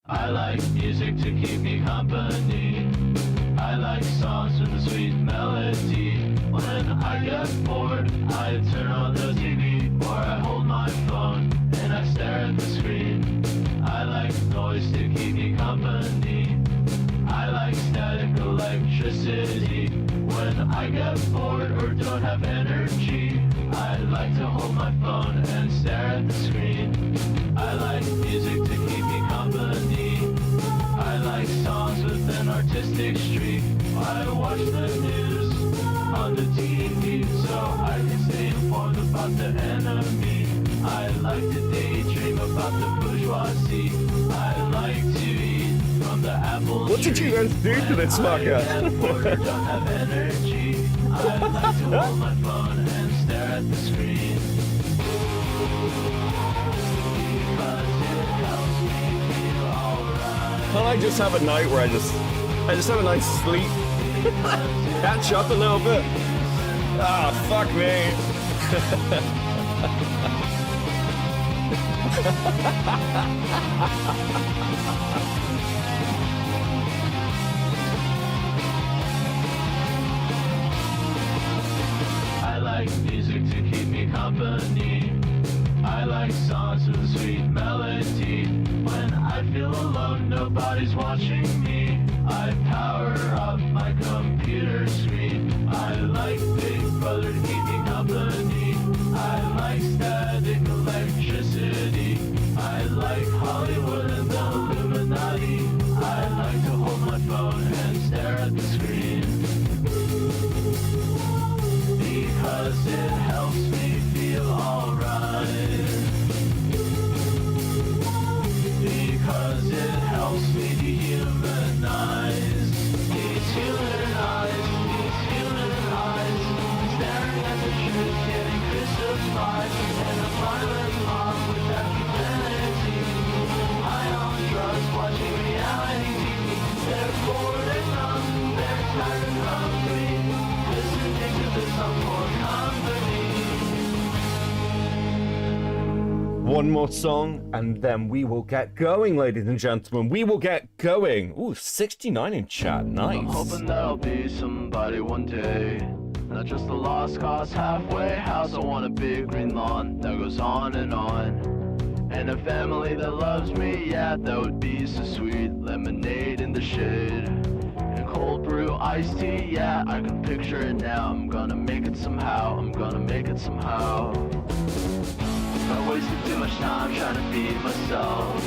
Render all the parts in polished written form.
I like music to keep me company. I like songs with a sweet melody. When I get bored, I turn on the TV, or I hold my phone and I stare at the screen. I like noise to keep me company. I like static electricity. When I get bored or don't have energy, I like to hold my phone and stare at the screen. I like music to keep me company. I like songs with an artistic streak. I watch the news on the TV so I can stay informed about the enemy. I like to daydream about the bourgeoisie. I like to eat from the apple What did you guys do to this fucker? I don't have energy. I like to hold my phone and stare at the screen. Because it helps me feel alright. Can't I just have a night where I just have a nice sleep? Catch up a little bit? Ah, fuck me. I like music to keep me company. I like songs with a sweet melody. When I feel alone, nobody's watching me. I power up my computer screen. I like Big Brother to keep me company. I like static electricity. I like Hollywood and the Illuminati. I like to hold my phone and stare at the screen. Because it helps me feel alright. Because it helps me dehumanize. These human eyes, staring at the truth, getting crucified. And a violent mob without humanity. High on drugs, watching reality TV. They're bored and numb, they're tired and hungry. Listening to the song for company. One more song, and then we will get going, ladies and gentlemen. We will get going. Ooh, 69 in chat. Nice. I'm hoping that I'll be somebody one day. Not just a lost cause halfway house. I want a big green lawn that goes on. And a family that loves me, yeah, that would be so sweet. Lemonade in the shade. And cold brew iced tea, yeah, I can picture it now. I'm gonna make it somehow. I wasted too much time trying to be myself.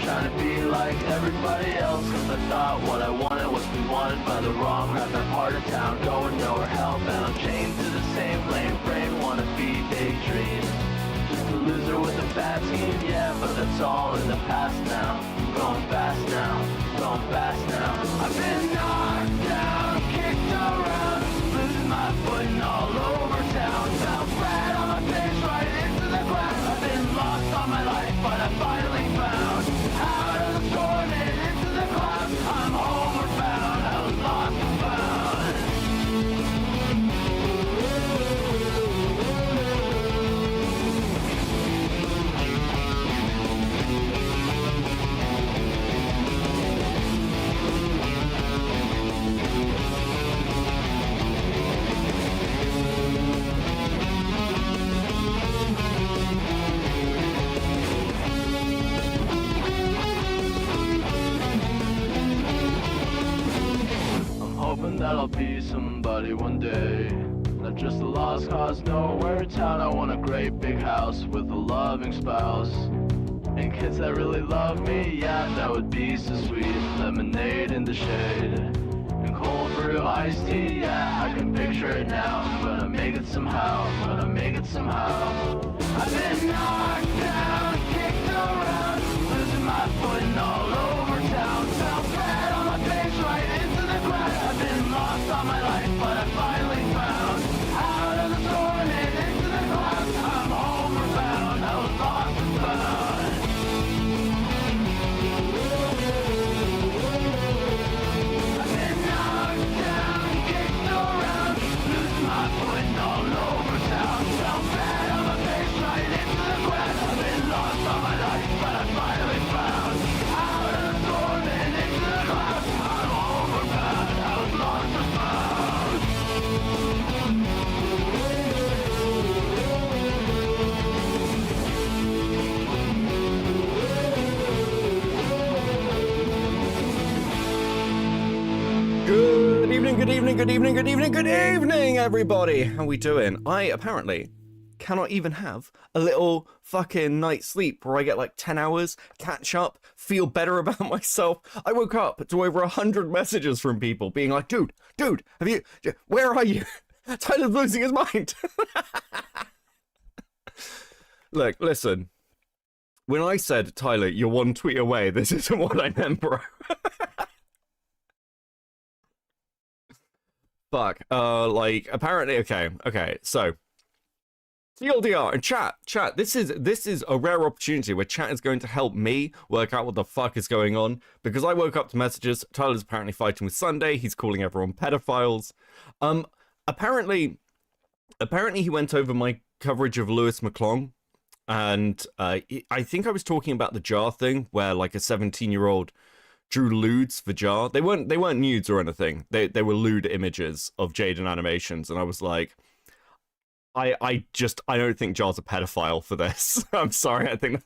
Trying to be like everybody else. Cause I thought what I wanted was be wanted by the wrong crap. That part of town going nowhere, hellbound. Chained to the same lame brain, wanna be daydream. Just a loser with a bad scheme, yeah, but that's all in the past now. I'm going fast now. I've been knocked down, kicked around, losing my footing all over town. Fell flat on my face right into the ground. I've been lost all my life, but I finally found out of the storm and into the clouds. I'm homeward bound, I was lost and found. Hoping that I'll be somebody one day. Not just a lost cause, nowhere in town. I want a great big house with a loving spouse. And kids that really love me, yeah, that would be so sweet. Lemonade in the shade. And cold brew iced tea, yeah, I can picture it now. I'm gonna make it somehow. I've been knocked down, kicked around, losing my footing all over town. Fell flat on my face right into the ground. I've been lost all my life, but I finally found out of the storm and into the clouds. I'm homeward bound, I was lost and found. I've been knocked down, kicked around, losing my footing all over town. Fell flat on my face right into the ground. I've been evening, good evening, good evening, good evening, everybody. How we doing? I apparently cannot even have a little fucking night's sleep where I get like 10 hours, catch up, feel better about myself. I woke up to over 100 messages from people being like, dude, where are you? Tyler's losing his mind. Look, listen. When I said, Tyler, you're one tweet away, this isn't what I meant, bro. Fuck. Like, apparently, okay, so TLDR and chat. This is a rare opportunity where chat is going to help me work out what the fuck is going on, because I woke up to messages. Tyler's apparently fighting with Sunday. He's calling everyone pedophiles. Apparently he went over my coverage of Lewis McClung, and I think I was talking about the jar thing where like a 17-year-old drew lewds for jar. They weren't nudes or anything. They were lewd images of Jaden animations, and I was like, I don't think Jar's a pedophile for this. I'm sorry. I think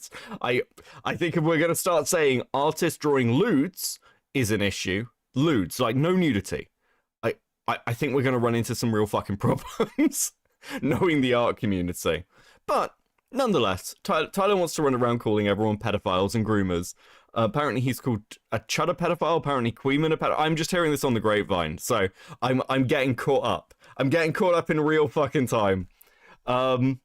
if we're gonna start saying artists drawing lewds is an issue, lewds, like no nudity, I think we're gonna run into some real fucking problems, knowing the art community. But nonetheless, Tyler wants to run around calling everyone pedophiles and groomers. Apparently he's called a Chudder pedophile, apparently Queeman a pedophile. I'm just hearing this on the grapevine, so I'm getting caught up. I'm getting caught up in real fucking time. The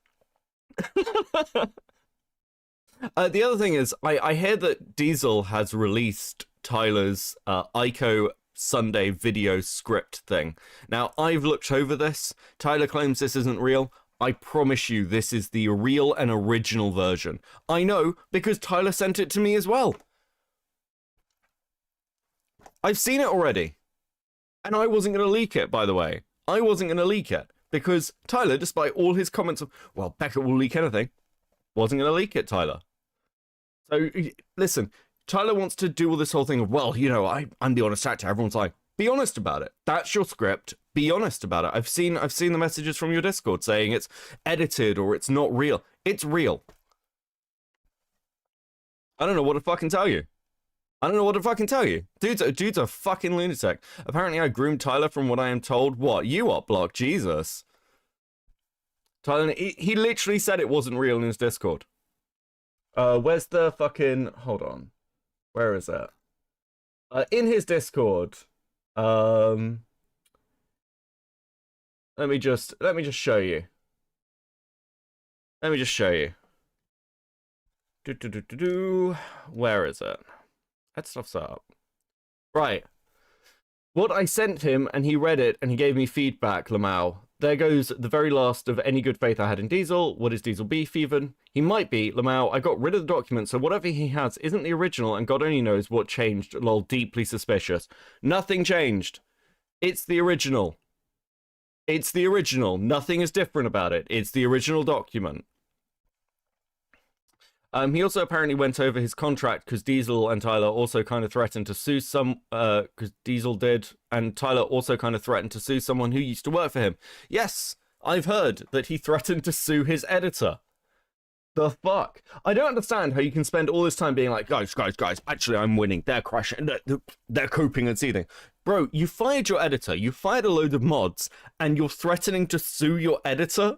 other thing is, I hear that Diesel has released Tyler's Ico Sunday video script thing. Now, I've looked over this. Tyler claims this isn't real. I promise you this is the real and original version. I know, because Tyler sent it to me as well. I've seen it already. And I wasn't going to leak it, by the way. I wasn't going to leak it. Because Tyler, despite all his comments of, well, Beckett will leak anything, wasn't going to leak it, Tyler. So, listen, Tyler wants to do all this whole thing of, well, you know, I'm the honest actor. Everyone's like, be honest about it. That's your script. Be honest about it. I've seen the messages from your Discord saying it's edited or it's not real. It's real. I don't know what to fucking tell you. Dude's a fucking lunatic. Apparently I groomed Tyler from what I am told. What? You up block? Jesus. Tyler, he literally said it wasn't real in his Discord. Where's the fucking... Hold on. Where is it? In his Discord. Let me just show you. Where is it? That stuff's up. Right. What I sent him, and he read it, and he gave me feedback, Lamau. There goes the very last of any good faith I had in Diesel. What is Diesel beef, even? He might be, Lamau. I got rid of the document, so whatever he has isn't the original, and God only knows what changed. Lol, deeply suspicious. Nothing changed. It's the original. It's the original. Nothing is different about it. It's the original document. He also apparently went over his contract because Diesel and Tyler also kind of threatened to sue because Diesel did, and Tyler also kind of threatened to sue someone who used to work for him. Yes, I've heard that he threatened to sue his editor. The fuck? I don't understand how you can spend all this time being like, guys, actually I'm winning. They're crashing. They're coping and seething. Bro, you fired your editor. You fired a load of mods, and you're threatening to sue your editor?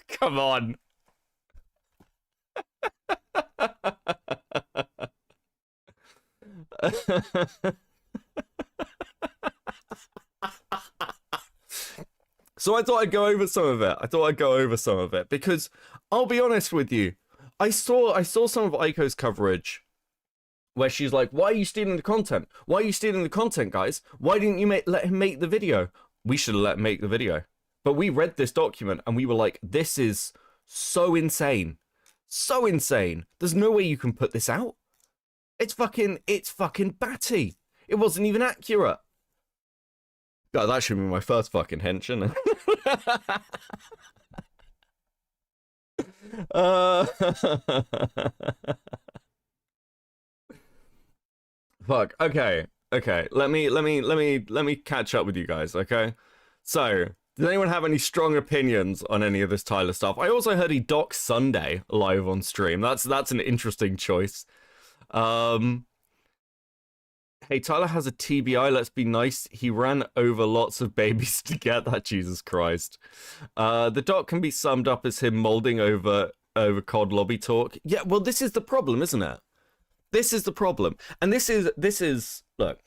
Come on. So I thought I'd go over some of it. Because I'll be honest with you, I saw some of Aiko's coverage where she's like, why are you stealing the content? Why are you stealing the content, guys? Why didn't you let him make the video? We should have let him make the video. But we read this document and we were like, this is so insane. So insane. There's no way you can put this out. It's fucking batty. It wasn't even accurate. God, that should be my first fucking hench, shouldn't it? Fuck. Okay. Let me catch up with you guys. Okay. So, does anyone have any strong opinions on any of this Tyler stuff? I also heard he docs Sunday live on stream. That's an interesting choice. Hey, Tyler has a TBI. Let's be nice. He ran over lots of babies to get that. Jesus Christ. The doc can be summed up as him molding over COD lobby talk. Yeah, well, this is the problem, isn't it? This is the problem. And this is look,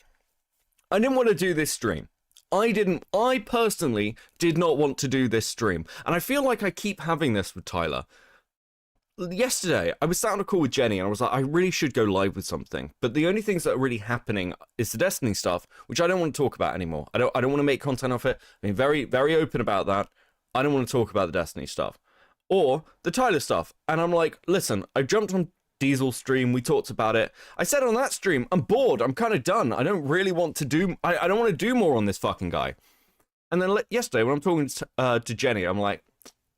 I didn't want to do this stream. I personally did not want to do this stream. And I feel like I keep having this with Tyler. Yesterday, I was sat on a call with Jenny, and I was like, I really should go live with something. But the only things that are really happening is the Destiny stuff, which I don't want to talk about anymore. I don't want to make content off it. I mean, very, very open about that. I don't want to talk about the Destiny stuff. Or the Tyler stuff. And I'm like, listen, I jumped on Diesel stream, we talked about it. I said on that stream, I'm bored, I'm kind of done. I don't really want to do, I don't want to do more on this fucking guy. And then yesterday, when I'm talking to Jenny, I'm like,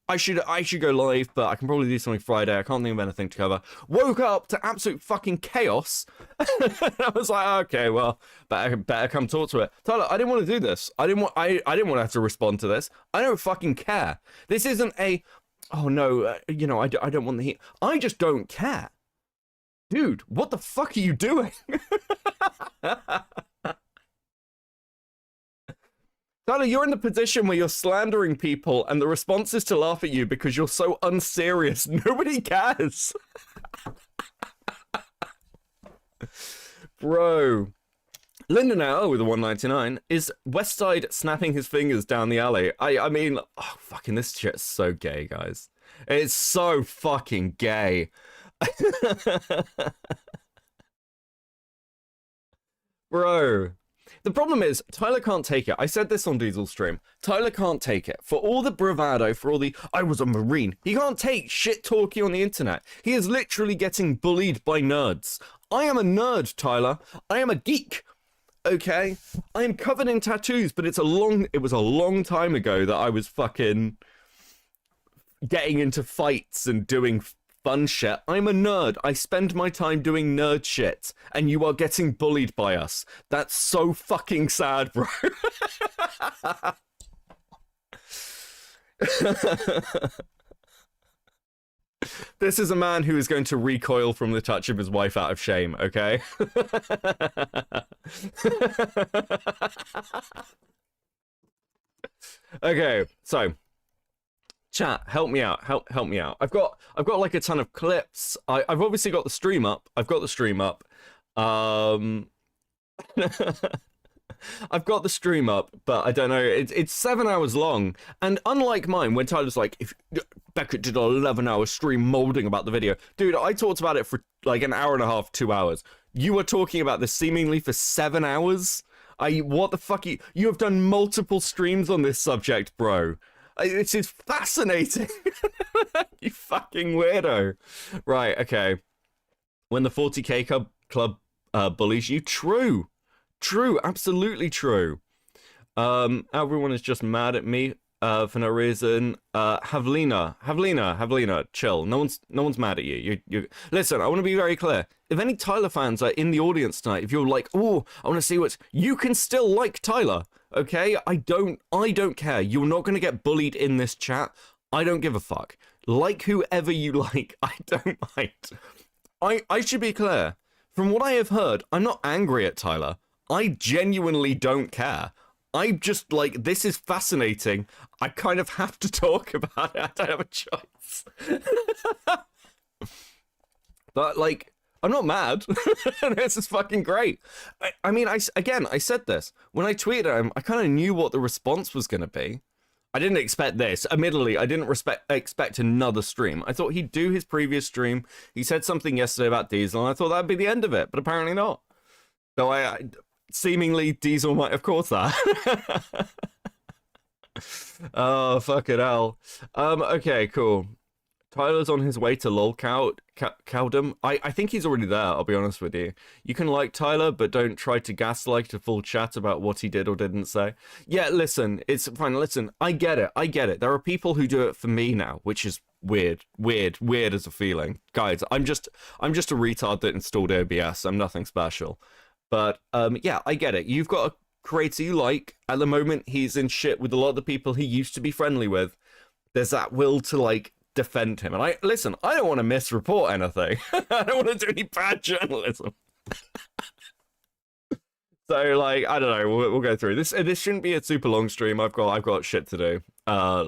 I should go live, but I can probably do something Friday. I can't think of anything to cover. Woke up to absolute fucking chaos. I was like, okay, well, better come talk to it. Tyler, I didn't want to do this. I didn't want to have to respond to this. I don't fucking care. This isn't a, oh no, you know, I don't want the heat. I just don't care. Dude, what the fuck are you doing? Tyler, you're in the position where you're slandering people and the response is to laugh at you because you're so unserious. Nobody cares. Bro. Linda now with a 199 is Westside snapping his fingers down the alley. I mean, oh, fucking this shit's so gay, guys. It's so fucking gay. Bro. The problem is, Tyler can't take it. I said this on Diesel stream. Tyler can't take it. For all the bravado, for all the, I was a Marine, he can't take shit talking on the internet. He is literally getting bullied by nerds. I am a nerd, Tyler. I am a geek. Okay? I am covered in tattoos, but it was a long time ago that I was fucking getting into fights and doing fun shit. I'm a nerd. I spend my time doing nerd shit, and you are getting bullied by us. That's so fucking sad, bro. This is a man who is going to recoil from the touch of his wife out of shame, okay? Okay, so chat, help me out. Help me out. I've got like a ton of clips. I've obviously got the stream up. I've got the stream up. I've got the stream up, but I don't know. It's 7 hours long, and unlike mine, when Tyler's like, if Beckett did an 11-hour stream molding about the video, dude, I talked about it for like an hour and a half, 2 hours. You were talking about this seemingly for 7 hours. What the fuck? You have done multiple streams on this subject, bro. This is fascinating. You fucking weirdo. Right, okay. When the 40k club bullies you, true, absolutely true. Everyone is just mad at me for no reason. Havlina, chill. No one's mad at you. You listen. I want to be very clear. If any Tyler fans are in the audience tonight, if you're like, oh, I want to see you can still like Tyler. Okay, I don't care. You're not going to get bullied in this chat. I don't give a fuck. Like whoever you like. I don't mind. I should be clear. From what I have heard, I'm not angry at Tyler. I genuinely don't care. I'm just like, this is fascinating. I kind of have to talk about it. I don't have a choice. But like, I'm not mad. This is fucking great. I mean, I said this. When I tweeted at him, I kind of knew what the response was going to be. I didn't expect this. Admittedly, I didn't expect another stream. I thought he'd do his previous stream. He said something yesterday about Diesel, and I thought that'd be the end of it, but apparently not. So seemingly, Diesel might have caught that. Oh, fucking hell. Okay, cool. Tyler's on his way to lolcowdom. I think he's already there, I'll be honest with you. You can like Tyler, but don't try to gaslight a full chat about what he did or didn't say. Yeah, listen, it's fine. Listen, I get it. There are people who do it for me now, which is weird as a feeling. Guys, I'm just a retard that installed OBS. I'm nothing special. But yeah, I get it. You've got a creator you like. At the moment, he's in shit with a lot of the people he used to be friendly with. There's that will to like defend him, and I don't want to misreport anything. I don't want to do any bad journalism. So like, I don't know. We'll go through this. This shouldn't be a super long stream. I've got shit to do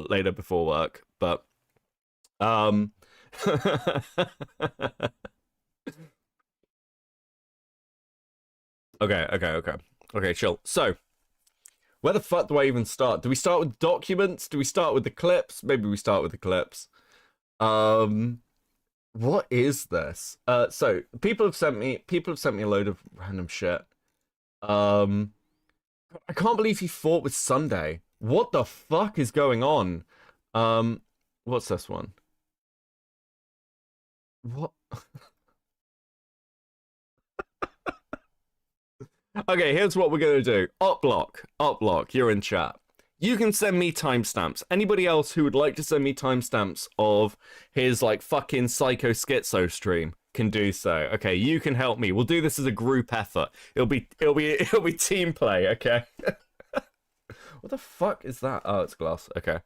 later before work. But okay, chill. So, where the fuck do I even start? Do we start with documents? Do we start with the clips? Maybe we start with the clips. What is this? So people have sent me a load of random shit. I can't believe he fought with Sunday. What the fuck is going on? What's this one? What? Okay, here's what we're gonna do. Uplock, you're in chat. You can send me timestamps. Anybody else who would like to send me timestamps of his like fucking psycho schizo stream can do so. Okay, you can help me. We'll do this as a group effort. It'll be team play, okay? What the fuck is that? Oh, it's glass. Okay.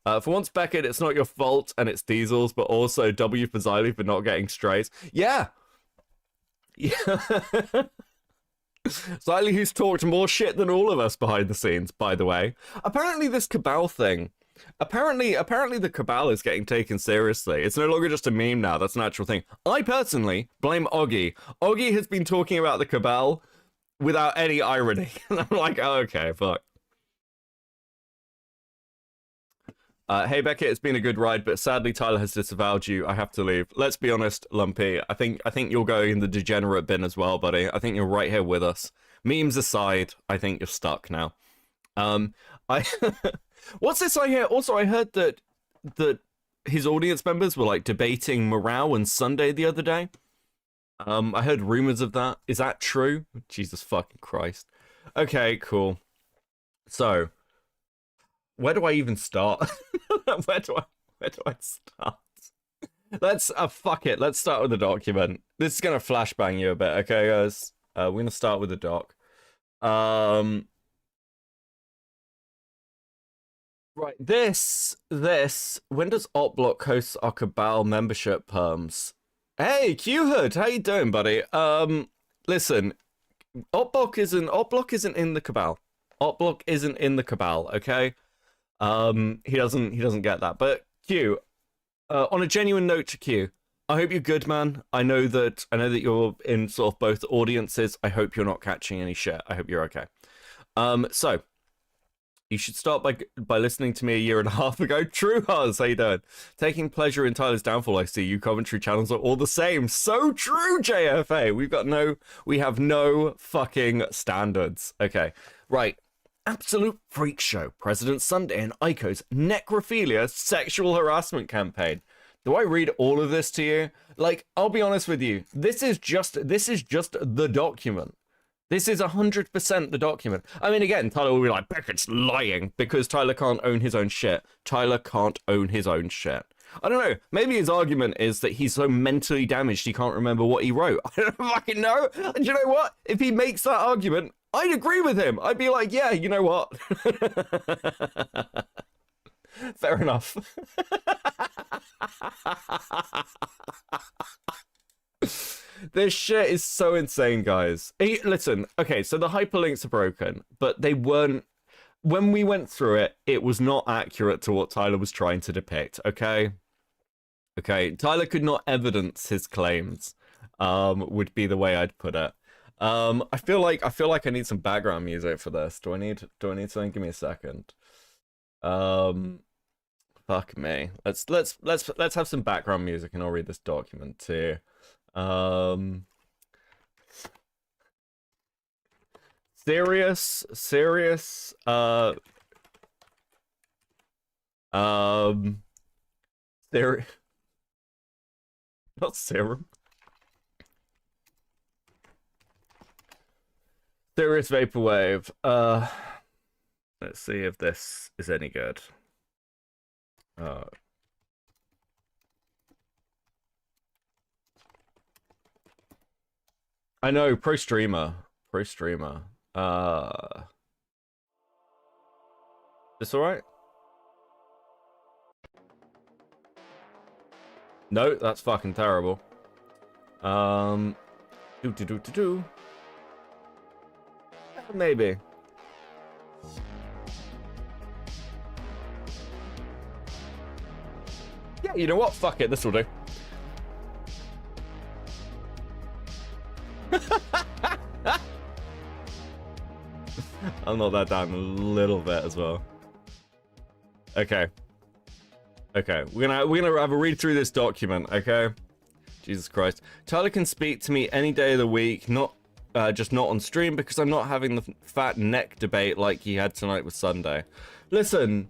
For once, Beckett, it's not your fault and it's Diesel's, but also W for Xylee for not getting strays. Yeah. Xylee, who's talked more shit than all of us behind the scenes, by the way. Apparently this Cabal thing, apparently the Cabal is getting taken seriously. It's no longer just a meme now, that's an actual thing. I personally blame Oggy. Oggy has been talking about the Cabal without any irony. And I'm like, oh, okay, fuck. Hey Beckett, it's been a good ride, but sadly Tyler has disavowed you. I have to leave. Let's be honest, Lumpy. I think you're going in the degenerate bin as well, buddy. I think you're right here with us. Memes aside, I think you're stuck now. What's this I hear? Also, I heard that his audience members were like debating morale and Sunday the other day. I heard rumors of that. Is that true? Jesus fucking Christ. Okay, cool. So, where do I even start? where do I start? Let's fuck it. Let's start with the document. This is gonna flashbang you a bit, okay, guys? We're gonna start with the doc. Right. This. When does Opblock host our Cabal membership perms? Hey, Q-Hood, how you doing, buddy? Listen, Opblock isn't in the Cabal. Opblock isn't in the Cabal, okay? He doesn't get that. But Q, on a genuine note to Q, I hope you're good, man. I know that you're in sort of both audiences. I hope you're not catching any shit. I hope you're okay. So you should start by listening to me a year and a half ago. True Huz, how you doing? Taking pleasure in Tyler's downfall. I see you commentary channels are all the same. So true, JFA. We have no fucking standards. Okay, right. Absolute freak show. President Sunday and Aiko's necrophilia sexual harassment campaign. Do I read all of this to you? Like, I'll be honest with you. This is just the document. This is 100% the document. I mean, again, Tyler will be like, Beckett's lying because Tyler can't own his own shit. Tyler can't own his own shit. I don't know. Maybe his argument is that he's so mentally damaged he can't remember what he wrote. I don't fucking know. And you know what? If he makes that argument, I'd agree with him. I'd be like, yeah, you know what? Fair enough. This shit is so insane, guys. Listen, okay, so the hyperlinks are broken, but they weren't... When we went through it, it was not accurate to what Tyler was trying to depict, okay? Okay, Tyler could not evidence his claims, would be the way I'd put it. I feel like I need some background music for this. Do I need something? Give me a second. Fuck me. Let's have some background music and I'll read this document too. Serious serious not serum. Serious vaporwave. Let's see if this is any good. I know, pro streamer. This alright? No, that's fucking terrible. Maybe. Yeah, you know what? Fuck it, this will do. I'll knock that down a little bit as well. Okay. Okay, we're gonna have a read through this document, okay? Jesus Christ. Tyler can speak to me any day of the week, not just not on stream, because I'm not having the fat neck debate like he had tonight with Sunday. Listen,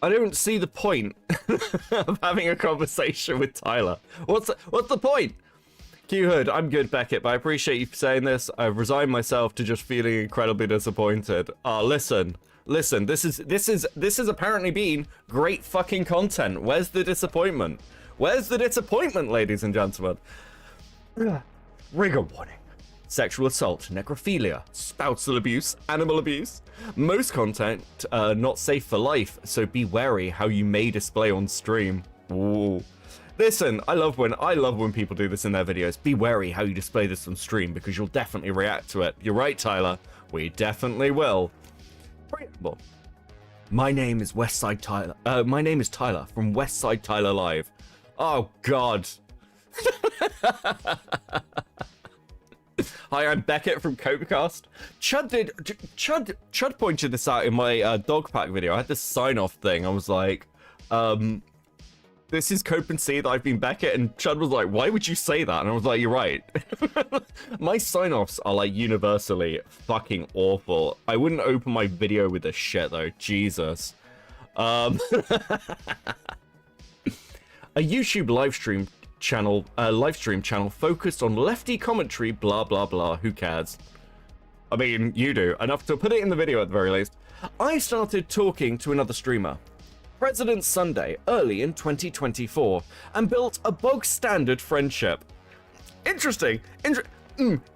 I don't see the point of having a conversation with Tyler. What's the point? Q-Hood, I'm good, Beckett, but I appreciate you for saying this. I've resigned myself to just feeling incredibly disappointed. Listen, this is apparently been great fucking content. Where's the disappointment? Where's the disappointment, ladies and gentlemen? Rigor warning. Sexual assault, necrophilia, spousal abuse, animal abuse. Most content not safe for life, so be wary how you may display on stream. Ooh. Listen, I love when people do this in their videos. Be wary how you display this on stream, because you'll definitely react to it. You're right, Tyler. We definitely will. Preamble. My name is Westside Tyler. My name is Tyler from Westside Tyler Live. Oh God. Hi, I'm Beckett from Copecast. Chud pointed this out in my dog pack video. I had this sign-off thing. I was like, this is Cope and See that I've been Beckett, and Chud was like, why would you say that? And I was like, you're right. My sign-offs are like universally fucking awful. I wouldn't open my video with this shit though. Jesus. A YouTube live stream channel focused on lefty commentary, blah blah blah. Who cares? I mean, you do. Enough to put it in the video at the very least. I started talking to another streamer, President Sunday, early in 2024, and built a bog standard friendship. Interesting.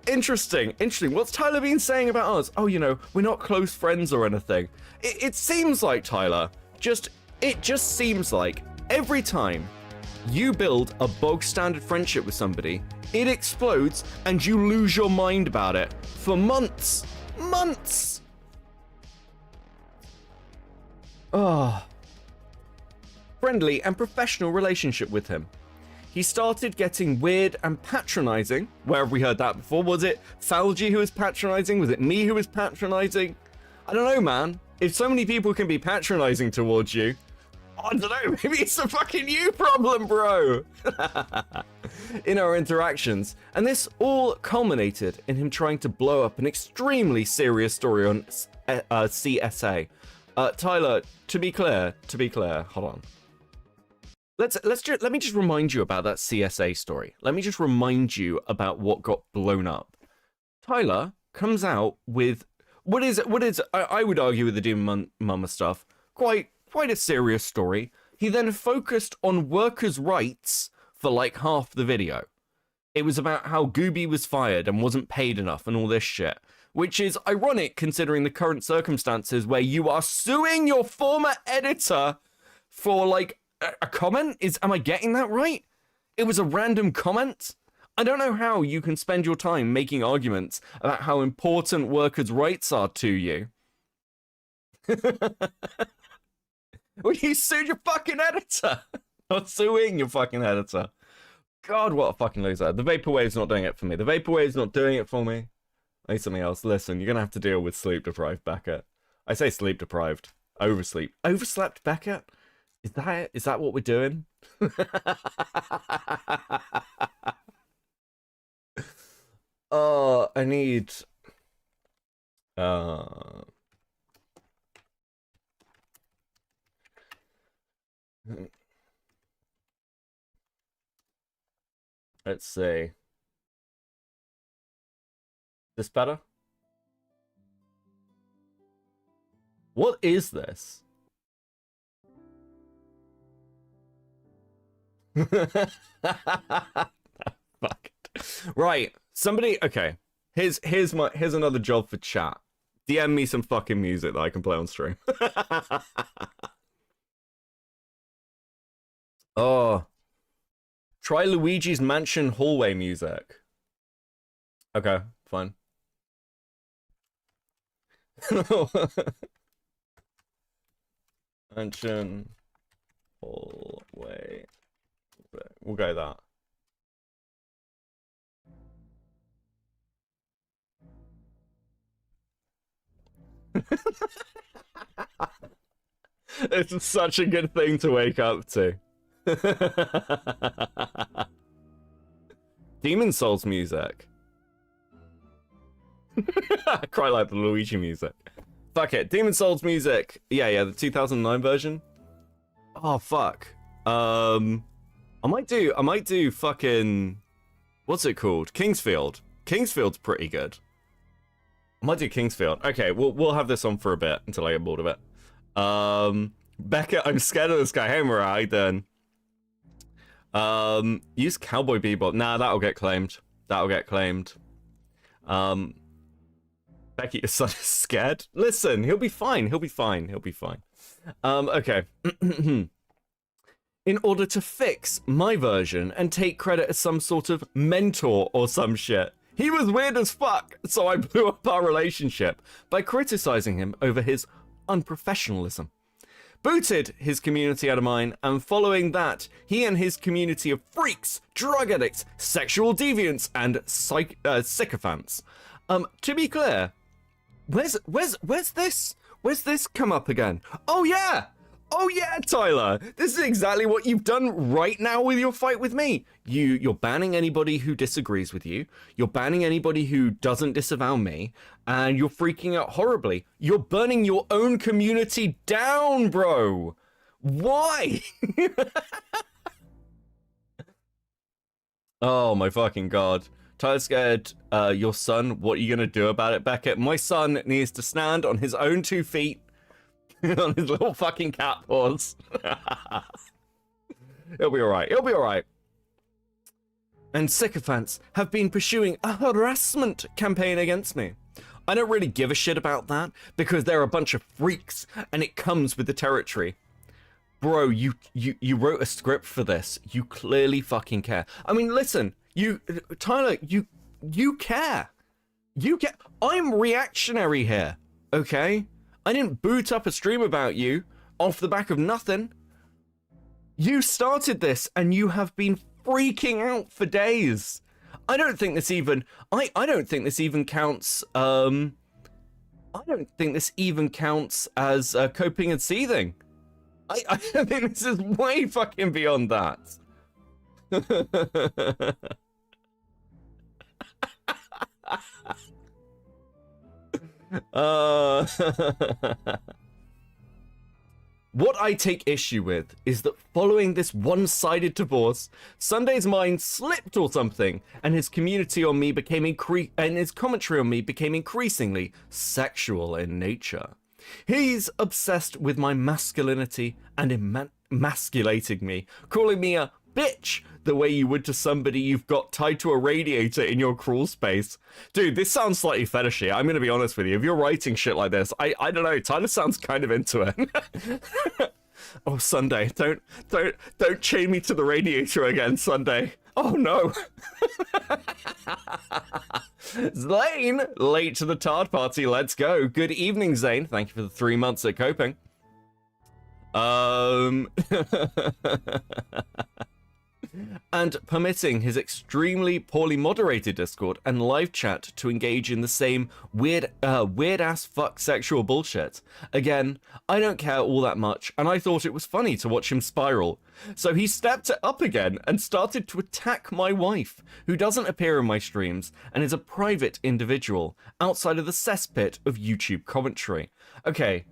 Interesting. What's Tyler been saying about us? Oh, you know, we're not close friends or anything. It seems like, Tyler, it just seems like every time you build a bog standard friendship with somebody, it explodes and you lose your mind about it for months. Months! Oh. Friendly and professional relationship with him. He started getting weird and patronizing. Where have we heard that before? Was it Falgi who was patronizing? Was it me who was patronizing? I don't know, man. If so many people can be patronizing towards you, I don't know, maybe it's a fucking you problem, bro. In our interactions. And this all culminated in him trying to blow up an extremely serious story on CSA. Tyler, to be clear, hold on. Let me just remind you about that CSA story. Let me just remind you about what got blown up. Tyler comes out with what is I would argue with the Doom Mama stuff, quite a serious story. He then focused on workers' rights for like half the video. It was about how Gooby was fired and wasn't paid enough and all this shit, which is ironic considering the current circumstances where you are suing your former editor for like a comment. Am I getting that right? It was a random comment. I don't know how you can spend your time making arguments about how important workers' rights are to you. Well, you sued your fucking editor. Not suing your fucking editor. God, what a fucking loser. The Vaporwave's not doing it for me. The Vaporwave's not doing it for me. I need something else. Listen, you're gonna have to deal with sleep deprived Beckett. I say sleep deprived. Oversleep. Overslept Beckett? Is that what we're doing? Oh, I need let's see. This better? What is this? Fuck it. Right. Somebody, okay. Here's another job for chat. DM me some fucking music that I can play on stream. Oh. Try Luigi's Mansion hallway music. Okay, fine. Mansion hallway. We'll go that. It's such a good thing to wake up to. Demon Souls music. I quite like the Luigi music. Fuck it. Demon Souls music. Yeah, the 2009 version. Oh fuck. I might do fucking, what's it called? Kingsfield. Kingsfield's pretty good. I might do Kingsfield. Okay, we'll have this on for a bit until I get bored of it. Becca, I'm scared of this guy. Hey, Mariah, how you doing? Use Cowboy Bebop. Nah, that'll get claimed. That'll get claimed. Becky, your son is scared. Listen, he'll be fine. He'll be fine. He'll be fine. Okay. In order to fix my version and take credit as some sort of mentor or some shit. He was weird as fuck, so I blew up our relationship by criticizing him over his unprofessionalism. Booted his community out of mine, and following that, he and his community of freaks, drug addicts, sexual deviants, and sycophants. To be clear, where's this come up again? Oh yeah, Tyler, this is exactly what you've done right now with your fight with me. You're banning anybody who disagrees with you. You're banning anybody who doesn't disavow me, and you're freaking out horribly. You're burning your own community down, bro. Why? Oh my fucking god. Tyler's scared. Your son, what are you gonna do about it, Beckett? My son needs to stand on his own 2 feet. On his little fucking cat paws. He'll be alright. He'll be alright. And sycophants have been pursuing a harassment campaign against me. I don't really give a shit about that because they're a bunch of freaks and it comes with the territory. Bro, you wrote a script for this. You clearly fucking care. I mean, listen, Tyler, you care. You care. I'm reactionary here, okay? I didn't boot up a stream about you off the back of nothing. You started this and you have been freaking out for days. I don't think this even I don't think this even counts I don't think this even counts as coping and seething. I think this is way fucking beyond that. What I take issue with is that following this one-sided divorce, Sunday's mind slipped or something, and his community on me became his commentary on me became increasingly sexual in nature. He's obsessed with my masculinity and emasculating me, calling me a bitch the way you would to somebody you've got tied to a radiator in your crawl space. Dude, this sounds slightly fetishy. I'm gonna be honest with you. If you're writing shit like this, I don't know, Tyler sounds kind of into it. Oh, Sunday, don't chain me to the radiator again, Sunday. Oh no. Zane, late to the Tard party, let's go. Good evening, Zane. Thank you for the 3 months at coping. And permitting his extremely poorly moderated Discord and live chat to engage in the same weird ass fuck sexual bullshit. Again, I don't care all that much, and I thought it was funny to watch him spiral. So he stepped it up again and started to attack my wife, who doesn't appear in my streams and is a private individual outside of the cesspit of YouTube commentary. Okay.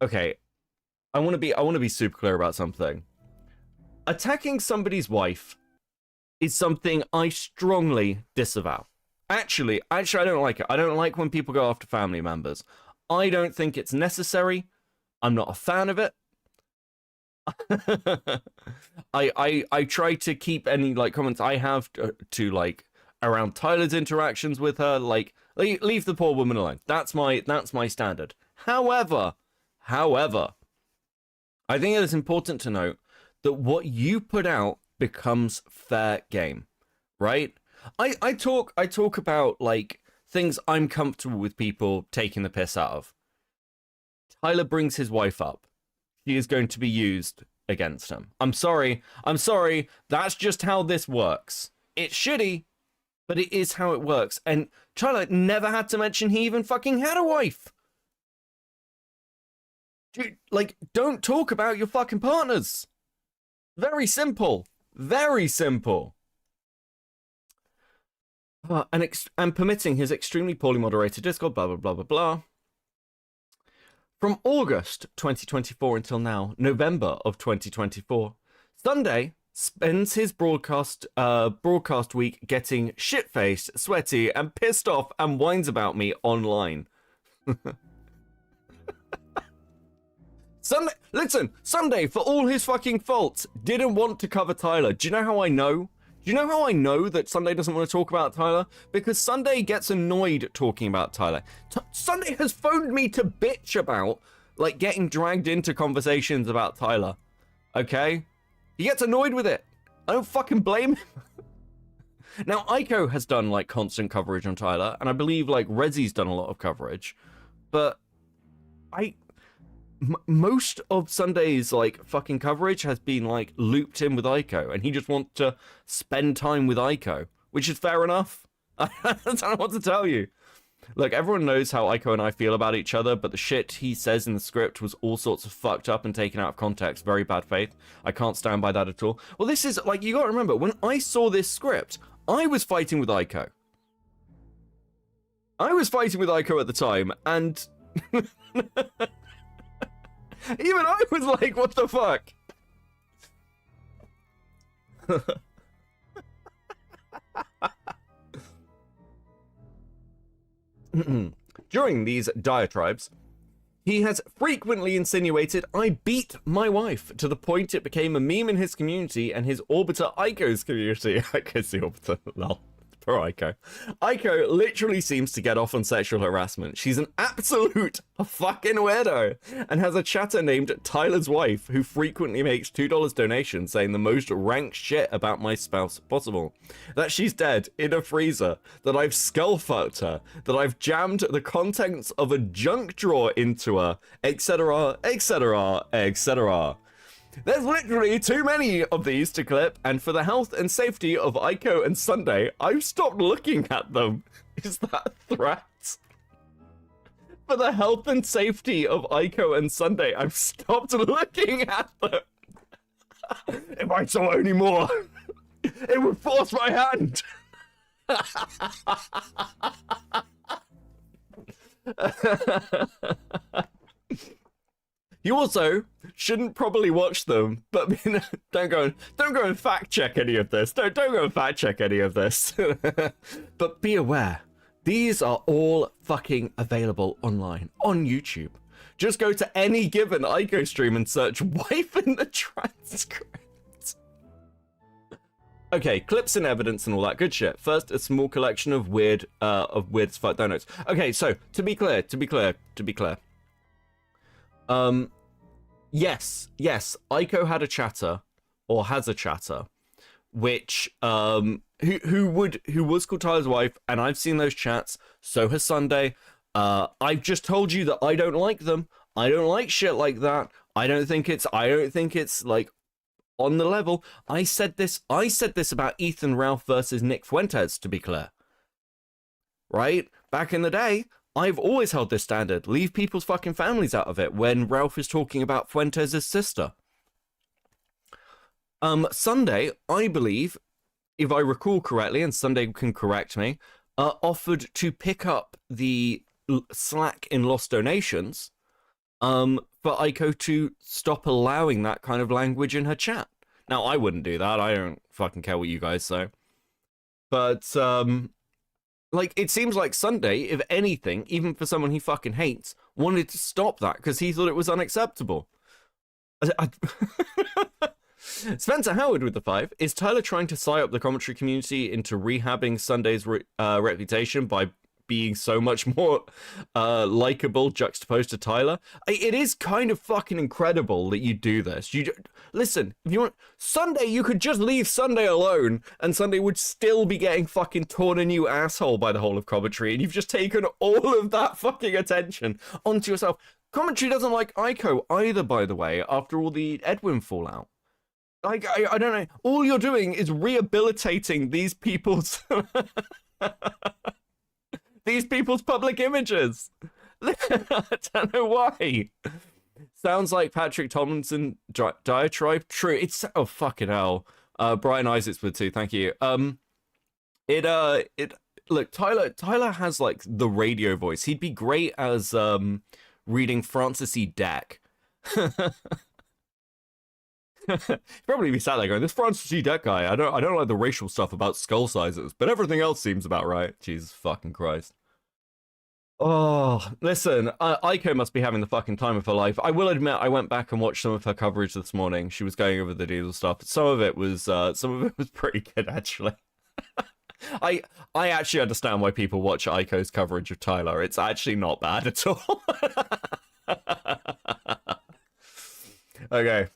I want to be super clear about something. Attacking somebody's wife is something I strongly disavow. Actually, I don't like it. I don't like when people go after family members. I don't think it's necessary. I'm not a fan of it. I try to keep any like comments I have to like around Tyler's interactions with her, like leave the poor woman alone. That's my standard. However, I think it is important to note that what you put out becomes fair game, right? I talk about like things I'm comfortable with people taking the piss out of. Tyler brings his wife up. She is going to be used against him. I'm sorry. That's just how this works. It's shitty, but it is how it works. And Tyler never had to mention he even fucking had a wife. Dude, like, don't talk about your fucking partners. Very simple. Very simple. And permitting his extremely poorly moderated Discord, blah, blah, blah, blah, blah. From August 2024 until now, November of 2024, Sunday spends his broadcast week getting shit-faced, sweaty, and pissed off and whines about me online. Sunday, for all his fucking faults, didn't want to cover Tyler. Do you know how I know? Do you know how I know that Sunday doesn't want to talk about Tyler? Because Sunday gets annoyed talking about Tyler. Sunday has phoned me to bitch about, like, getting dragged into conversations about Tyler. Okay? He gets annoyed with it. I don't fucking blame him. Now, Aiko has done, like, constant coverage on Tyler, and I believe, like, Rezzy's done a lot of coverage. But most of Sunday's, like, fucking coverage has been, like, looped in with Aiko, and he just wants to spend time with Aiko, which is fair enough. I don't know what to tell you. Look, everyone knows how Aiko and I feel about each other, but the shit he says in the script was all sorts of fucked up and taken out of context. Very bad faith. I can't stand by that at all. Well, this is, like, you gotta remember, when I saw this script, I was fighting with Aiko. I was fighting with Aiko at the time, and... even I was like, what the fuck? During these diatribes, he has frequently insinuated I beat my wife to the point it became a meme in his community and his orbiter Aiko's community. Aiko's the orbiter, lol. Poor Aiko. Aiko literally seems to get off on sexual harassment. She's an absolute fucking weirdo and has a chatter named Tyler's wife who frequently makes $2 donations saying the most rank shit about my spouse possible. That she's dead in a freezer, that I've skull fucked her, that I've jammed the contents of a junk drawer into her, etc, etc, etc. There's literally too many of these to clip, and for the health and safety of Aiko and Sunday, I've stopped looking at them. Is that a threat? For the health and safety of Aiko and Sunday, I've stopped looking at them. If I saw any more, it would force my hand. You also shouldn't probably watch them, but don't go and fact check any of this. Don't go and fact check any of this. But be aware, these are all fucking available online on YouTube. Just go to any given Aiko stream and search "wife in the transcript." Okay, clips and evidence and all that good shit. First, a small collection of weird as fuck donuts. Okay, so to be clear. Yes, Aiko had a chatter, or has a chatter, which, who was called Tyler's wife, and I've seen those chats, so has Sunday. I've just told you that I don't like them. I don't like shit like that. I don't think it's like on the level. I said this about Ethan Ralph versus Nick Fuentes, to be clear. Right? Back in the day, I've always held this standard. Leave people's fucking families out of it when Ralph is talking about Fuentes' sister. Sunday, I believe, if I recall correctly, and Sunday can correct me, offered to pick up the slack in lost donations for Aiko to stop allowing that kind of language in her chat. Now, I wouldn't do that. I don't fucking care what you guys say. But, like, it seems like Sunday, if anything, even for someone he fucking hates, wanted to stop that because he thought it was unacceptable. Spencer Howard with the 5. Is Tyler trying to psy up the commentary community into rehabbing Sunday's reputation by being so much more likable juxtaposed to Tyler. It is kind of fucking incredible that you do this. Listen, if you want Sunday, you could just leave Sunday alone, and Sunday would still be getting fucking torn a new asshole by the whole of commentary, and you've just taken all of that fucking attention onto yourself. Commentary doesn't like Aiko either, by the way, after all the Edwin fallout. Like, I don't know. All you're doing is rehabilitating these people's public images. I don't know why. Sounds like Patrick Tomlinson diatribe. True. It's oh fucking hell. Brian Isaacs would too. Thank you. Look, Tyler has like the radio voice. He'd be great as reading Francis E. Deck. Probably be sat there going, this Francis E. Deck guy, I don't like the racial stuff about skull sizes, but everything else seems about right. Jesus fucking Christ. Oh, listen, Aiko must be having the fucking time of her life. I will admit, I went back and watched some of her coverage this morning. She was going over the Diesel stuff. Some of it was pretty good, actually. I actually understand why people watch Aiko's coverage of Tyler. It's actually not bad at all. Okay.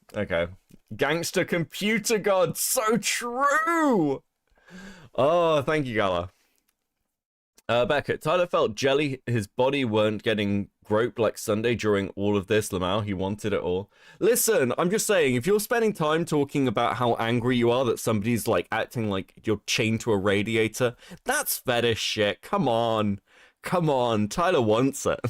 Gangster computer god, so true! Oh, thank you, Gala. Beckett, Tyler felt jelly his body weren't getting groped like Sunday during all of this. Lamau, he wanted it all. Listen, I'm just saying, if you're spending time talking about how angry you are that somebody's like acting like you're chained to a radiator, that's fetish shit. Come on. Tyler wants it.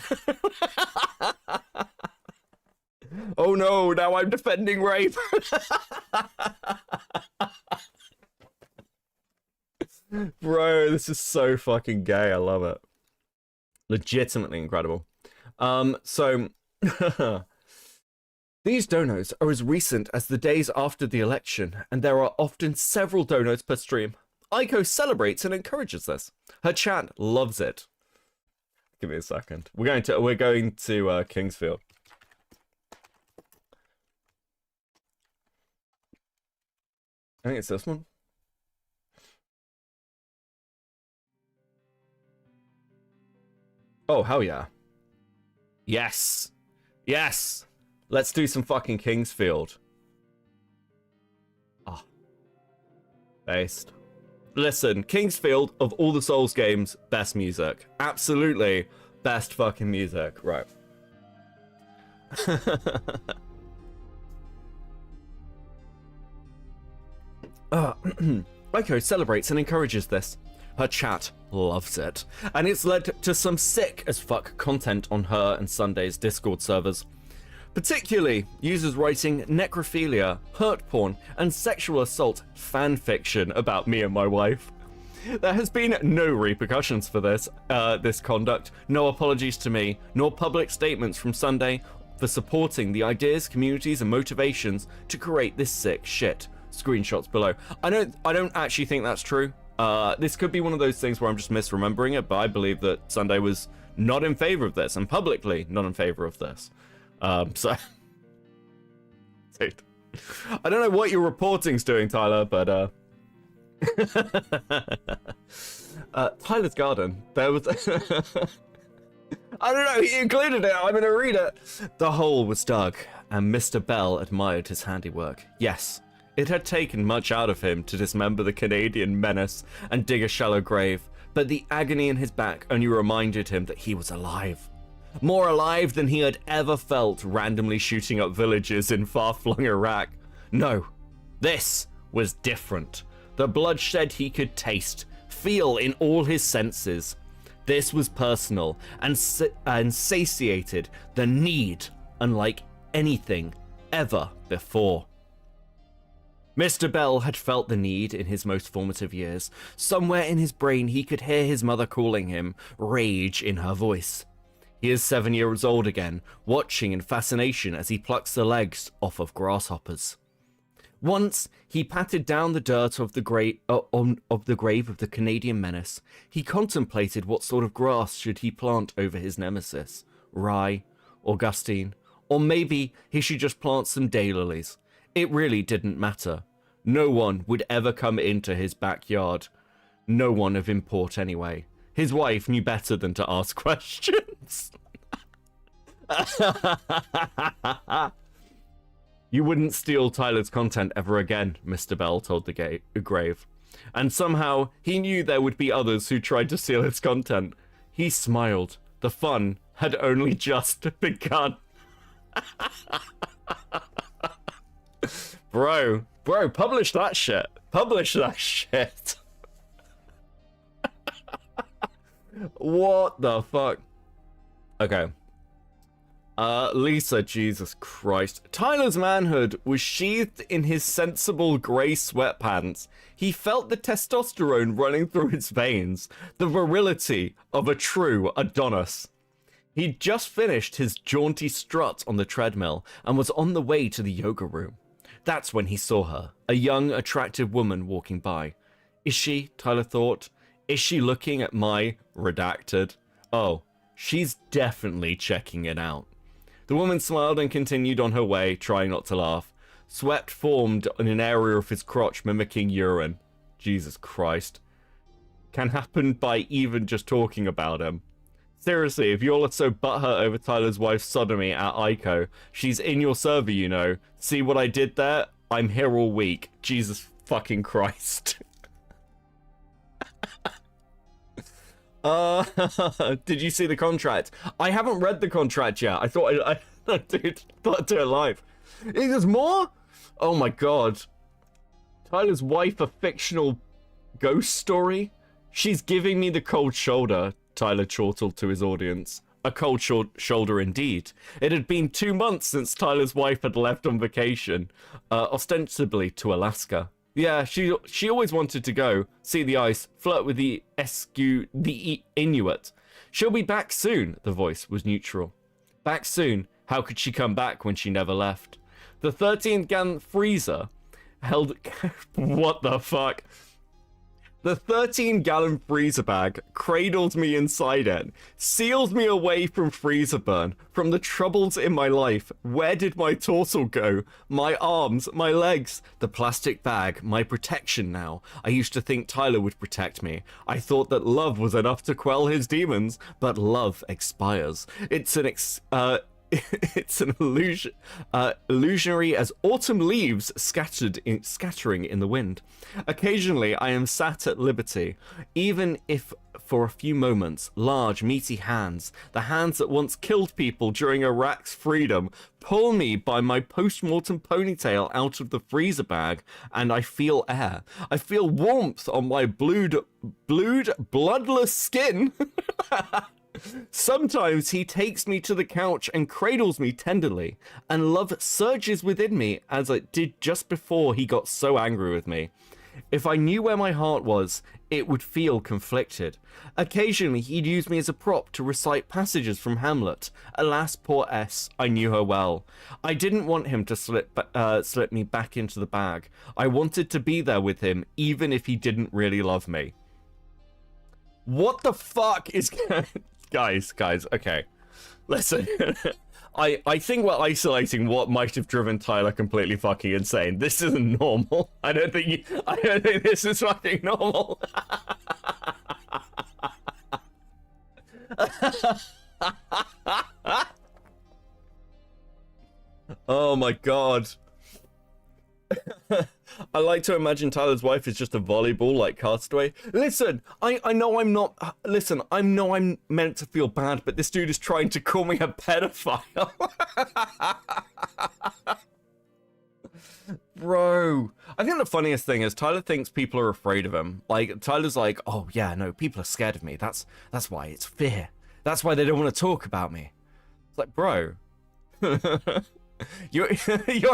Oh no, now I'm defending rape. Bro, this is so fucking gay. I love it. Legitimately incredible. So these donos are as recent as the days after the election, and there are often several donos per stream. Aiko celebrates and encourages this. Her chat loves it. Give me a second. We're going to Kingsfield. I think it's this one. Oh, hell yeah. Yes. Let's do some fucking Kingsfield. Ah. Based. Listen, Kingsfield, of all the Souls games, best music. Absolutely best fucking music. Right. Aiko celebrates and encourages this. Her chat loves it, and it's led to some sick as fuck content on her and Sunday's Discord servers. Particularly users writing necrophilia, hurt porn, and sexual assault fanfiction about me and my wife. There has been no repercussions for this conduct, no apologies to me, nor public statements from Sunday for supporting the ideas, communities, and motivations to create this sick shit. Screenshots below. I don't actually think that's true. This could be one of those things where I'm just misremembering it, but I believe that Sunday was not in favor of this, and publicly not in favor of this. So dude, I don't know what your reporting's doing, Tyler, but Tyler's garden. There was I don't know, he included it. I'm gonna read it. The hole was dug, and Mr. Bell admired his handiwork. Yes, it had taken much out of him to dismember the Canadian menace and dig a shallow grave, but the agony in his back only reminded him that he was alive. More alive than he had ever felt randomly shooting up villages in far-flung Iraq. No, this was different. The bloodshed he could taste, feel in all his senses. This was personal and satiated the need unlike anything ever before. Mr. Bell had felt the need in his most formative years. Somewhere in his brain he could hear his mother calling him, rage in her voice. He is 7 years old again, watching in fascination as he plucks the legs off of grasshoppers. Once he patted down the dirt of the grave of the Canadian menace. He contemplated what sort of grass should he plant over his nemesis, rye, Augustine, or maybe he should just plant some daylilies. It really didn't matter. No one would ever come into his backyard. No one of import anyway. His wife knew better than to ask questions. You wouldn't steal Tyler's content ever again, Mr. Bell told the grave. And somehow, he knew there would be others who tried to steal his content. He smiled. The fun had only just begun. Bro, publish that shit. Publish that shit. What the fuck? Okay. Lisa, Jesus Christ. Tyler's manhood was sheathed in his sensible grey sweatpants. He felt the testosterone running through his veins, the virility of a true Adonis. He'd just finished his jaunty strut on the treadmill and was on the way to the yoga room. That's when he saw her, a young, attractive woman walking by. Is she, Tyler thought, is she looking at my redacted? Oh, she's definitely checking it out. The woman smiled and continued on her way, trying not to laugh. Sweat formed in an area of his crotch mimicking urine. Jesus Christ. Can happen by even just talking about him. Seriously, if you're so butthurt over Tyler's wife's sodomy at ICO, she's in your server, you know. See what I did there? I'm here all week. Jesus fucking Christ. Did you see the contract? I haven't read the contract yet. I thought dude, thought I'd do it live. There's more? Oh my god. Tyler's wife, a fictional ghost story? She's giving me the cold shoulder, Tyler chortled to his audience. A cold shoulder indeed. It had been 2 months since Tyler's wife had left on vacation, ostensibly to Alaska. Yeah, she always wanted to go, see the ice, flirt with the Inuit. She'll be back soon, the voice was neutral. Back soon? How could she come back when she never left? The 13-gallon freezer held... What the fuck? The 13-gallon freezer bag cradled me inside it, sealed me away from freezer burn, from the troubles in my life. Where did my torso go? My arms, my legs. The plastic bag, my protection now. I used to think Tyler would protect me. I thought that love was enough to quell his demons, but love expires. It's an illusionary as autumn leaves scattering in the wind. Occasionally, I am sat at liberty, even if for a few moments, large, meaty hands, the hands that once killed people during Iraq's freedom, pull me by my post-mortem ponytail out of the freezer bag, and I feel air. I feel warmth on my bloodless skin. Sometimes he takes me to the couch and cradles me tenderly, and love surges within me as it did just before he got so angry with me. If I knew where my heart was, it would feel conflicted. Occasionally, he'd use me as a prop to recite passages from Hamlet. Alas, poor S, I knew her well. I didn't want him to slip me back into the bag. I wanted to be there with him, even if he didn't really love me. What the fuck is... Guys, okay. Listen, I think we're isolating what might have driven Tyler completely fucking insane. This isn't normal. I don't think this is fucking normal. Oh my god. I like to imagine Tyler's wife is just a volleyball like Castaway. Listen, I know I'm not... Listen, I know I'm meant to feel bad, but this dude is trying to call me a pedophile. Bro. I think the funniest thing is Tyler thinks people are afraid of him. Like, Tyler's like, oh yeah, no, people are scared of me. That's why, it's fear. That's why they don't want to talk about me. It's like, bro... You're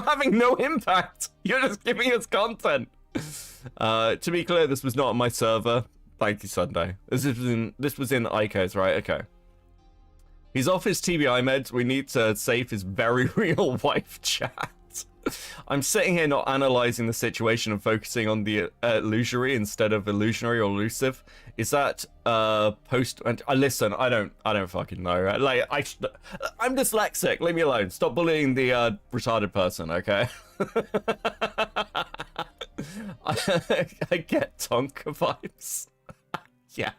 having no impact. You're just giving us content. To be clear, this was not on my server. Thank you, Sunday. This was in ICO's, right? Okay. He's off his TBI meds. We need to save his very real wife chat. I'm sitting here not analyzing the situation and focusing on the illusory instead of illusionary or elusive. Is that post? Listen, I don't fucking know. Like I'm dyslexic. Leave me alone. Stop bullying the retarded person, okay? I get Tonka vibes. Yeah.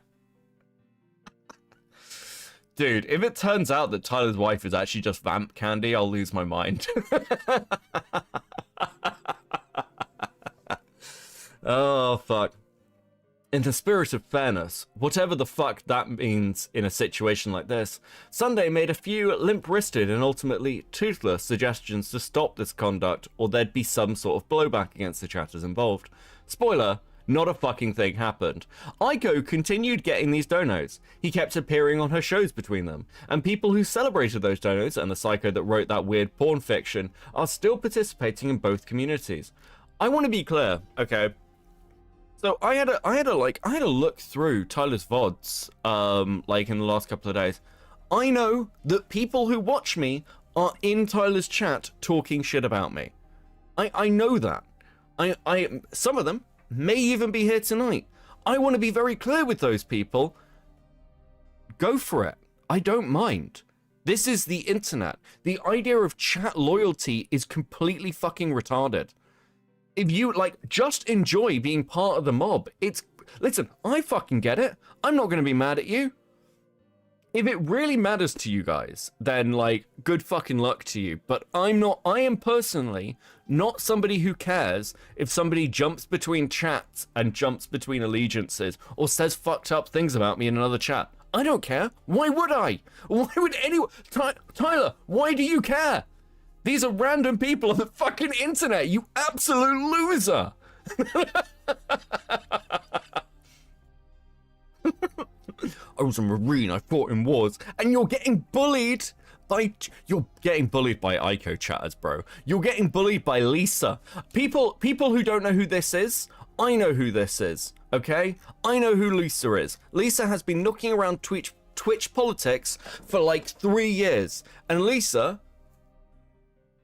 Dude, if it turns out that Tyler's wife is actually just Vamp Candy, I'll lose my mind. Oh, fuck. In the spirit of fairness, whatever the fuck that means in a situation like this, Sunday made a few limp-wristed and ultimately toothless suggestions to stop this conduct, or there'd be some sort of blowback against the chatters involved. Spoiler, not a fucking thing happened. Aiko continued getting these donos. He kept appearing on her shows between them, and people who celebrated those donos and the psycho that wrote that weird porn fiction are still participating in both communities. I want to be clear, okay? So I had a look through Tyler's VODs, like in the last couple of days. I know that people who watch me are in Tyler's chat talking shit about me. I know that. Some of them may even be here tonight. I want to be very clear with those people. Go for it. I don't mind. This is the internet. The idea of chat loyalty is completely fucking retarded. If you, like, just enjoy being part of the mob, listen, I fucking get it. I'm not going to be mad at you. If it really matters to you guys, then, like, good fucking luck to you. But I am personally not somebody who cares if somebody jumps between chats and jumps between allegiances or says fucked up things about me in another chat. I don't care. Why would I? Why would anyone? Tyler, why do you care? These are random people on the fucking internet, you absolute loser! I was a Marine, I fought in wars, and you're getting bullied by Aiko chatters, bro. You're getting bullied by Lisa. People who don't know who this is, I know who this is, okay? I know who Lisa is. Lisa has been knocking around Twitch politics for like 3 years, and Lisa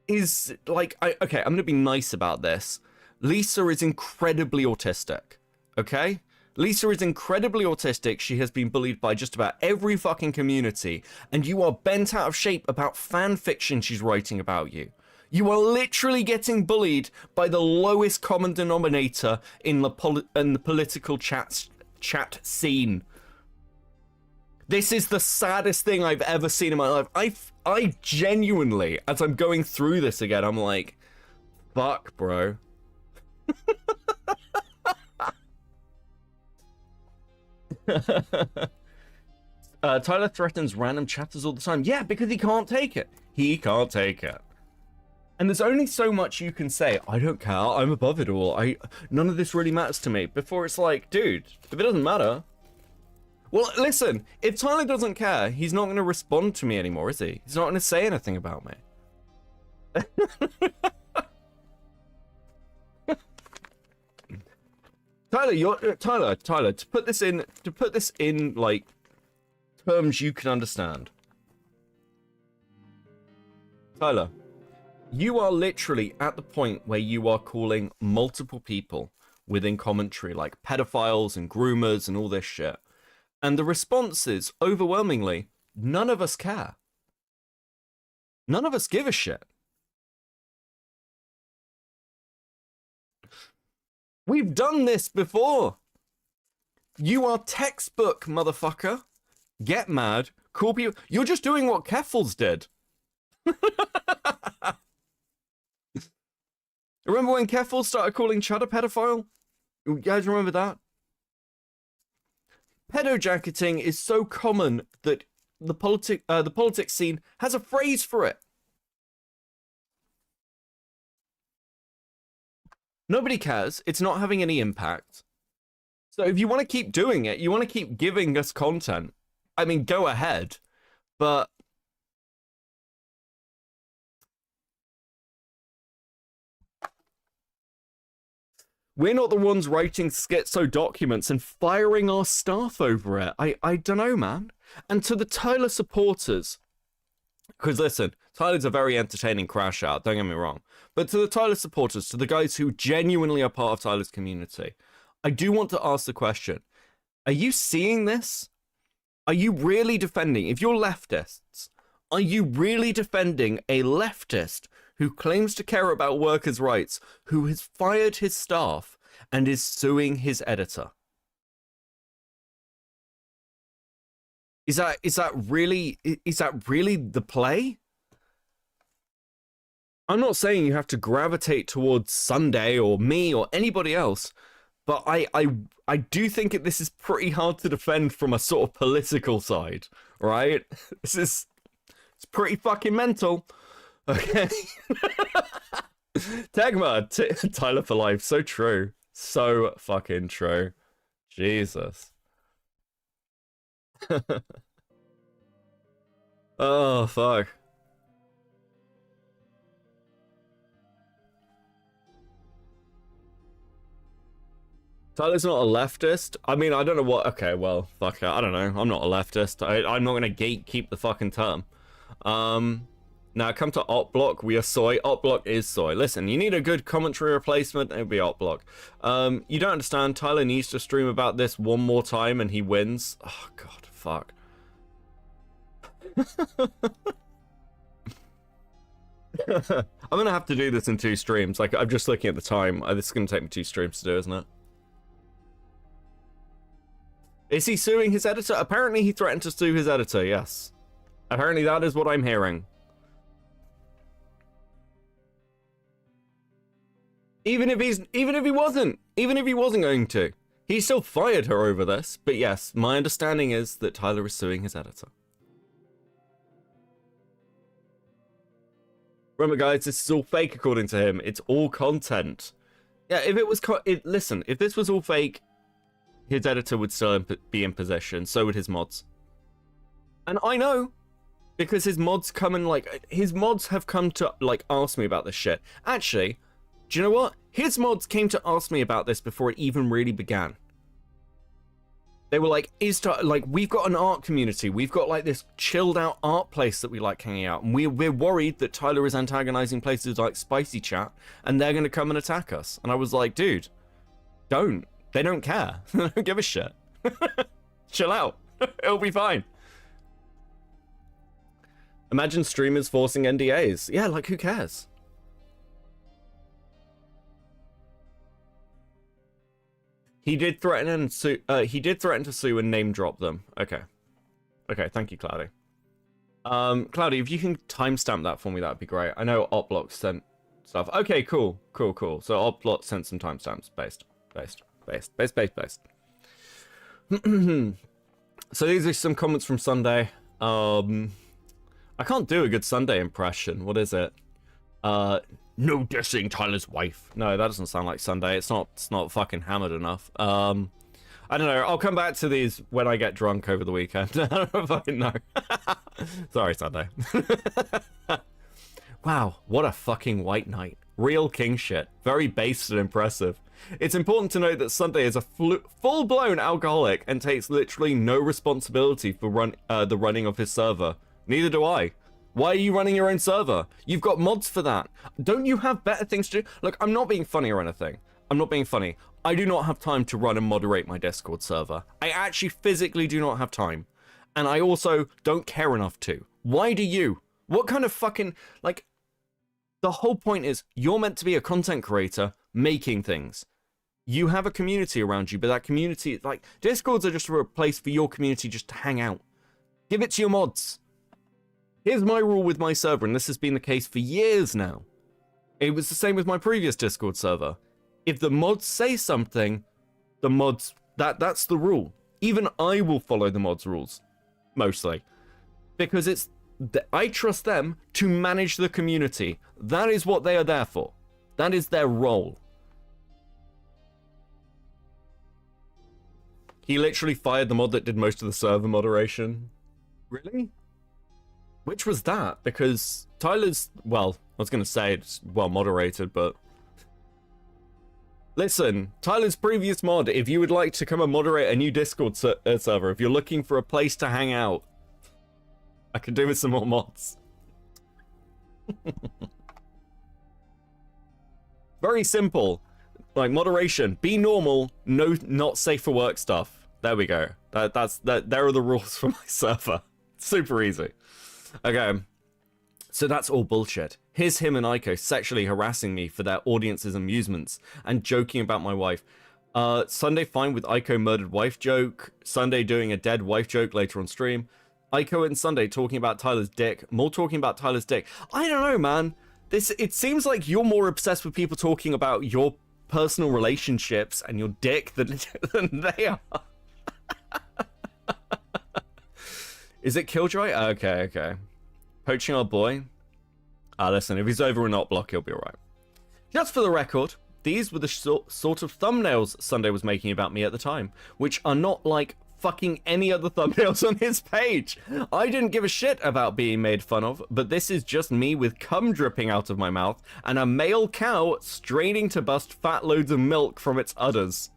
is like, okay, I'm gonna be nice about this. Lisa is incredibly autistic, okay? Lisa is incredibly autistic. She has been bullied by just about every fucking community, and you are bent out of shape about fan fiction she's writing about you. You are literally getting bullied by the lowest common denominator in the political chat scene. This is the saddest thing I've ever seen in my life. I genuinely, as I'm going through this again, I'm like, fuck, bro. Tyler threatens random chatters all the time. Yeah, because he can't take it. He can't take it. And there's only so much you can say. I don't care. I'm above it all. None of this really matters to me. Before it's like, dude, if it doesn't matter. Well, listen, if Tyler doesn't care, he's not going to respond to me anymore, is he? He's not going to say anything about me. Tyler, to put this in like terms you can understand. Tyler, you are literally at the point where you are calling multiple people within commentary like pedophiles and groomers and all this shit. And the response is, overwhelmingly, none of us care. None of us give a shit. We've done this before. You are textbook, motherfucker. Get mad, call people. You're just doing what Keffels did. Remember when Keffels started calling Chad a pedophile? You guys remember that? Pedojacketing is so common that the politics scene has a phrase for it. Nobody cares. It's not having any impact. So if you want to keep doing it, you want to keep giving us content, I mean, go ahead. But we're not the ones writing schizo documents and firing our staff over it. I don't know, man. And to the Tyler supporters, because listen, Tyler's a very entertaining crash out, don't get me wrong. But to the Tyler supporters, to the guys who genuinely are part of Tyler's community, I do want to ask the question, are you seeing this? Are you really defending, if you're leftists, are you really defending a leftist who claims to care about workers' rights, who has fired his staff and is suing his editor? is that really the play? I'm not saying you have to gravitate towards Sunday or me or anybody else, but I do think this is pretty hard to defend from a sort of political side, right? It's pretty fucking mental. Okay. Tegma, Tyler for life. So true. So fucking true. Jesus. Oh, fuck. Tyler's not a leftist. I mean, I don't know what. Okay, well, fuck it. I don't know. I'm not a leftist. I'm not gonna gatekeep the fucking term. Now come to Op Block. We are soy. Op Block is soy. Listen, you need a good commentary replacement. It'll be Op Block. You don't understand. Tyler needs to stream about this one more time, and he wins. Oh God, fuck. I'm gonna have to do this in 2 streams. Like, I'm just looking at the time. This is gonna take me 2 streams to do, isn't it? Is he suing his editor? Apparently he threatened to sue his editor, yes. Apparently that is what I'm hearing. Even if he wasn't going to. He still fired her over this, but yes, my understanding is that Tyler is suing his editor. Remember guys, this is all fake according to him. It's all content. Yeah, if it was listen, if this was all fake, his editor would still be in possession. So would his mods. And I know, because his mods have come to like ask me about this shit. Actually, do you know what? His mods came to ask me about this before it even really began. They were like, we've got an art community. We've got like this chilled out art place that we like hanging out. And we're worried that Tyler is antagonizing places like Spicy Chat and they're going to come and attack us. And I was like, dude, don't. They don't care. They don't give a shit. Chill out. It'll be fine. Imagine streamers forcing NDAs. Yeah, like who cares? He did threaten to sue and name drop them. Okay. Okay, thank you, Cloudy. Cloudy, if you can timestamp that for me, that'd be great. I know Opblock sent stuff. Okay, cool. So Opblock sent some timestamps based. So these are some comments from Sunday. I can't do a good Sunday impression. What is it? No dissing Tyler's wife. No, that doesn't sound like Sunday. It's not fucking hammered enough. I don't know. I'll come back to these when I get drunk over the weekend. I don't fucking know. Sorry, Sunday. Wow, what a fucking white knight. Real king shit. Very based and impressive. It's important to note that Sunday is a full-blown alcoholic and takes literally no responsibility for the running of his server. Neither do I. Why are you running your own server? You've got mods for that. Don't you have better things to do? Look, I'm not being funny or anything. I'm not being funny. I do not have time to run and moderate my Discord server. I actually physically do not have time. And I also don't care enough to. Why do you? What kind of fucking, like, the whole point is you're meant to be a content creator making things. You have a community around you, but that community, like, Discords are just a place for your community just to hang out. Give it to your mods. Here's my rule with my server, and this has been the case for years now. It was the same with my previous Discord server. If the mods say something, the mods, that's the rule. Even I will follow the mods' rules, mostly. Because I trust them to manage the community. That is what they are there for. That is their role. He literally fired the mod that did most of the server moderation. Really? Which was that? Because Tyler's, well, I was going to say it's well moderated, but... Listen, Tyler's previous mod, if you would like to come and moderate a new Discord server, if you're looking for a place to hang out, I could do with some more mods. Very simple. Like, moderation. Be normal. No, not safe for work stuff. There we go. There are the rules for my server. Super easy. Okay, so that's all bullshit. Here's him and Aiko sexually harassing me for their audience's amusements and joking about my wife. Sunday fine with Aiko murdered wife joke. Sunday doing a dead wife joke later on stream. Aiko and Sunday talking about Tyler's dick. More talking about Tyler's dick. I don't know, man. It seems like you're more obsessed with people talking about your personal relationships and your dick than they are. Is it Killjoy? Okay. Poaching our boy. Listen, if he's over and not block, he'll be alright. Just for the record, these were the sort of thumbnails Sunday was making about me at the time, which are not like fucking any other thumbnails on his page. I didn't give a shit about being made fun of, but this is just me with cum dripping out of my mouth and a male cow straining to bust fat loads of milk from its udders.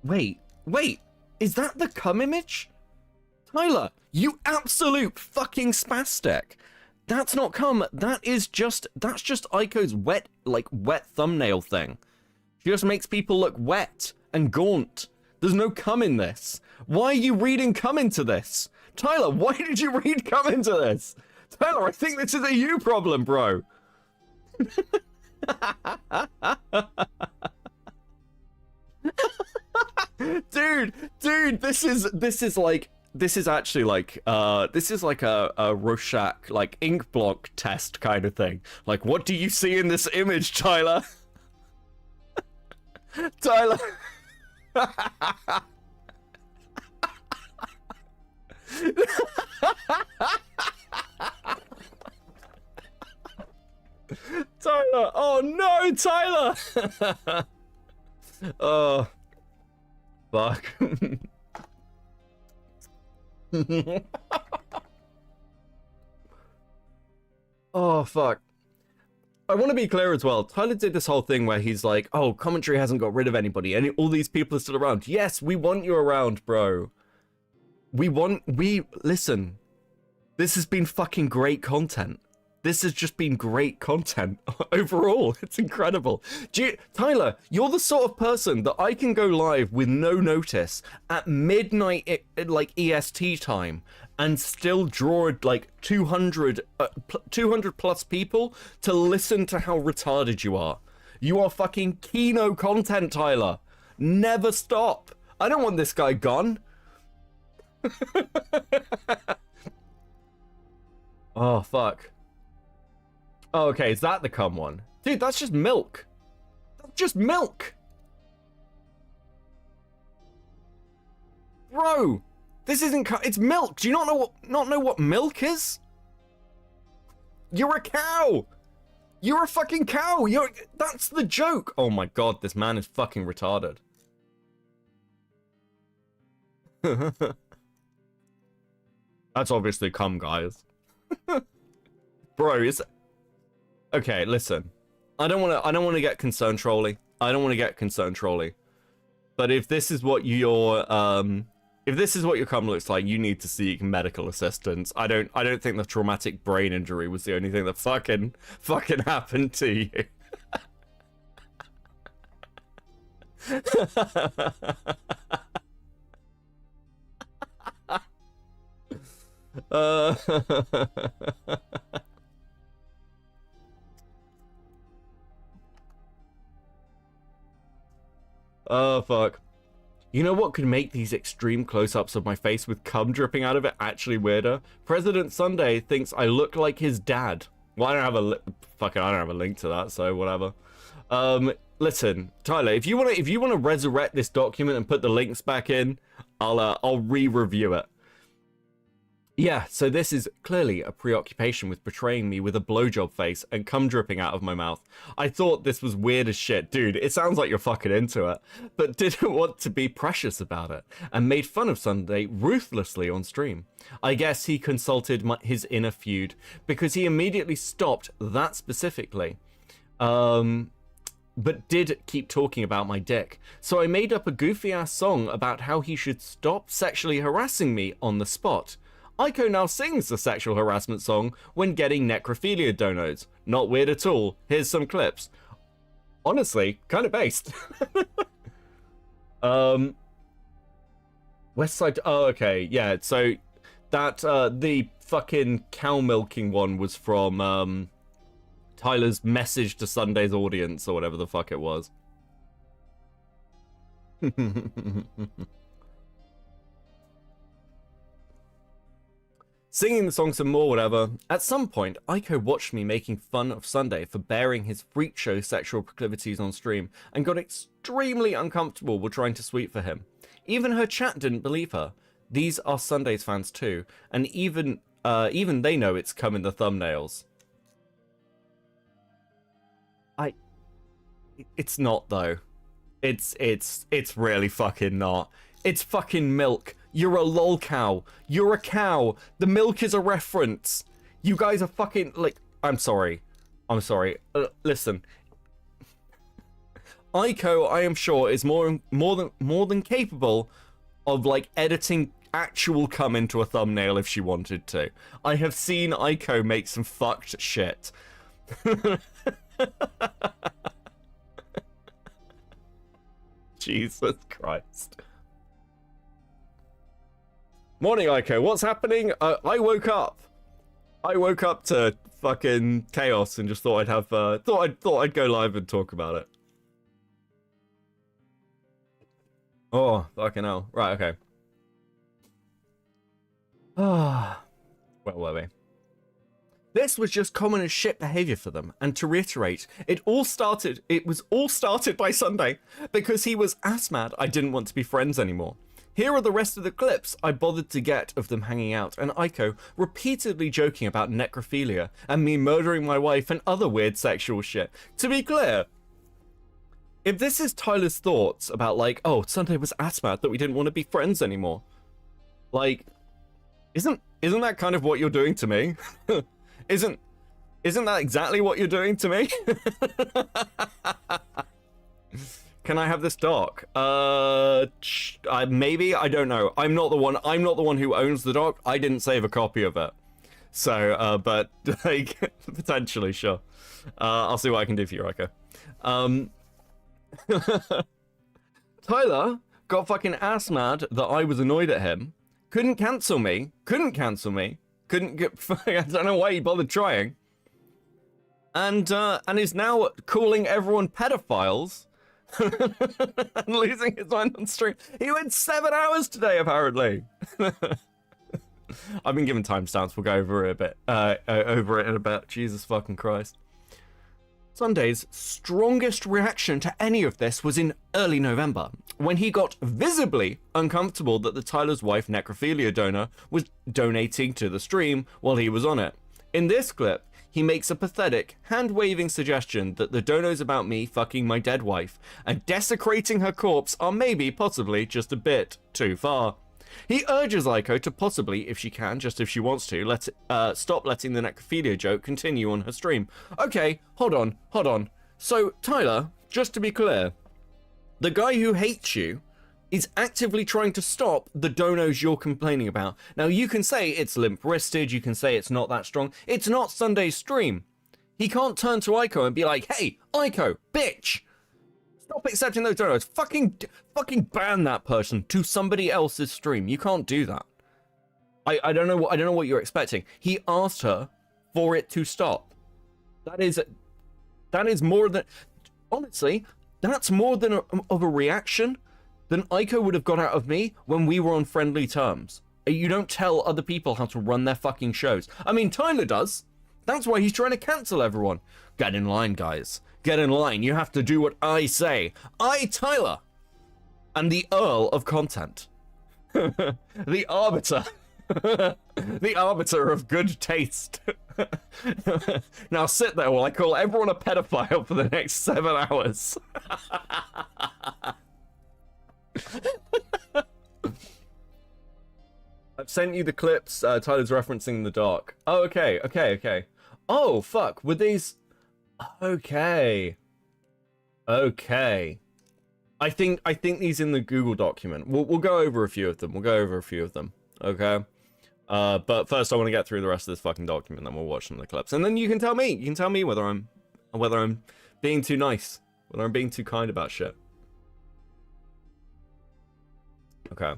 Wait, is that the cum image? Tyler, you absolute fucking spastic. That's not cum, that's just Aiko's wet thumbnail thing. She just makes people look wet and gaunt. There's no cum in this. Why are you reading cum into this? Tyler, why did you read cum into this? Tyler, I think this is a you problem, bro. Dude, this is like a Rorschach like ink block test kind of thing. Like, what do you see in this image, Tyler? Tyler. Tyler, oh no, Tyler. Oh, fuck. Oh, fuck. I want to be clear as well. Tyler did this whole thing where he's like, oh, commentary hasn't got rid of anybody, and all these people are still around. Yes, we want you around, bro. Listen. This has been fucking great content. This has just been great content overall. It's incredible. Tyler, you're the sort of person that I can go live with no notice at midnight, like EST time, and still draw like 200 plus people to listen to how retarded you are. You are fucking Kino content, Tyler. Never stop. I don't want this guy gone. Oh, fuck. Oh, okay, is that the cum one? Dude, that's just milk. That's just milk. Bro, this isn't it's milk. Do you not know what milk is? You're a cow. You're a fucking cow. That's the joke. Oh my god, this man is fucking retarded. That's obviously cum, guys. Bro, okay, listen. I don't want to get concerned trolly. But if this is what your cum looks like, you need to seek medical assistance. I don't think the traumatic brain injury was the only thing that fucking happened to you. Oh, fuck. You know what could make these extreme close-ups of my face with cum dripping out of it actually weirder? President Sunday thinks I look like his dad. Well, I don't have a link to that, so whatever. Listen, Tyler, if you wanna resurrect this document and put the links back in, I'll re-review it. Yeah, so this is clearly a preoccupation with portraying me with a blowjob face and cum dripping out of my mouth. I thought this was weird as shit. Dude, it sounds like you're fucking into it, but didn't want to be precious about it, and made fun of Sunday ruthlessly on stream. I guess he consulted his inner feud, because he immediately stopped that specifically. But did keep talking about my dick. So I made up a goofy-ass song about how he should stop sexually harassing me on the spot. Aiko now sings the sexual harassment song when getting necrophilia donos. Not weird at all. Here's some clips. Honestly, kind of based. Westside. Oh, okay. Yeah, so that, the fucking cow milking one was from, Tyler's message to Sunday's audience or whatever the fuck it was. Singing the song some more, whatever. At some point, Aiko watched me making fun of Sunday for bearing his freak show sexual proclivities on stream and got extremely uncomfortable while trying to sweet for him. Even her chat didn't believe her. These are Sunday's fans too, and even they know it's come in the thumbnails. It's not though. It's really fucking not. It's fucking milk. You're a lol cow. You're a cow. The milk is a reference. You guys are fucking like. I'm sorry. Listen. Aiko, I am sure, is more than capable of like editing actual cum into a thumbnail if she wanted to. I have seen Aiko make some fucked shit. Jesus Christ. Morning, Aiko. What's happening? I woke up. I woke up to fucking chaos and just thought I'd have thought I'd go live and talk about it. Oh, fucking hell. Right, okay. Ah, where were we? This was just common as shit behavior for them, and to reiterate, it was all started by Sunday because he was ass mad I didn't want to be friends anymore. Here are the rest of the clips I bothered to get of them hanging out, and Aiko repeatedly joking about necrophilia and me murdering my wife and other weird sexual shit. To be clear, if this is Tyler's thoughts about like, oh, Sunday was ass mad that we didn't want to be friends anymore, like, isn't that kind of what you're doing to me? Isn't that exactly what you're doing to me? Can I have this doc? Maybe, I don't know. I'm not the one who owns the doc. I didn't save a copy of it. So, but like potentially, sure. I'll see what I can do for you, Rika. Tyler got fucking ass mad that I was annoyed at him. Couldn't cancel me. Couldn't get. I don't know why he bothered trying. And is now calling everyone pedophiles and losing his mind on stream. He went 7 hours today, apparently. I've been given timestamps. We'll go over it a bit. Over it in a bit. Jesus fucking Christ. Sunday's strongest reaction to any of this was in early November, when he got visibly uncomfortable that the Tyler's wife necrophilia donor was donating to the stream while he was on it. In this clip, he makes a pathetic, hand-waving suggestion that the donos about me fucking my dead wife and desecrating her corpse are maybe, possibly, just a bit too far. He urges Aiko to possibly, if she can, just if she wants to, stop letting the necrophilia joke continue on her stream. Okay, hold on. So, Tyler, just to be clear, the guy who hates you is actively trying to stop the donos you're complaining about. Now, you can say it's limp-wristed, you can say it's not that strong. It's not Sunday's stream. He can't turn to Aiko and be like, hey, Aiko, bitch! Stop accepting those donos. Fucking ban that person to somebody else's stream. You can't do that. I don't know what you're expecting. He asked her for it to stop. That is more than, honestly, that's more than of a reaction than Aiko would have got out of me when we were on friendly terms. You don't tell other people how to run their fucking shows. I mean, Tyler does. That's why he's trying to cancel everyone. Get in line, guys. Get in line. You have to do what I say. I, Tyler, am the Earl of content. The arbiter. The arbiter of good taste. Now sit there while I call everyone a pedophile for the next 7 hours. I've sent you the clips Tyler's referencing the doc. Oh, okay. Oh, fuck. Were these... Okay. I think these in the Google document. We'll go over a few of them. Okay. But first I want to get through the rest of this fucking document, then we'll watch some of the clips. And then you can tell me whether I'm being too nice, whether I'm being too kind about shit. Okay.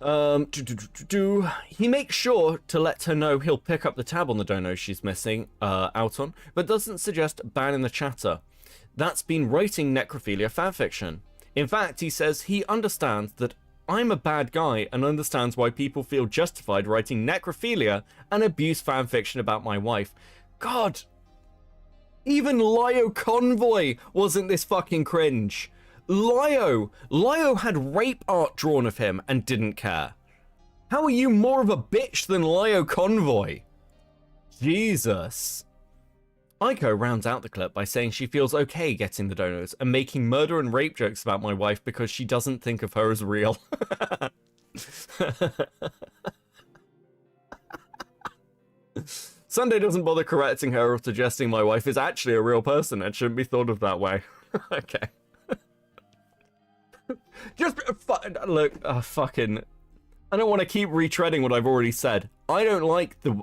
He makes sure to let her know he'll pick up the tab on the dono she's missing out on, but doesn't suggest banning the chatter. That's been writing necrophilia fanfiction. In fact, he says he understands that I'm a bad guy and understands why people feel justified writing necrophilia and abuse fanfiction about my wife. God, even Lio Convoy wasn't this fucking cringe. Lio had rape art drawn of him and didn't care. How are you more of a bitch than Lio Convoy? Jesus. Aiko rounds out the clip by saying she feels okay getting the donos and making murder and rape jokes about my wife because she doesn't think of her as real. Sunday doesn't bother correcting her or suggesting my wife is actually a real person and shouldn't be thought of that way. Okay. Just look, fucking. I don't want to keep retreading what I've already said. I don't like the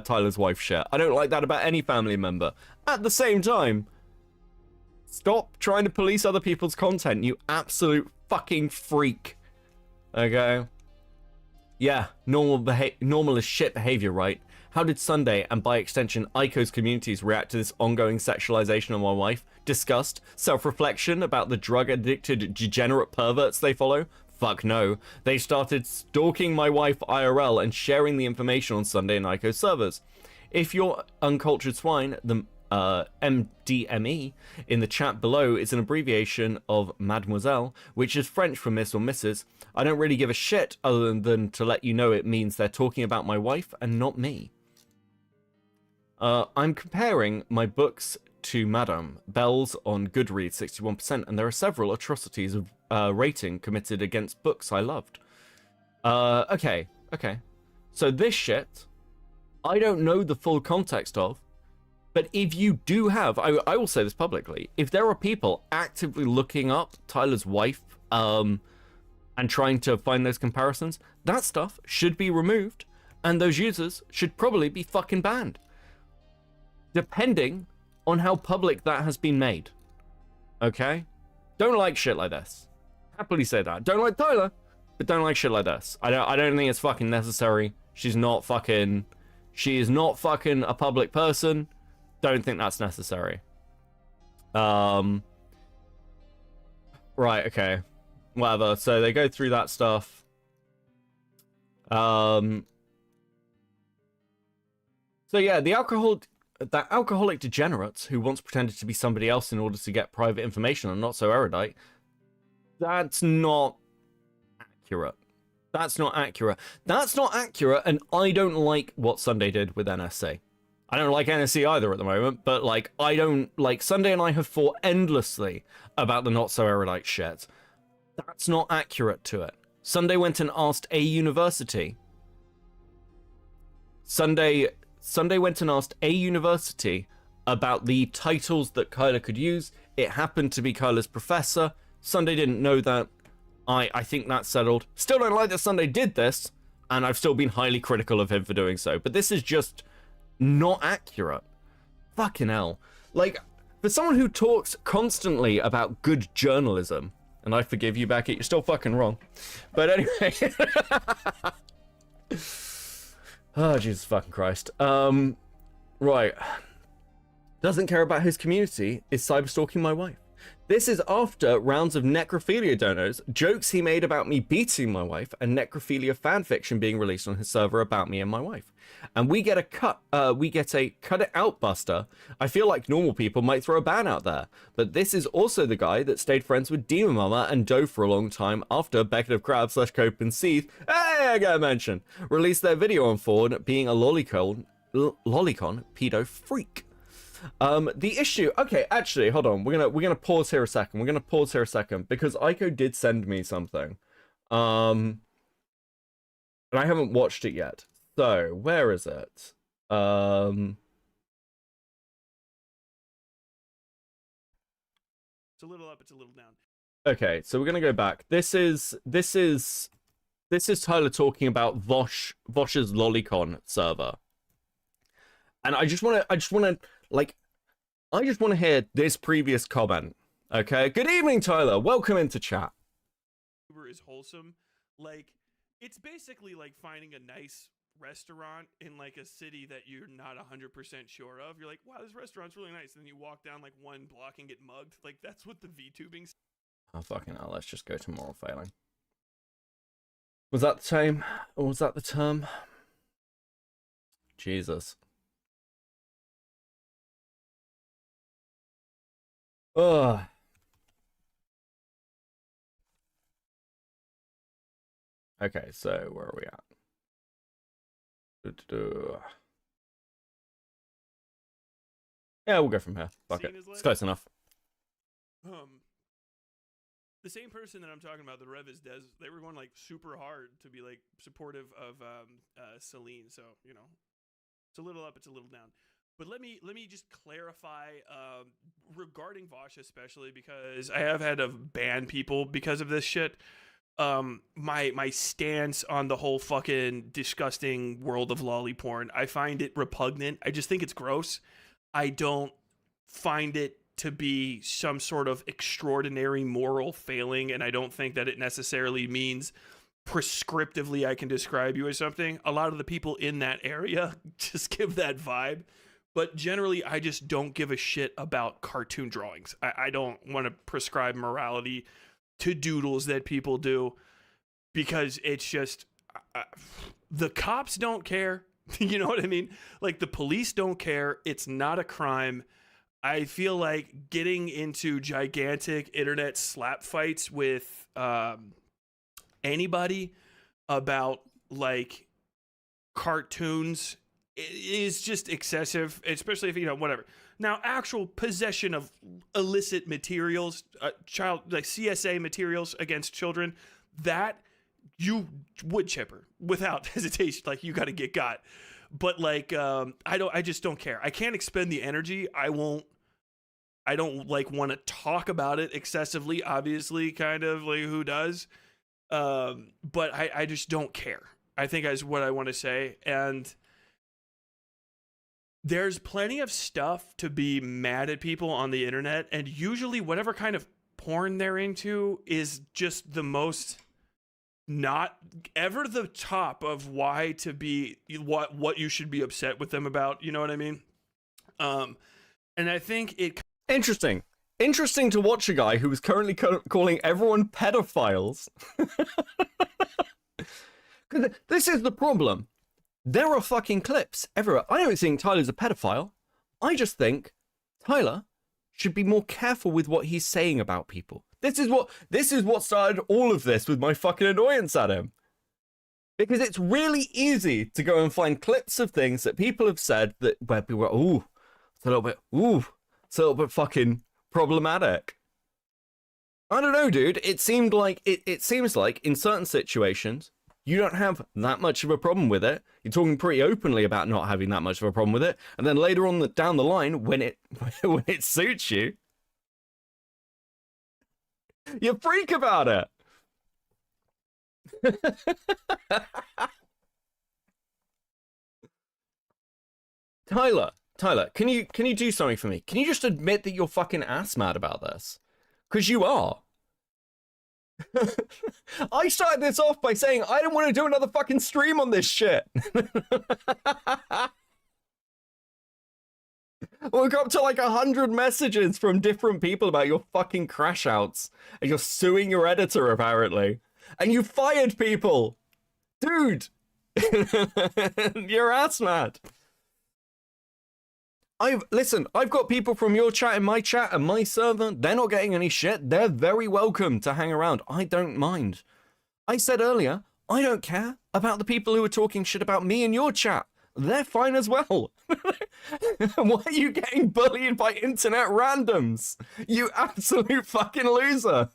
Tyler's wife shit. I don't like that about any family member. At the same time, stop trying to police other people's content, you absolute fucking freak. Okay. Yeah, normal as shit behavior, right? How did Sunday, and by extension Aiko's communities, react to this ongoing sexualization of my wife? Disgust? Self-reflection about the drug-addicted degenerate perverts they follow? Fuck no. They started stalking my wife IRL and sharing the information on Sunday and Aiko's servers. If you're uncultured swine, the MDME in the chat below is an abbreviation of Mademoiselle, which is French for Miss or Mrs. I don't really give a shit other than to let you know it means they're talking about my wife and not me. I'm comparing my books to Madame Bell's on Goodreads 61%, and there are several atrocities of rating committed against books I loved. Okay. So this shit, I don't know the full context of, but if you do have, I will say this publicly, if there are people actively looking up Tyler's wife and trying to find those comparisons, that stuff should be removed, and those users should probably be fucking banned. Depending on how public that has been made. Okay? Don't like shit like this. Happily say that. Don't like Tyler, but don't like shit like this. I don't think it's fucking necessary. She is not fucking a public person. Don't think that's necessary. Right, okay. Whatever. So they go through that stuff. So yeah, the alcoholic degenerate who once pretended to be somebody else in order to get private information and not so erudite, that's not accurate. That's not accurate. That's not accurate, and I don't like what Sunday did with NSC. I don't like NSC either at the moment, but like, I don't like, Sunday and I have fought endlessly about the not so erudite shit. That's not accurate to it. Sunday went and asked a university. Sunday went and asked a university about the titles that Kyler could use. It happened to be Kyler's professor. Sunday didn't know that. I think that's settled. Still don't like that Sunday did this, and I've still been highly critical of him for doing so. But this is just not accurate. Fucking hell. Like, for someone who talks constantly about good journalism, and I forgive you, Becky, you're still fucking wrong. But anyway. Oh, Jesus fucking Christ. Right. Doesn't care about his community, is cyberstalking my wife. This is after rounds of necrophilia donos, jokes he made about me beating my wife, and necrophilia fanfiction being released on his server about me and my wife. And we get a cut it out buster. I feel like normal people might throw a ban out there, but this is also the guy that stayed friends with Demon Mama and Doe for a long time after Beckett of Crab / Cope and Seeth, hey, I gotta mention, released their video on Ford being a lolicon pedo freak. The issue, okay, actually, hold on, we're gonna pause here a second. We're gonna pause here a second because Aiko did send me something, and I haven't watched it yet. So where is it? It's a little up, it's a little down. Okay, so we're gonna go back. This is Tyler talking about Vosh's Lolicon server, and I just want to hear this previous comment. Okay, good evening, Tyler. Welcome into chat. Is wholesome. Like, It's basically like finding a nice restaurant in like a city that you're not 100% sure of. You're like, wow, this restaurant's really nice. And then you walk down like one block and get mugged. Like, that's what the VTubing. Oh, fucking hell. Let's just go to moral failing. Was that the term? Or was that the term? Jesus. Ugh. Okay, so where are we at? Yeah, we'll go from here. Fuck it. It's close enough. The same person that I'm talking about, the Rev is Des, they were going like super hard to be like supportive of Celine. So, you know, it's a little up, it's a little down. But let me just clarify regarding Vosh, especially because I have had to ban people because of this shit. My stance on the whole fucking disgusting world of lolly porn, I find it repugnant. I just think it's gross. I don't find it to be some sort of extraordinary moral failing, and I don't think that it necessarily means prescriptively I can describe you as something. A lot of the people in that area just give that vibe, but generally I just don't give a shit about cartoon drawings. I don't want to prescribe morality to doodles that people do, because it's just the cops don't care. You know what I mean? Like, the police don't care. It's not a crime. I feel like getting into gigantic internet slap fights with anybody about like cartoons is just excessive, especially if, you know, whatever. Now, actual possession of illicit materials, child like CSA materials against children, that you would chipper without hesitation. Like, you got to get got. But like, I just don't care. I can't expend the energy. I don't like want to talk about it excessively. Obviously, kind of like, who does? But I just don't care, I think, is what I want to say. And there's plenty of stuff to be mad at people on the internet, and usually whatever kind of porn they're into is just the most not ever the top of why to be what you should be upset with them about. You know what I mean? And I think it Interesting to watch a guy who is currently calling everyone pedophiles. Because this is the problem. There are fucking clips everywhere. I don't think Tyler's a pedophile. I just think Tyler should be more careful with what he's saying about people. This is what started all of this, with my fucking annoyance at him. Because it's really easy to go and find clips of things that people have said that where people go, ooh, it's a little bit fucking problematic. I don't know, dude. It seemed like it seems like in certain situations you don't have that much of a problem with it. You're talking pretty openly about not having that much of a problem with it, and then later on down the line, when it suits you, you freak about it. Tyler, can you do something for me? Can you just admit that you're fucking ass mad about this? Because you are. I started this off by saying I don't want to do another fucking stream on this shit. We got up to like 100 messages from different people about your fucking crash outs, and you're suing your editor apparently, and you fired people, dude. You're ass mad. I've got people from your chat and my chat and my server. They're not getting any shit. They're very welcome to hang around. I don't mind. I said earlier, I don't care about the people who are talking shit about me in your chat. They're fine as well. Why are you getting bullied by internet randoms? You absolute fucking loser.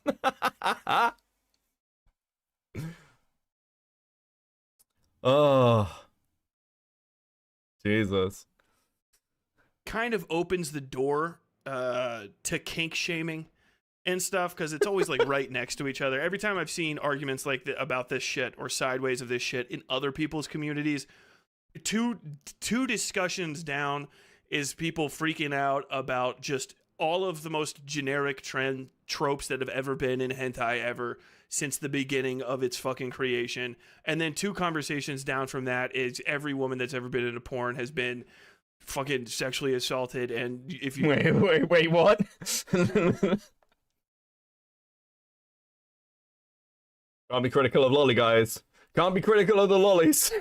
Oh, Jesus. kind of opens the door to kink shaming and stuff, because it's always like right next to each other. Every time I've seen arguments like about this shit or sideways of this shit in other people's communities, two discussions down is people freaking out about just all of the most generic trend tropes that have ever been in hentai ever since the beginning of its fucking creation. And then 2 conversations down from that is every woman that's ever been in a porn has been fucking sexually assaulted. And if you wait, what? Can't be critical of lolly guys. Can't be critical of the lollies.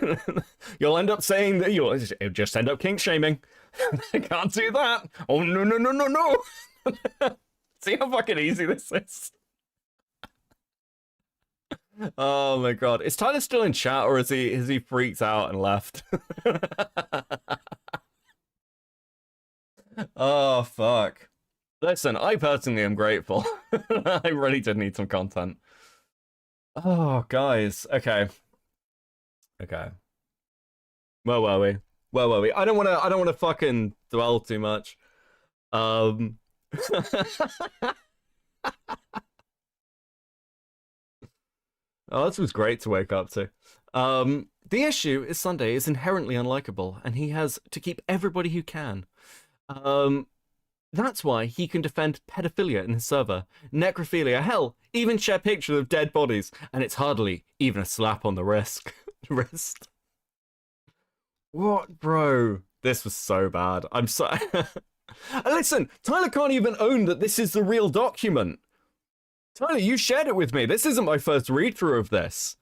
You'll end up saying that you'll just end up kink shaming. Can't do that. Oh, no. See how fucking easy this is? Oh my god. Is Tyler still in chat, or is he freaked out and left? Oh, fuck. Listen, I personally am grateful. I really did need some content. Oh, guys. Okay. Where were we? I don't want to fucking dwell too much. Oh, this was great to wake up to. The issue is Sunday is inherently unlikable, and he has to keep everybody who can. That's why he can defend pedophilia in his server, necrophilia, hell, even share pictures of dead bodies, and it's hardly even a slap on the wrist. What, bro? This was so bad. I'm so... Listen, Tyler can't even own that this is the real document. Tyler, you shared it with me. This isn't my first read-through of this.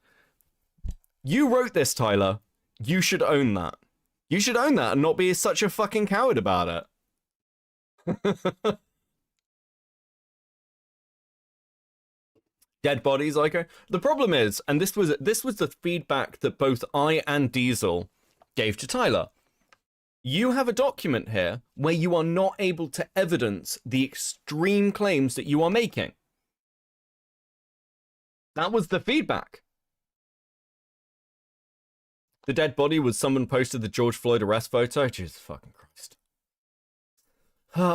You wrote this, Tyler. You should own that. You should own that and not be such a fucking coward about it. Dead bodies, okay. The problem is, and this was the feedback that both I and Diesel gave to Tyler. You have a document here where you are not able to evidence the extreme claims that you are making. That was the feedback. The dead body was someone posted the George Floyd arrest photo. Jesus fucking Christ.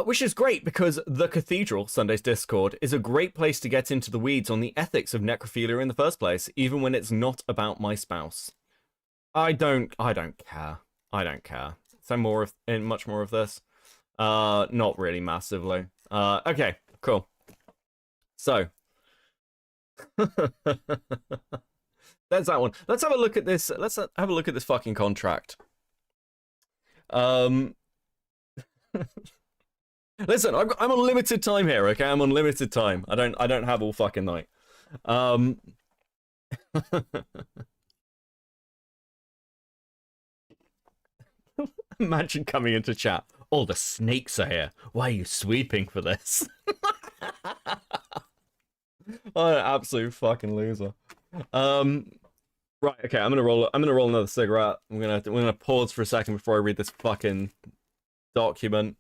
Which is great because The Cathedral, Sunday's Discord, is a great place to get into the weeds on the ethics of necrophilia in the first place, even when it's not about my spouse. I don't care. So much more of this? Not really massively. Okay, cool. So. There's that one. Let's have a look at this. Let's have a look at this fucking contract. Listen, I'm on limited time here, okay? I'm on limited time. I don't have all fucking night. Imagine coming into chat. All the snakes are here. Why are you sweeping for this? Oh, an absolute fucking loser. Right, okay, I'm gonna roll another cigarette. We're gonna pause for a second before I read this fucking document.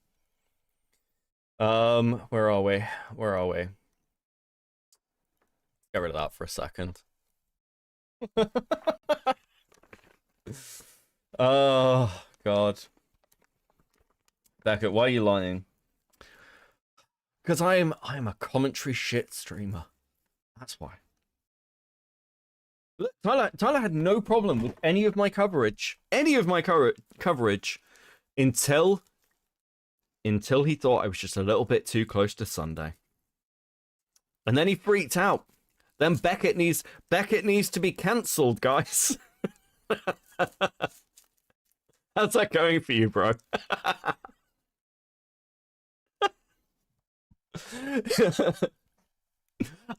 Where are we? Get rid of that for a second. Oh god. Beckett, why are you lying? Because I am a commentary shit streamer. That's why. Look, Tyler had no problem with any of my coverage. Until he thought I was just a little bit too close to Sunday. And then he freaked out. Then Beckett needs to be cancelled, guys. How's that going for you, bro?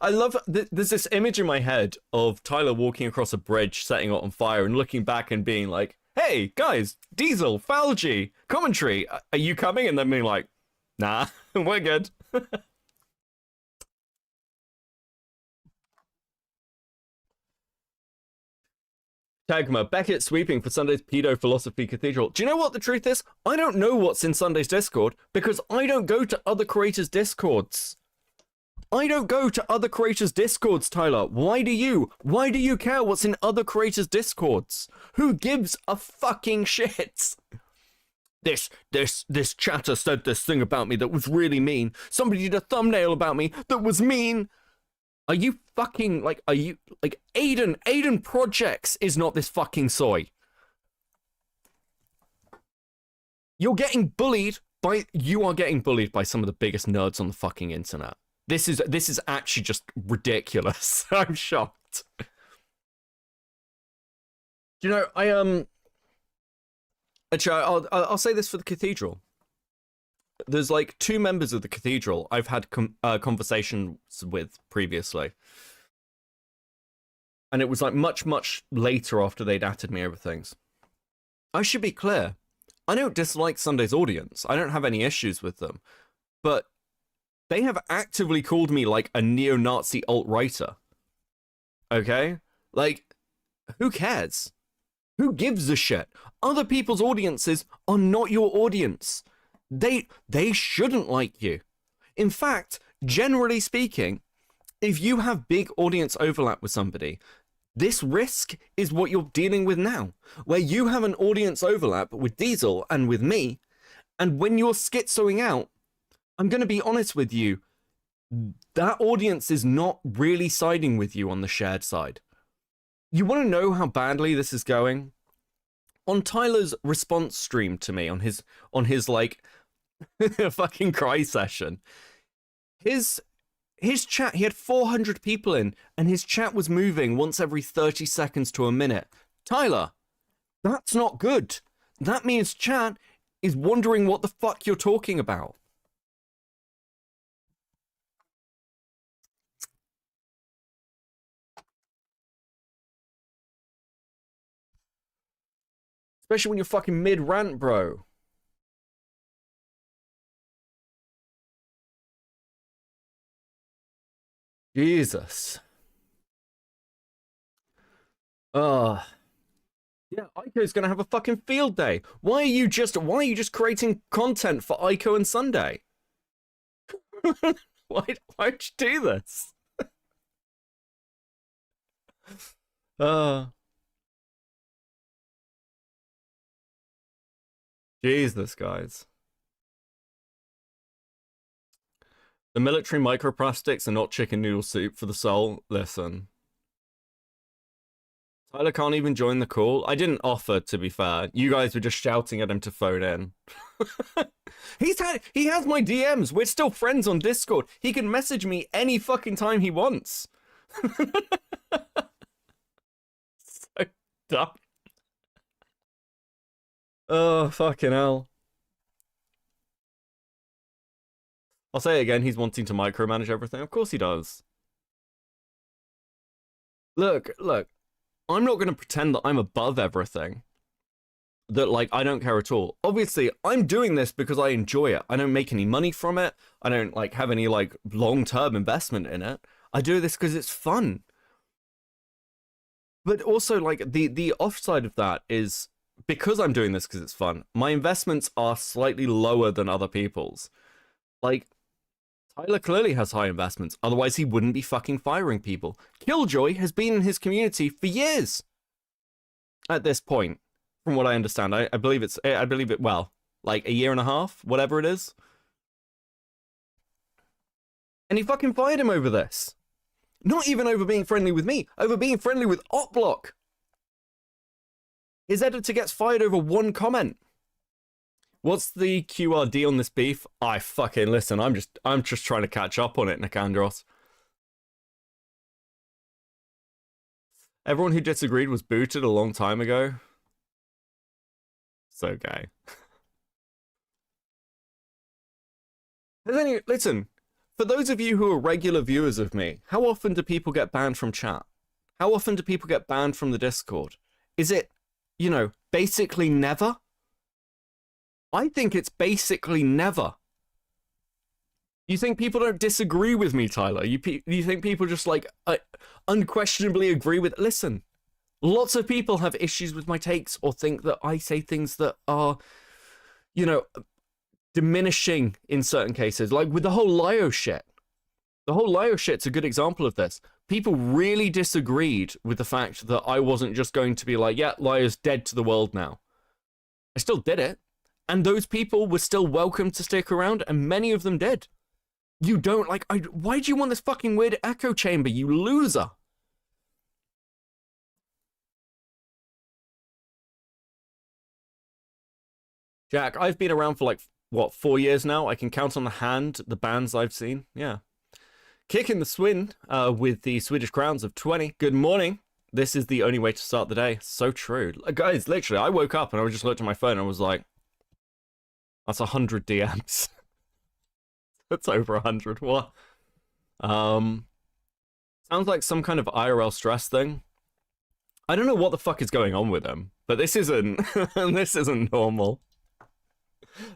I love there's this image in my head of Tyler walking across a bridge, setting it on fire, and looking back and being like, "Hey guys, Diesel, Falgy, commentary, are you coming?" And then being like, "Nah, we're good." Tagma, Beckett sweeping for Sunday's Pedo Philosophy Cathedral. Do you know what the truth is? I don't know what's in Sunday's Discord because I don't go to other creators' Discords. I don't go to other creators' Discords, Tyler. Why do you? Why do you care what's in other creators' Discords? Who gives a fucking shit? This chatter said this thing about me that was really mean. Somebody did a thumbnail about me that was mean. Are you fucking, like, are you, like, Aiden Projects is not this fucking soy. You're getting bullied you are getting bullied by some of the biggest nerds on the fucking internet. This is actually just ridiculous. I'm shocked. You know, actually, I'll say this for the cathedral. There's like 2 members of the cathedral I've had conversations with previously. And it was like much later after they'd added me over things. I should be clear. I don't dislike Sunday's audience. I don't have any issues with them. But they have actively called me like a neo-Nazi alt-writer. Okay? Like, who cares? Who gives a shit? Other people's audiences are not your audience. They shouldn't like you. In fact, generally speaking, if you have big audience overlap with somebody, this risk is what you're dealing with now, where you have an audience overlap with Diesel and with me, and when you're schizoing out, I'm going to be honest with you, that audience is not really siding with you on the shared side. You want to know how badly this is going? On Tyler's response stream to me, on his like fucking cry session, his chat, he had 400 people in, and his chat was moving once every 30 seconds to a minute. Tyler, that's not good. That means chat is wondering what the fuck you're talking about. Especially when you're fucking mid-rant, bro. Jesus. Yeah, Ico's gonna have a fucking field day. Why are you just creating content for Ico and Sunday? Why'd you do this? Jesus, guys. The military microplastics are not chicken noodle soup for the soul. Listen. Tyler can't even join the call. I didn't offer, to be fair. You guys were just shouting at him to phone in. He has my DMs. We're still friends on Discord. He can message me any fucking time he wants. So dumb. Oh, fucking hell. I'll say it again, he's wanting to micromanage everything. Of course he does. Look, I'm not going to pretend that I'm above everything. That, like, I don't care at all. Obviously, I'm doing this because I enjoy it. I don't make any money from it. I don't, like, have any, like, long-term investment in it. I do this because it's fun. But also, like, the offside of that is, because I'm doing this because it's fun, my investments are slightly lower than other people's. Like, Tyler clearly has high investments, otherwise he wouldn't be fucking firing people. Killjoy has been in his community for years. At this point, from what I understand, I believe it, well, like a year and a half, whatever it is. And he fucking fired him over this. Not even over being friendly with me, over being friendly with Opblock. His editor gets fired over one comment. What's the QRD on this beef? I fucking listen. I'm just trying to catch up on it, Nicandros. Everyone who disagreed was booted a long time ago. So gay. Listen, for those of you who are regular viewers of me, how often do people get banned from chat? How often do people get banned from the Discord? Is it, you know, basically never? I think it's basically never. You think people don't disagree with me, Tyler? You think people just, like, unquestionably agree with... Listen, lots of people have issues with my takes or think that I say things that are, you know, diminishing in certain cases. Like with the whole Lyo shit. The whole Lyo shit's a good example of this. People really disagreed with the fact that I wasn't just going to be like, yeah, Lyo's dead to the world now. I still did it. And those people were still welcome to stick around, and many of them did. You don't, like, why do you want this fucking weird echo chamber, you loser? Jack, I've been around for like what, 4 years now. I can count on the hand the bands I've seen. Yeah. Kicking the swin with the Swedish crowns of 20. Good morning. This is the only way to start the day. So true. Guys, literally, I woke up and I just looked at my phone and I was like, that's 100 DMs. That's over 100. What? Sounds like some kind of IRL stress thing. I don't know what the fuck is going on with him, but this isn't this isn't normal.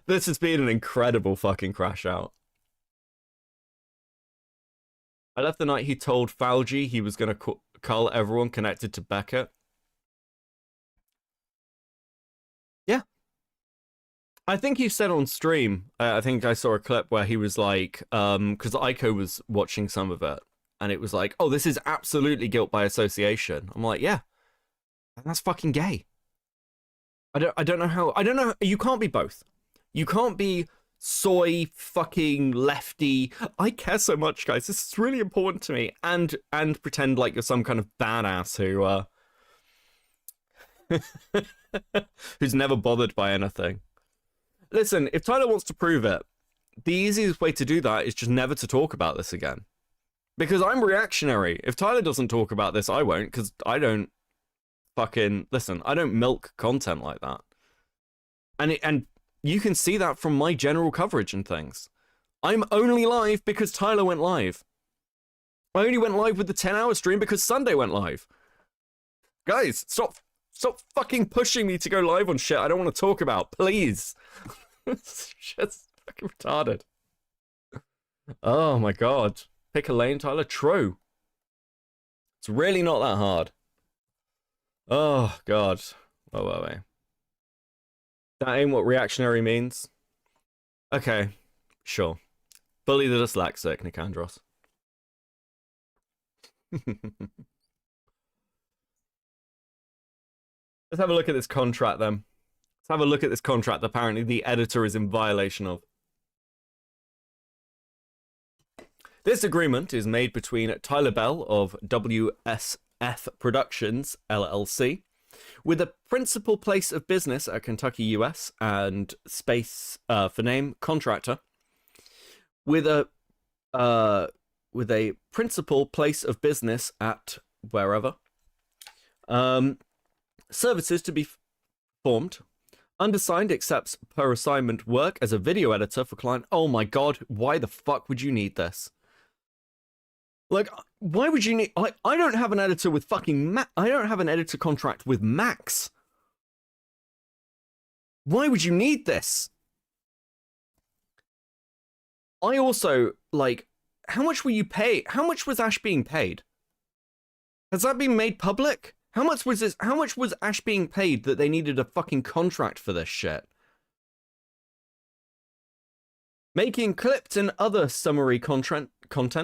This has been an incredible fucking crash out. I left the night he told Fauci he was going to cull everyone connected to Beckett. Yeah. I think he said on stream, I think I saw a clip where he was like, because Aiko was watching some of it, and it was like, oh, this is absolutely guilt by association. I'm like, yeah, that's fucking gay. I don't know how, you can't be both. You can't be soy fucking lefty, I care so much, guys, this is really important to me, and pretend like you're some kind of badass who who's never bothered by anything. Listen, if Tyler wants to prove it, the easiest way to do that is just never to talk about this again. Because I'm reactionary. If Tyler doesn't talk about this, I won't, because I don't fucking, listen, I don't milk content like that. And you can see that from my general coverage and things. I'm only live because Tyler went live. I only went live with the 10-hour stream because Sunday went live. Guys, stop fucking pushing me to go live on shit I don't want to talk about, please. It's just fucking retarded. Oh my god. Pick a lane, Tyler. True. It's really not that hard. Oh god. Wait. That ain't what reactionary means. Okay, sure. Bully the dyslexic, Nicandros. Let's have a look at this contract then. Let's have a look at this contract apparently the editor is in violation of. This agreement is made between Tyler Bell of WSF Productions, LLC, with a principal place of business at Kentucky, US, and space for name contractor, with a principal place of business at wherever. Services to be performed. Undersigned accepts per assignment work as a video editor for client. Oh my god, why the fuck would you need this? Like, why would you need... I don't have an editor with fucking... I don't have an editor contract with Max. Why would you need this? I also, like... How much were you paid? How much was Ash being paid? Has that been made public? How much was this? How much was Ash being paid that they needed a fucking contract for this shit? Making clipped and other summary content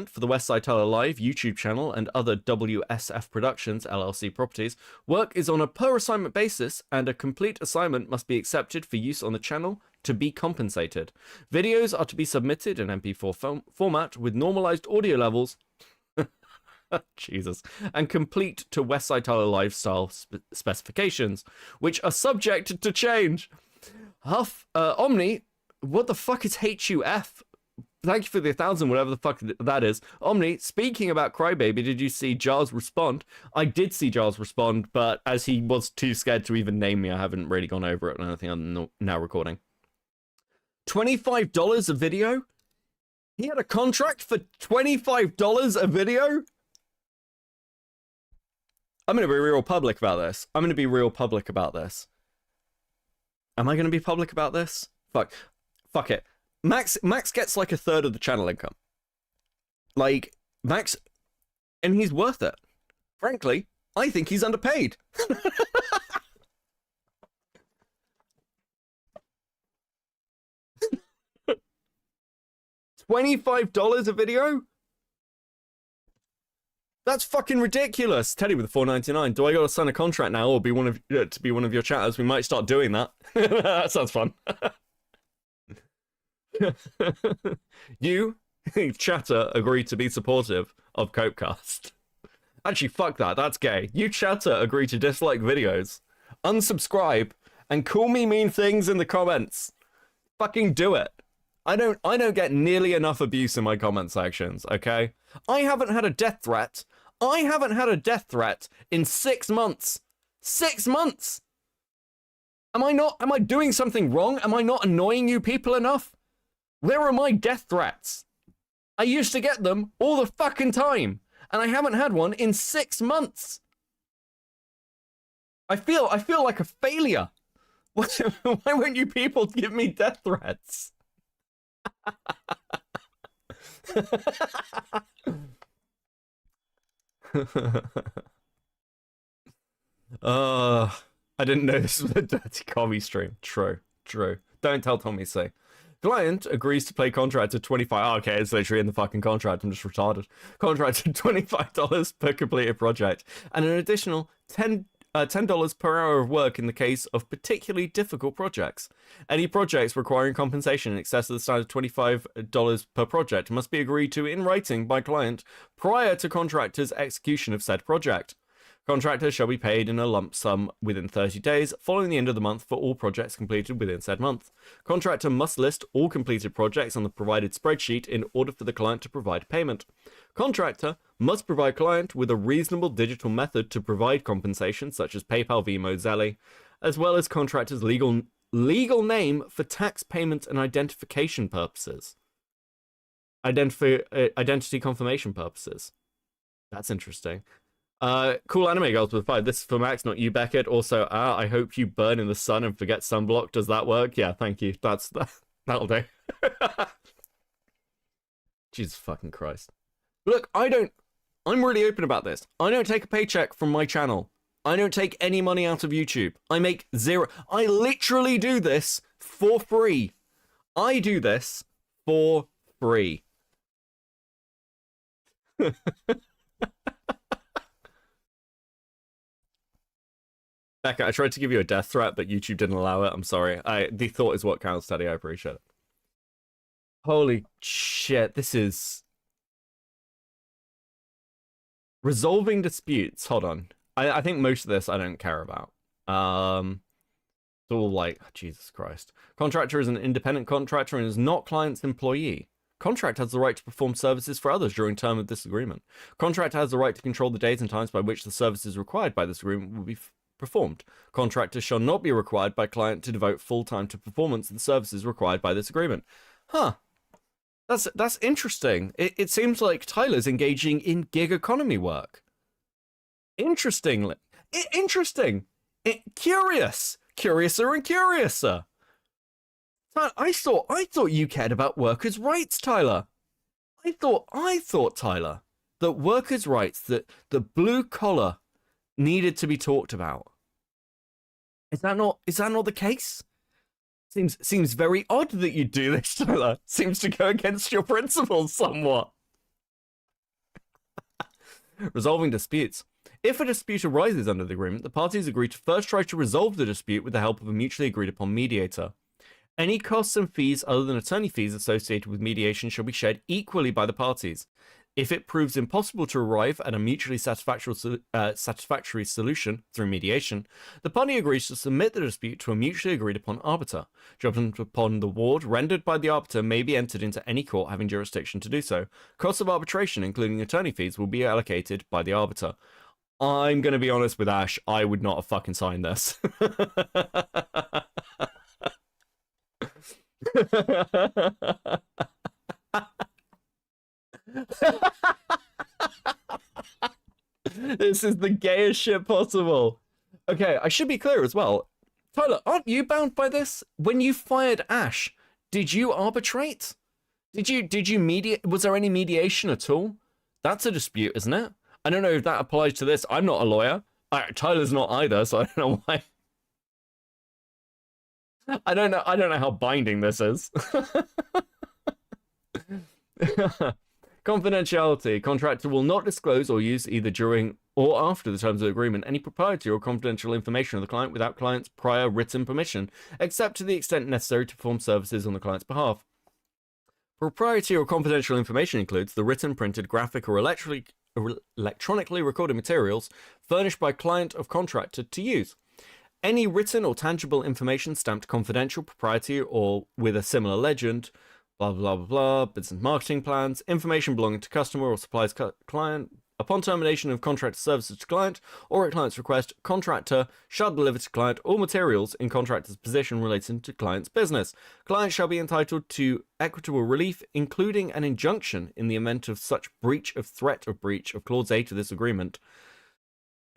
for the Westside Tyler Live YouTube channel and other WSF Productions LLC properties. Work is on a per assignment basis, and a complete assignment must be accepted for use on the channel to be compensated. Videos are to be submitted in MP4 format with normalized audio levels. Jesus, and complete to Westside Tyler lifestyle specifications, which are subject to change. Omni, what the fuck is HUF? Thank you for the 1,000, whatever the fuck that is. Omni, speaking about Crybaby, did you see Giles respond? I did see Giles respond, but as he was too scared to even name me, I haven't really gone over it, and I think I'm now recording. $25 a video? He had a contract for $25 a video? I'm going to be real public about this. I'm going to be real public about this. Am I going to be public about this? Fuck it. Max gets like 1/3 of the channel income. Like, Max, and he's worth it. Frankly, I think he's underpaid. $25 a video? That's fucking ridiculous. Teddy with the $4.99. Do I gotta sign a contract now or be one of to be one of your chatters? We might start doing that. That sounds fun. You, chatter, agree to be supportive of Copecast. Actually, fuck that. That's gay. You, chatter, agree to dislike videos, unsubscribe, and call me mean things in the comments. Fucking do it. I don't get nearly enough abuse in my comment sections, okay? I haven't had a death threat. I haven't had a death threat in 6 months. 6 months. Am I doing something wrong? Am I not annoying you people enough? Where are my death threats? I used to get them all the fucking time, and I haven't had one in 6 months. I feel like a failure. Why won't you people give me death threats? I didn't know this was a dirty commie stream. True. Don't tell Tommy C. Client agrees to pay contractor 25. Oh, okay, it's literally in the fucking contract. I'm just retarded. Contractor $25 per completed project, and an additional $10 per hour of work in the case of particularly difficult projects. Any projects requiring compensation in excess of the standard $25 per project must be agreed to in writing by client prior to contractor's execution of said project. Contractors shall be paid in a lump sum within 30 days following the end of the month for all projects completed within said month. Contractor must list all completed projects on the provided spreadsheet in order for the client to provide payment. Contractor must provide client with a reasonable digital method to provide compensation, such as PayPal, Venmo, Zelle, as well as contractor's legal name for tax payment and identification purposes. Identity confirmation purposes. That's interesting. Cool anime girls with 5. This is for Max, not you, Beckett. Also, I hope you burn in the sun and forget sunblock. Does that work? Yeah, thank you. That'll do. Jesus fucking Christ. Look, I'm really open about this. I don't take a paycheck from my channel. I don't take any money out of YouTube. I make zero. I literally do this for free. I do this for free. Becca, I tried to give you a death threat, but YouTube didn't allow it. I'm sorry. The thought is what counts, Teddy. I appreciate it. Holy shit, this is... Resolving disputes. Hold on. I think most of this I don't care about. It's all like, oh, Jesus Christ. Contractor is an independent contractor and is not client's employee. Contract has the right to perform services for others during term of this agreement. Contractor has the right to control the days and times by which the services required by this agreement will be performed. Contractor shall not be required by client to devote full time to performance of the services required by this agreement. Huh. That's interesting. It seems like Tyler's engaging in gig economy work. Interesting. Curious. Curiouser and curiouser. I thought you cared about workers' rights, Tyler. I thought, Tyler, that workers' rights, that the blue collar needed to be talked about. Is that not the case? Seems very odd that you do this, Tyler. Seems to go against your principles somewhat. Resolving disputes. If a dispute arises under the agreement, the parties agree to first try to resolve the dispute with the help of a mutually agreed upon mediator. Any costs and fees other than attorney fees associated with mediation shall be shared equally by the parties. If it proves impossible to arrive at a mutually satisfactory solution through mediation, the party agrees to submit the dispute to a mutually agreed upon arbiter. Judgment upon the award rendered by the arbiter may be entered into any court having jurisdiction to do so. Costs of arbitration, including attorney fees, will be allocated by the arbiter. I'm going to be honest with Ash, I would not have fucking signed this. This is the gayest shit possible. Okay, I should be clear as well. Tyler, aren't you bound by this? When you fired Ash, did you arbitrate? Did you mediate? Was there any mediation at all? That's a dispute, isn't it? I don't know if that applies to this. I'm not a lawyer. Tyler's not either, so I don't know why. I don't know how binding this is. Confidentiality. Contractor will not disclose or use either during or after the terms of the agreement any proprietary or confidential information of the client without client's prior written permission, except to the extent necessary to perform services on the client's behalf. Proprietary or confidential information includes the written, printed, graphic, or electronically recorded materials furnished by client of contractor to use. any written or tangible information stamped confidential, proprietary, or with a similar legend, blah, blah, blah, blah, business marketing plans, information belonging to customer or supplier's client, upon termination of contractor services to client, or at client's request, contractor shall deliver to client all materials in contractor's possession relating to client's business. Client shall be entitled to equitable relief, including an injunction in the event of such breach of threat of breach of Clause 8 of this agreement.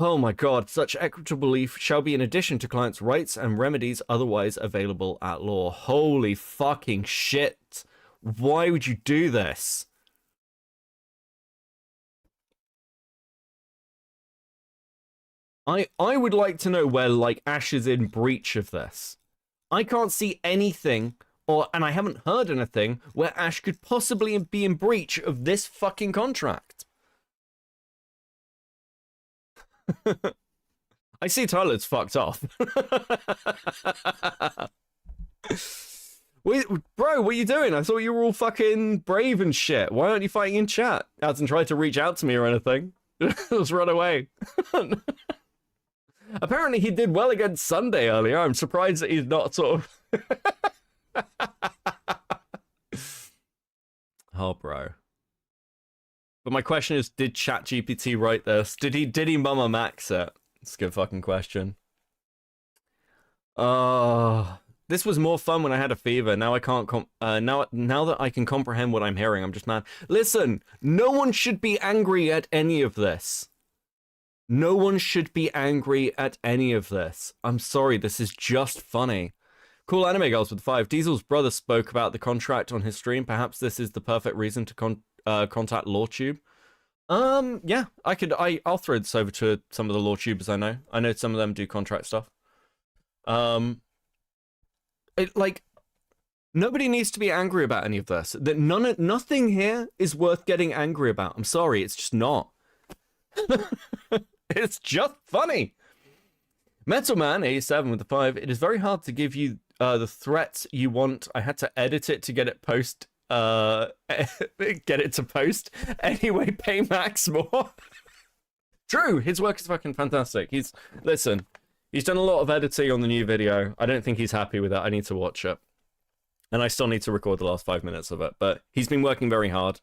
Oh my god, such equitable relief shall be in addition to client's rights and remedies otherwise available at law. Holy fucking shit. Why would you do this? I would like to know where, like, Ash is in breach of this. I can't see anything, and I haven't heard anything, where Ash could possibly be in breach of this fucking contract. I see Tyler's fucked off. Wait, bro, what are you doing? I thought you were all fucking brave and shit. Why aren't you fighting in chat? Hasn't tried to reach out to me or anything. Just run away. Apparently he did well against Sunday earlier. I'm surprised that he's not sort of... Oh, bro. But my question is, did ChatGPT write this? Did he Mama Max it? It's a good fucking question. This was more fun when I had a fever. Now I can't now that I can comprehend what I'm hearing, I'm just mad. Listen, no one should be angry at any of this. No one should be angry at any of this. I'm sorry, this is just funny. Cool Anime Girls with 5. Diesel's brother spoke about the contract on his stream. Perhaps this is the perfect reason to contact LawTube. Yeah, I'll throw this over to some of the LawTubers I know. I know some of them do contract stuff. Nobody needs to be angry about any of this. Nothing here is worth getting angry about. I'm sorry, it's just not. It's just funny. Metal Man 87 with the 5. It is very hard to give you the threats you want. I had to edit it to get it to post. Anyway, pay Max more. True, his work is fucking fantastic. He's done a lot of editing on the new video. I don't think he's happy with it. I need to watch it. And I still need to record the last 5 minutes of it. But he's been working very hard.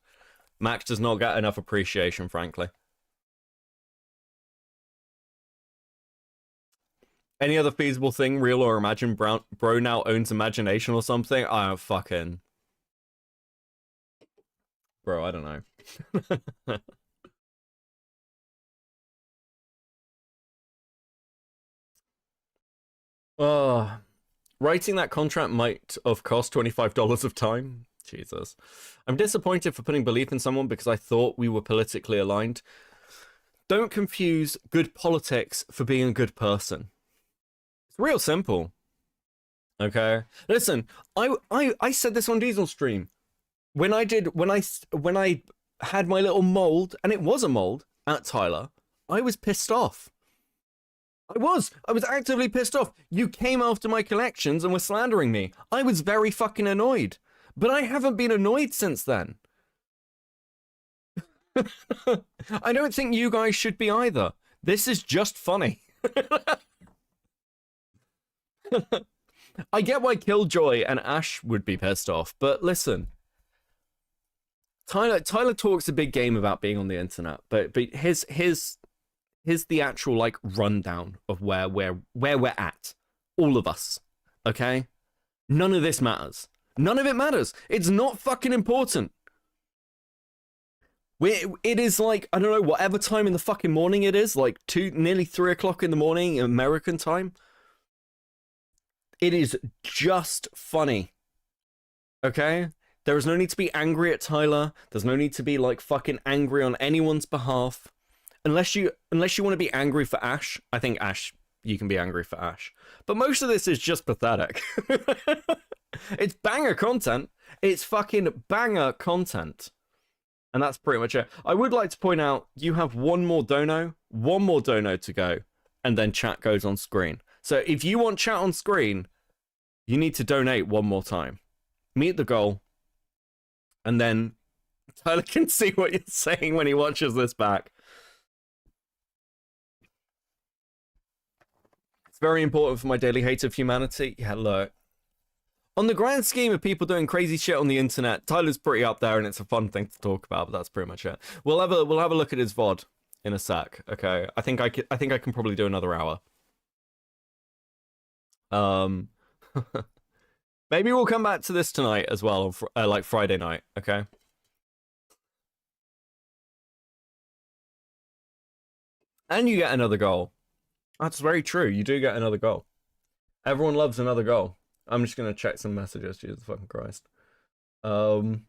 Max does not get enough appreciation, frankly. Any other feasible thing, real or imagined? Bro now owns imagination or something? I don't fucking... Bro, I don't know. Writing that contract might have cost $25 of time. Jesus. I'm disappointed for putting belief in someone because I thought we were politically aligned. Don't confuse good politics for being a good person. It's real simple. Okay? Listen, I said this on Diesel stream. When I had my little mold, and it was a mold, at Tyler, I was pissed off. I was actively pissed off. You came after my collections and were slandering me. I was very fucking annoyed. But I haven't been annoyed since then. I don't think you guys should be either. This is just funny. I get why Killjoy and Ash would be pissed off, but listen. Tyler talks a big game about being on the internet, but here's the actual, like, rundown of where we're at. All of us. Okay? None of this matters. None of it matters. It's not fucking important. It is like, I don't know, whatever time in the fucking morning it is, like nearly 3 o'clock in the morning American time. It is just funny. Okay? There is no need to be angry at Tyler. There's no need to be, like, fucking angry on anyone's behalf. Unless you want to be angry for Ash. I think Ash, you can be angry for Ash. But most of this is just pathetic. It's banger content. It's fucking banger content. And that's pretty much it. I would like to point out, you have one more dono to go, and then chat goes on screen. So if you want chat on screen, you need to donate one more time. Meet the goal, and then Tyler can see what you're saying when he watches this back. It's very important for my daily hate of humanity. Yeah, look. On the grand scheme of people doing crazy shit on the internet, Tyler's pretty up there, and it's a fun thing to talk about. But that's pretty much it. We'll have a look at his VOD in a sec. Okay, I think I can probably do another hour. Maybe we'll come back to this tonight as well, like Friday night. Okay. And you get another goal. That's very true. You do get another goal. Everyone loves another goal. I'm just gonna check some messages. Jesus fucking Christ. Don't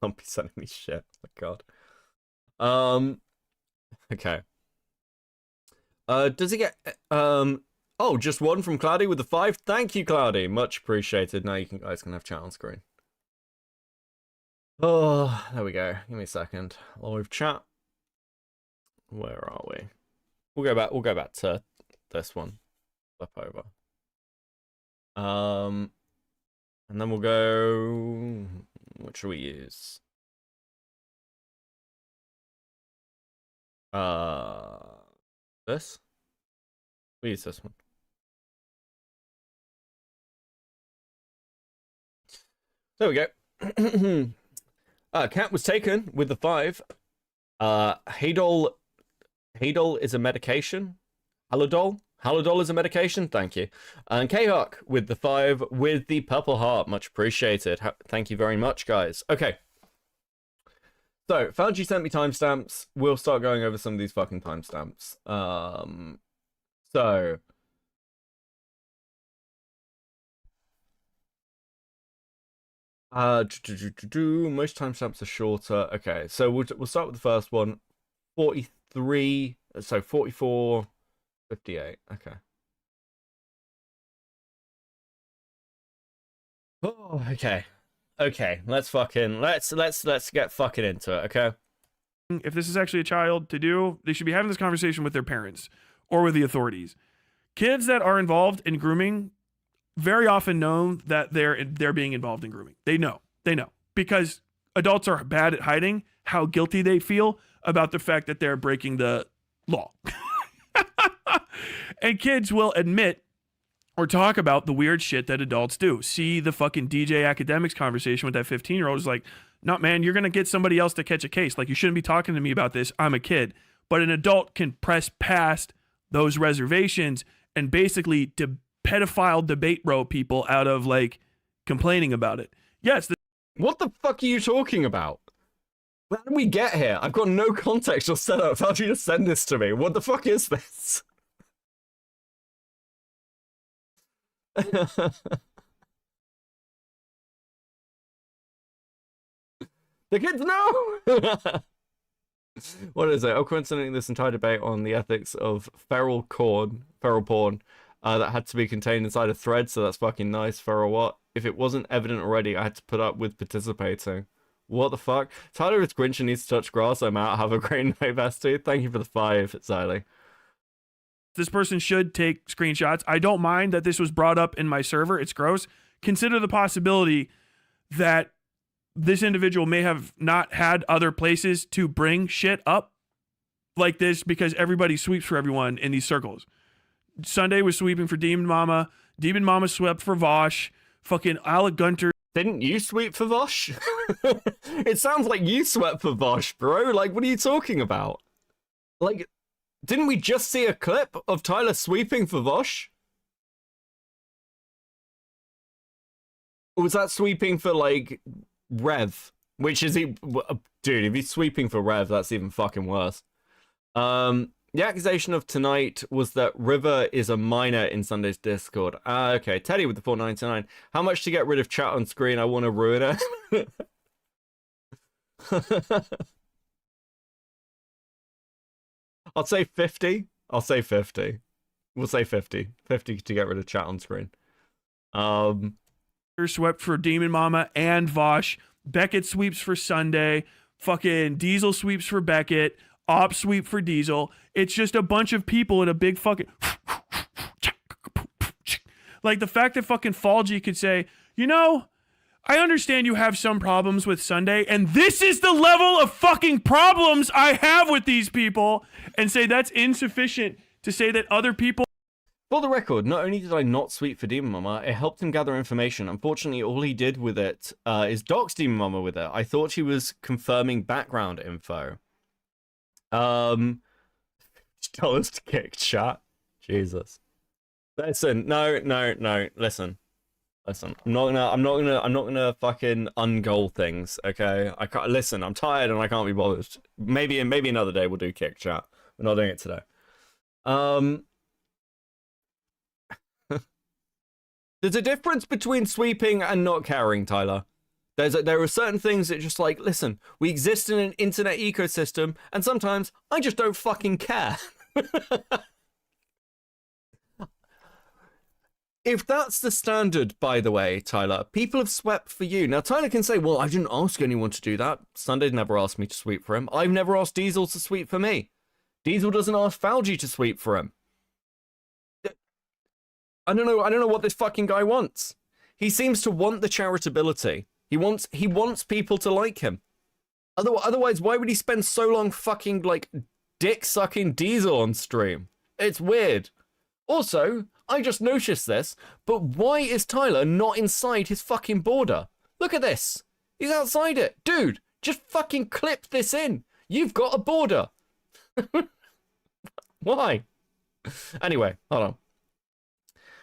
be sending me shit. Oh my God. Okay. Does he get oh, just one from Cloudy with the 5. Thank you, Cloudy. Much appreciated. Now you guys can have chat on screen. Oh, there we go. Give me a second. Live chat. Where are we? We'll go back to this one. Flip over. And then we'll go. What should we use? This? We use this one. There we go. Cat was taken with the 5. Hadol is a medication. Halidol is a medication. Thank you. And K-Hawk with the 5 with the purple heart. Much appreciated. Thank you very much, guys. Okay. So, Fauci sent me timestamps. We'll start going over some of these fucking timestamps. So... most timestamps are shorter. Okay, so we'll start with the first one. 43, so 44, 58. Okay. Oh, okay. Okay, let's get fucking into it, okay? If this is actually a child to do, they should be having this conversation with their parents or with the authorities. Kids that are involved in grooming very often know that they're being involved in grooming. They know because adults are bad at hiding how guilty they feel about the fact that they're breaking the law. And kids will admit or talk about the weird shit that adults do. See the fucking DJ Academics conversation with that 15-year-old is like, no, man, you're going to get somebody else to catch a case. Like, you shouldn't be talking to me about this. I'm a kid. But an adult can press past those reservations and basically pedophile debate row people out of, like, complaining about it. Yes. What the fuck are you talking about? How did we get here? I've got no context or setup. How'd you just send this to me? What the fuck is this? The kids know! What is it? Oh, coincidentally, this entire debate on the ethics of feral porn, that had to be contained inside a thread, so that's fucking nice. Feral what? If it wasn't evident already, I had to put up with participating. What the fuck? Tyler is Grinch and needs to touch grass. I'm out. Have a great night, Basti. Thank you for the 5, Xylee. This person should take screenshots. I don't mind that this was brought up in my server. It's gross. Consider the possibility that this individual may have not had other places to bring shit up like this because everybody sweeps for everyone in these circles. Sunday was sweeping for Demon Mama. Demon Mama swept for Vosh. Fucking Alec Gunter. Didn't you sweep for Vosh? It sounds like you swept for Vosh, bro. Like, what are you talking about? Like, didn't we just see a clip of Tyler sweeping for Vosh? Or was that sweeping for, like, Rev? Which is he... Dude, if he's sweeping for Rev, that's even fucking worse. The accusation of tonight was that River is a minor in Sunday's Discord. Okay, Teddy with the 4.99. How much to get rid of chat on screen? I want to ruin it. I'll say 50. I'll say 50. We'll say 50. 50 to get rid of chat on screen. Swept for Demon Mama and Vosh. Beckett sweeps for Sunday. Fucking Diesel sweeps for Beckett. Op sweep for Diesel. It's just a bunch of people in a big fucking... Like, the fact that fucking Falgy could say, you know, I understand you have some problems with Sunday, and this is the level of fucking problems I have with these people, and say that's insufficient to say that other people... For the record, not only did I not sweep for Demon Mama, it helped him gather information. Unfortunately, all he did with it is dox Demon Mama with it. I thought he was confirming background info. $10 to kick chat. Jesus. Listen, no. Listen. I'm not gonna fucking ungoal things, okay? I can't listen, I'm tired and I can't be bothered. Maybe another day we'll do kick chat. We're not doing it today. There's a difference between sweeping and not caring, Tyler. There are certain things that just like, listen, we exist in an internet ecosystem, and sometimes I just don't fucking care. If that's the standard, by the way, Tyler, people have swept for you. Now, Tyler can say, well, I didn't ask anyone to do that. Sunday never asked me to sweep for him. I've never asked Diesel to sweep for me. Diesel doesn't ask Falgi to sweep for him. I don't know what this fucking guy wants. He seems to want the charitability. He wants people to like him. Otherwise, why would he spend so long fucking, like, dick-sucking Diesel on stream? It's weird. Also, I just noticed this, but why is Tyler not inside his fucking border? Look at this. He's outside it. Dude, just fucking clip this in. You've got a border. Why? Anyway, hold on.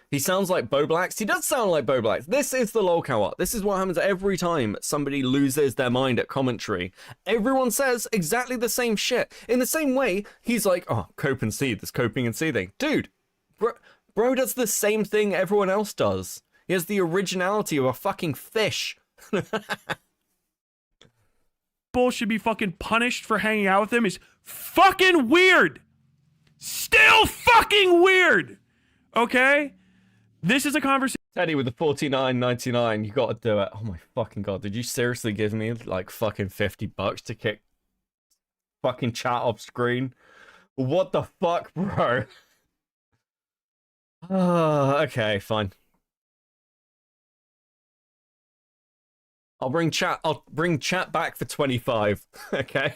He sounds like Boblax. He does sound like Boblax. This is the lolcow art. This is what happens every time somebody loses their mind at commentary. Everyone says exactly the same shit. In the same way, he's like, oh, cope and seethe. There's coping and seething. Dude, bro does the same thing everyone else does. He has the originality of a fucking fish. Bull should be fucking punished for hanging out with him is fucking weird. Still fucking weird. Okay? This is a conversation. Teddy with the $49.99, you gotta do it. Oh my fucking god, did you seriously give me like fucking $50 to kick fucking chat off screen? What the fuck, bro? Okay, fine. I'll bring chat back for 25. Okay?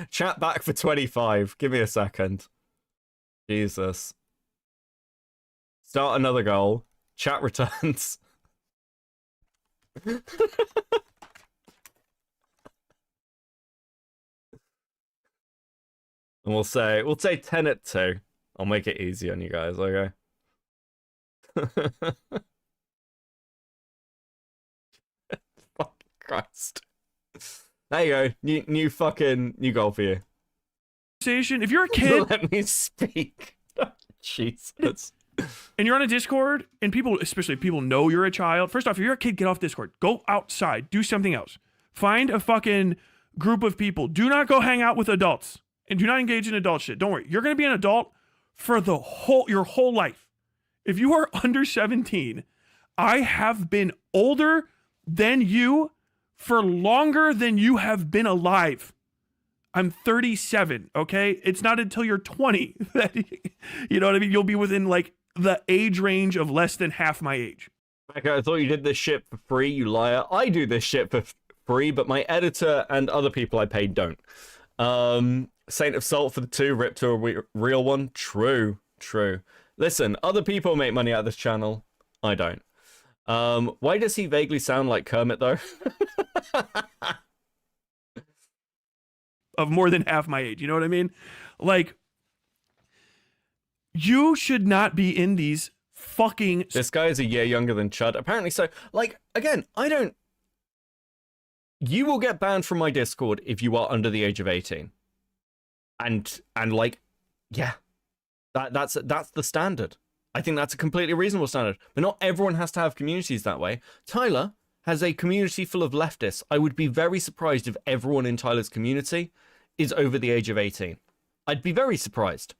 Chat back for 25. Give me a second. Jesus. Start another goal. Chat returns. And we'll say 10 at 2. I'll make it easy on you guys, okay? Fuck Christ. There you go. New goal for you. If you're a kid, Let me speak. Jesus. and you're on a Discord, and people, especially people, know you're a child. First off, if you're a kid, get off Discord. Go outside. Do something else. Find a fucking group of people. Do not go hang out with adults, and do not engage in adult shit. Don't worry. You're gonna be an adult for your whole life. If you are under 17, I have been older than you for longer than you have been alive. I'm 37, okay? It's not until you're 20 that, you know what I mean? You'll be within, like, the age range of less than half my age. Okay, I thought you did this shit for free, you liar. I do this shit for free, but my editor and other people I paid don't. Saint of Salt for the 2, Rip to a real one. True. Listen, other people make money out of this channel. I don't. Why does he vaguely sound like Kermit, though? Of more than half my age, you know what I mean? Like, you should not be in these fucking... This guy is a year younger than Chud. Apparently so. Like, again, I don't... You will get banned from my Discord if you are under the age of 18. And like, yeah. That's the standard. I think that's a completely reasonable standard. But not everyone has to have communities that way. Tyler has a community full of leftists. I would be very surprised if everyone in Tyler's community is over the age of 18. I'd be very surprised.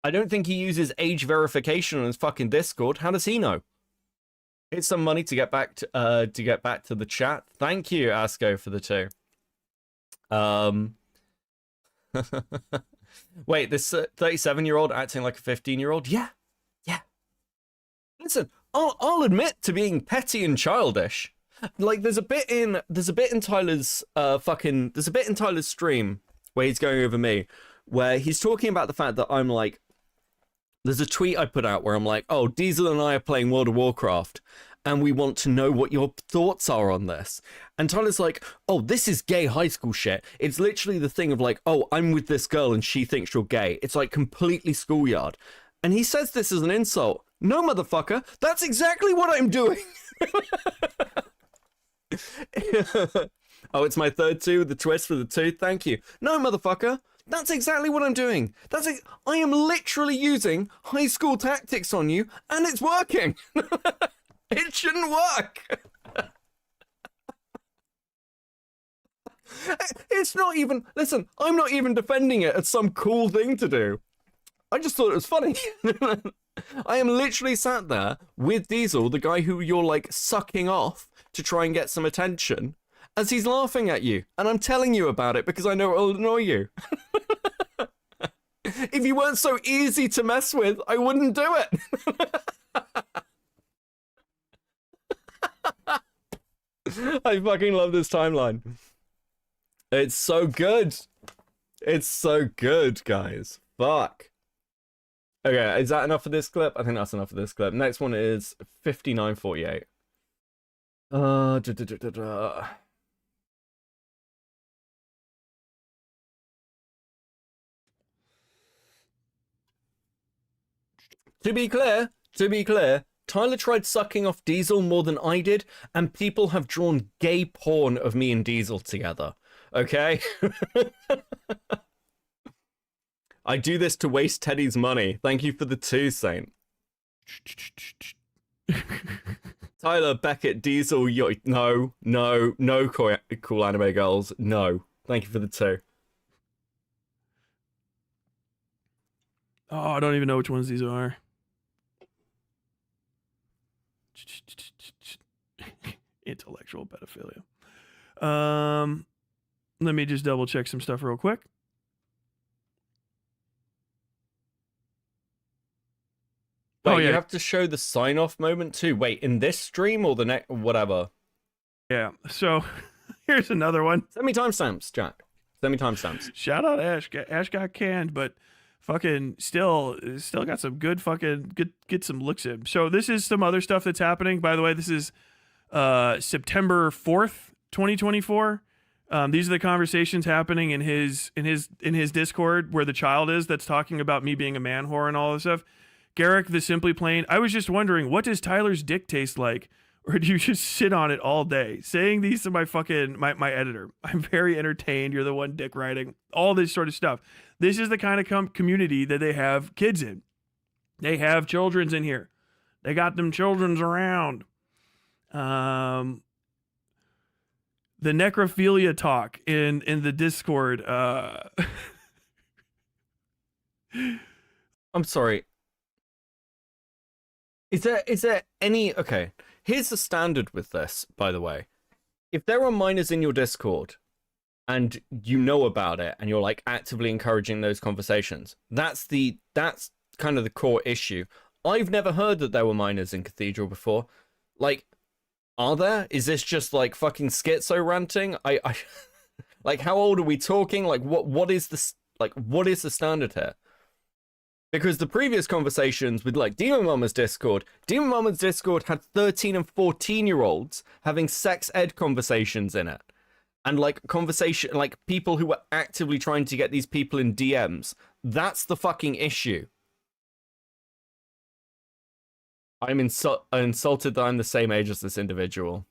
I don't think he uses age verification on his fucking Discord. How does he know? It's some money to get back to the chat. Thank you, Asco, for the 2. Wait, this 37-year-old acting like a 15-year-old? Yeah. Listen, I'll admit to being petty and childish. Like, there's a bit in Tyler's stream where he's going over me, where he's talking about the fact that I'm like There's a tweet I put out where I'm like, oh, Diesel and I are playing World of Warcraft, and we want to know what your thoughts are on this. And Tyler's like, oh, this is gay high school shit. It's literally the thing of like, oh, I'm with this girl and she thinks you're gay. It's like completely schoolyard. And he says this as an insult. No, motherfucker, that's exactly what I'm doing. Oh, it's my third two, the twist for the two. Thank you. No, motherfucker. That's exactly what I'm doing. I am literally using high school tactics on you, and it's working. It shouldn't work. It's not even, listen, I'm not even defending it as some cool thing to do. I just thought it was funny. I am literally sat there with Diesel, the guy who you're like sucking off to try and get some attention, as he's laughing at you. And I'm telling you about it because I know it'll annoy you. If you weren't so easy to mess with, I wouldn't do it. I fucking love this timeline. It's so good. It's so good, guys. Fuck. Okay, is that enough for this clip? I think that's enough for this clip. Next one is 59:48. To be clear, Tyler tried sucking off Diesel more than I did, and people have drawn gay porn of me and Diesel together. Okay? I do this to waste Teddy's money. Thank you for the 2, Saint. Tyler, Beckett, Diesel, no, cool anime girls. No. Thank you for the 2. Oh, I don't even know which ones these are. Intellectual pedophilia. Let me just double check some stuff real quick. Wait, you have to show the sign-off moment too. Wait, in this stream or the next, whatever? Yeah, so here's another one. Send me timestamps, Jack. Send me timestamps. Shout out Ash. Ash got canned, but fucking still got some good fucking get some looks in. So this is some other stuff that's happening. By the way, this is September 4th, 2024. These are the conversations happening in his Discord where the child is that's talking about me being a man whore and all this stuff. Garrick, the Simply Plain, I was just wondering, what does Tyler's dick taste like? Or do you just sit on it all day? Saying these to my editor. I'm very entertained. You're the one dick riding. All this sort of stuff. This is the kind of community that they have kids in. They have children's in here. They got them children's around. The necrophilia talk in the Discord. I'm sorry. Is there any... Okay, here's the standard with this, by the way. If there are minors in your Discord, and you know about it, and you're, like, actively encouraging those conversations, that's kind of the core issue. I've never heard that there were minors in Cathedral before. Like, are there? Is this just, like, fucking schizo ranting? I like, how old are we talking? Like, what is the standard here? Because the previous conversations with, like, Demon Mama's Discord had 13 and 14-year-olds having sex ed conversations in it. And, like, people who were actively trying to get these people in DMs. That's the fucking issue. I'm insulted that I'm the same age as this individual.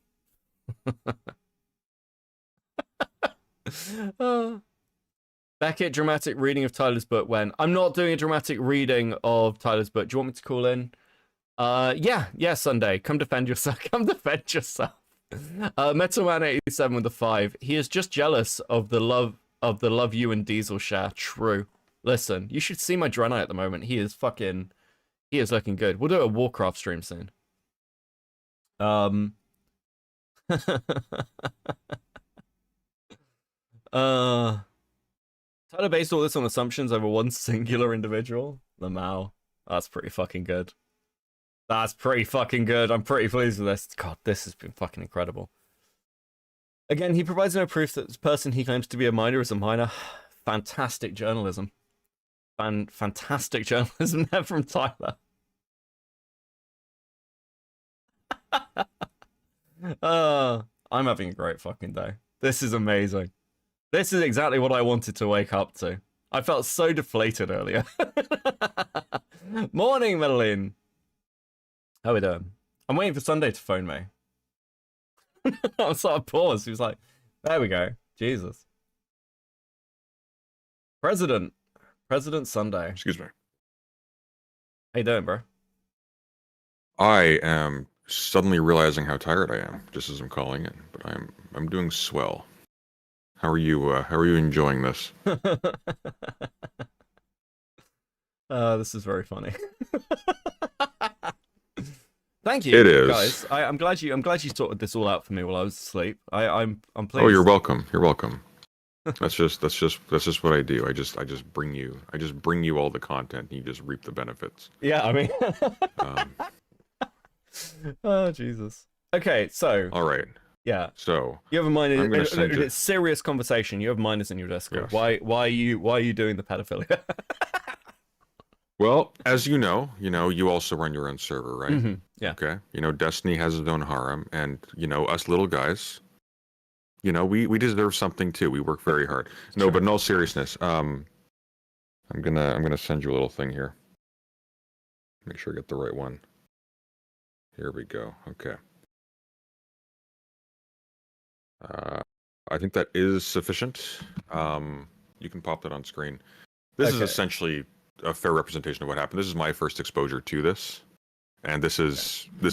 Beckett, dramatic reading of Tyler's book when? I'm not doing a dramatic reading of Tyler's book. Do you want me to call in? Yeah, Sunday. Come defend yourself. Come defend yourself. Metal Man 87 with the 5. He is just jealous of the love you and Diesel share. True. Listen, you should see my Draenei at the moment. He is looking good. We'll do a Warcraft stream soon. Tyler based all this on assumptions over one singular individual. Lamau. That's pretty fucking good. That's pretty fucking good. I'm pretty pleased with this. God, this has been fucking incredible. Again, he provides no proof that the person he claims to be a minor is a minor. Fantastic journalism. Fantastic journalism there from Tyler. I'm having a great fucking day. This is amazing. This is exactly what I wanted to wake up to. I felt so deflated earlier. Morning, Madeline. How we doing? I'm waiting for Sunday to phone me. I sort of paused. He was like, there we go. Jesus. President Sunday. Excuse me. How you doing, bro? I am suddenly realizing how tired I am just as I'm calling in, but I'm doing swell. How are you? How are you enjoying this? This is very funny. Thank you. It is, guys. I'm glad you sorted this all out for me while I was asleep. I'm pleased. Oh, you're welcome. You're welcome. That's just what I do. I just bring you all the content, and you just reap the benefits. Yeah, I mean. Um, Oh Jesus. Okay, so. all right. Yeah. So you have a minus. I'm gonna send you. It's serious conversation. You have minus in your Discord. Yes. Why are you doing the pedophilia? Well, as you know, you also run your own server, right? Mm-hmm. Yeah. Okay. Destiny has its own harem, and us little guys, we deserve something too. We work very hard. No, Sure. but in all seriousness, I'm gonna send you a little thing here. Make sure I get the right one. Here we go. Okay. I think that is sufficient. You can pop that on screen. This is Okay. essentially a fair representation of what happened. This is my first exposure to this, and this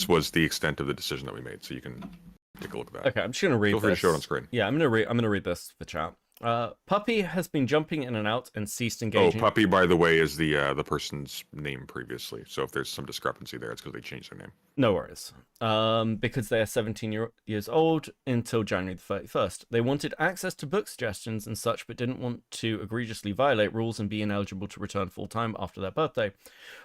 was the extent of the decision that we made. So you can take a look at that. Okay, I'm just gonna read. Feel free to this. show it on screen. Yeah, I'm gonna read this for chat. Puppy has been jumping in and out and ceased Oh, engaging. Puppy, by the way, is the person's name previously. So if there's some discrepancy there, it's because they changed their name. No worries. Because they are 17 years old until January the 31st. They wanted access to book suggestions and such, but didn't want to egregiously violate rules and be ineligible to return full-time after their birthday.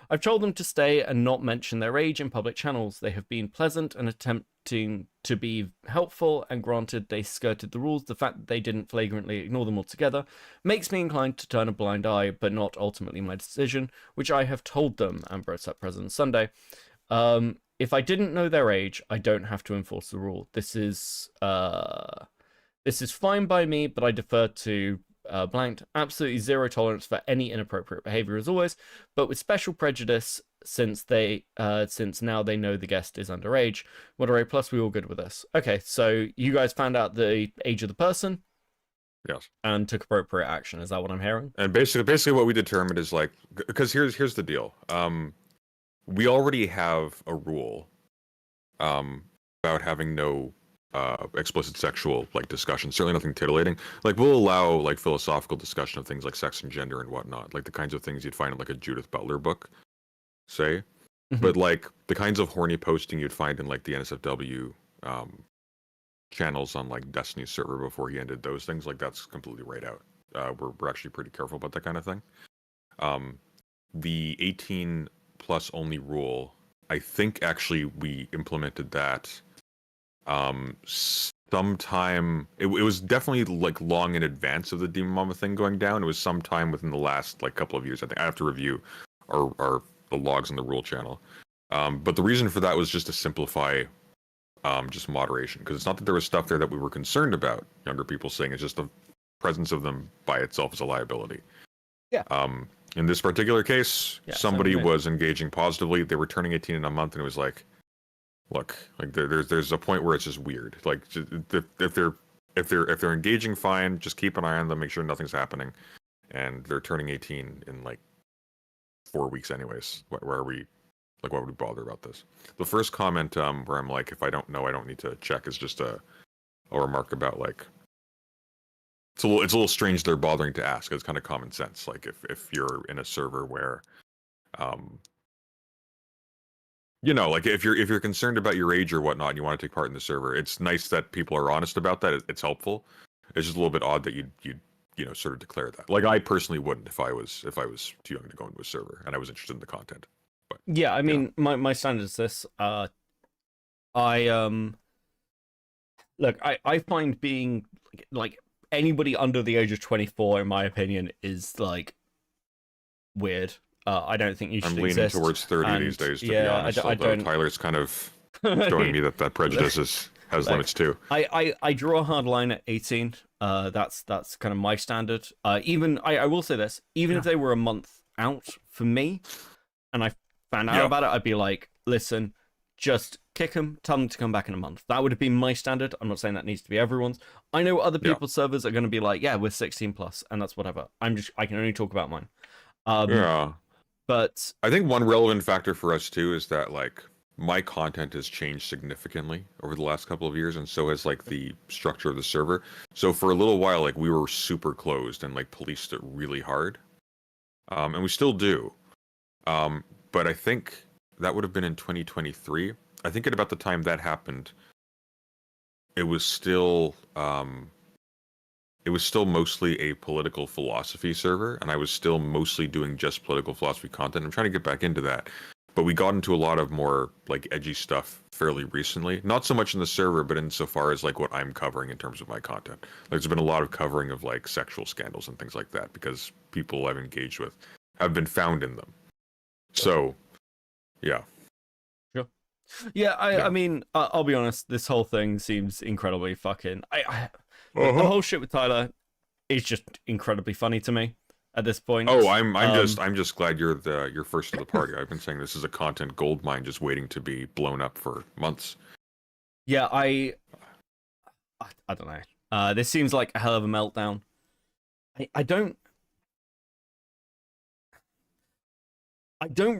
I've told them to stay and not mention their age in public channels. They have been pleasant and attempting to be helpful, and granted they skirted the rules. The fact that they didn't flagrantly ignore them altogether makes me inclined to turn a blind eye, but not ultimately my decision, which I have told them, and wrote up President Sunday. If I didn't know their age, I don't have to enforce the rule. This is fine by me, but I defer to blanked. Absolutely zero tolerance for any inappropriate behavior as always, but with special prejudice since now they know the guest is underage. Moderate plus, we all good with this. Okay, so you guys found out the age of the person. Yes. And took appropriate action. Is that what I'm hearing? And basically what we determined is because here's the deal. We already have a rule about having no explicit sexual discussion, certainly nothing titillating. We'll allow philosophical discussion of things like sex and gender and whatnot, the kinds of things you'd find in a Judith Butler book, say. Mm-hmm. But the kinds of horny posting you'd find in the NSFW channels on Destiny's server before he ended those things, that's completely right out. We're actually pretty careful about that kind of thing. The 18 plus only rule, I think actually we implemented that sometime. It was definitely long in advance of the Demon Mama thing going down. It was sometime within the last couple of years. I think I have to review the logs on the rule channel. But the reason for that was just to simplify just moderation, because it's not that there was stuff there that we were concerned about younger people saying. It's just the presence of them by itself is a liability. Yeah. In this particular case, somebody was engaging positively. They were turning 18 in a month, and it was look, there's a point where it's just weird. If they're engaging fine, just keep an eye on them, make sure nothing's happening. And they're turning 18 in 4 weeks anyways. Why would we bother about this? The first comment where I'm if I don't know, I don't need to check, is just a remark about it's a little strange they're bothering to ask. It's kind of common sense. If you're in a server where if you're concerned about your age or whatnot and you want to take part in the server, it's nice that people are honest about that. It's helpful. It's just a little bit odd that you'd sort of declare that. I personally wouldn't if I was too young to go into a server and I was interested in the content. But yeah, I mean, my standard is this. I find being anybody under the age of 24, in my opinion, is weird. I don't think you should I'm leaning exist. towards 30 And, these days, to be yeah, honest. I Although don't. Tyler's kind of showing me that prejudice has Like, limits too. I draw a hard line at 18. That's kind of my standard. Even I will say this, even if they were a month out for me, and I found out about it, I'd be like, listen, just kick them, tell them to come back in a month. That would have been my standard. I'm not saying that needs to be everyone's. I know other people's servers are going to be like, yeah, we're 16 plus, and that's whatever. I can only talk about mine. Yeah. But I think one relevant factor for us too is that like my content has changed significantly over the last couple of years, and so has like the structure of the server. So for a little while, like we were super closed and like policed it really hard, and we still do. But I think that would have been in 2023. I think at about the time that happened, it was still mostly a political philosophy server, and I was still mostly doing just political philosophy content. I'm trying to get back into that, but we got into a lot of more like edgy stuff fairly recently. Not so much in the server, but insofar as like what I'm covering in terms of my content. Like, there's been a lot of covering of like sexual scandals and things like that because people I've engaged with have been found in them. So, yeah. Yeah, I mean, I'll be honest. This whole thing seems incredibly fucking. The whole shit with Tyler is just incredibly funny to me at this point. Oh, I'm just glad you're first to the party. I've been saying this is a content goldmine just waiting to be blown up for months. Yeah, I don't know. This seems like a hell of a meltdown. I don't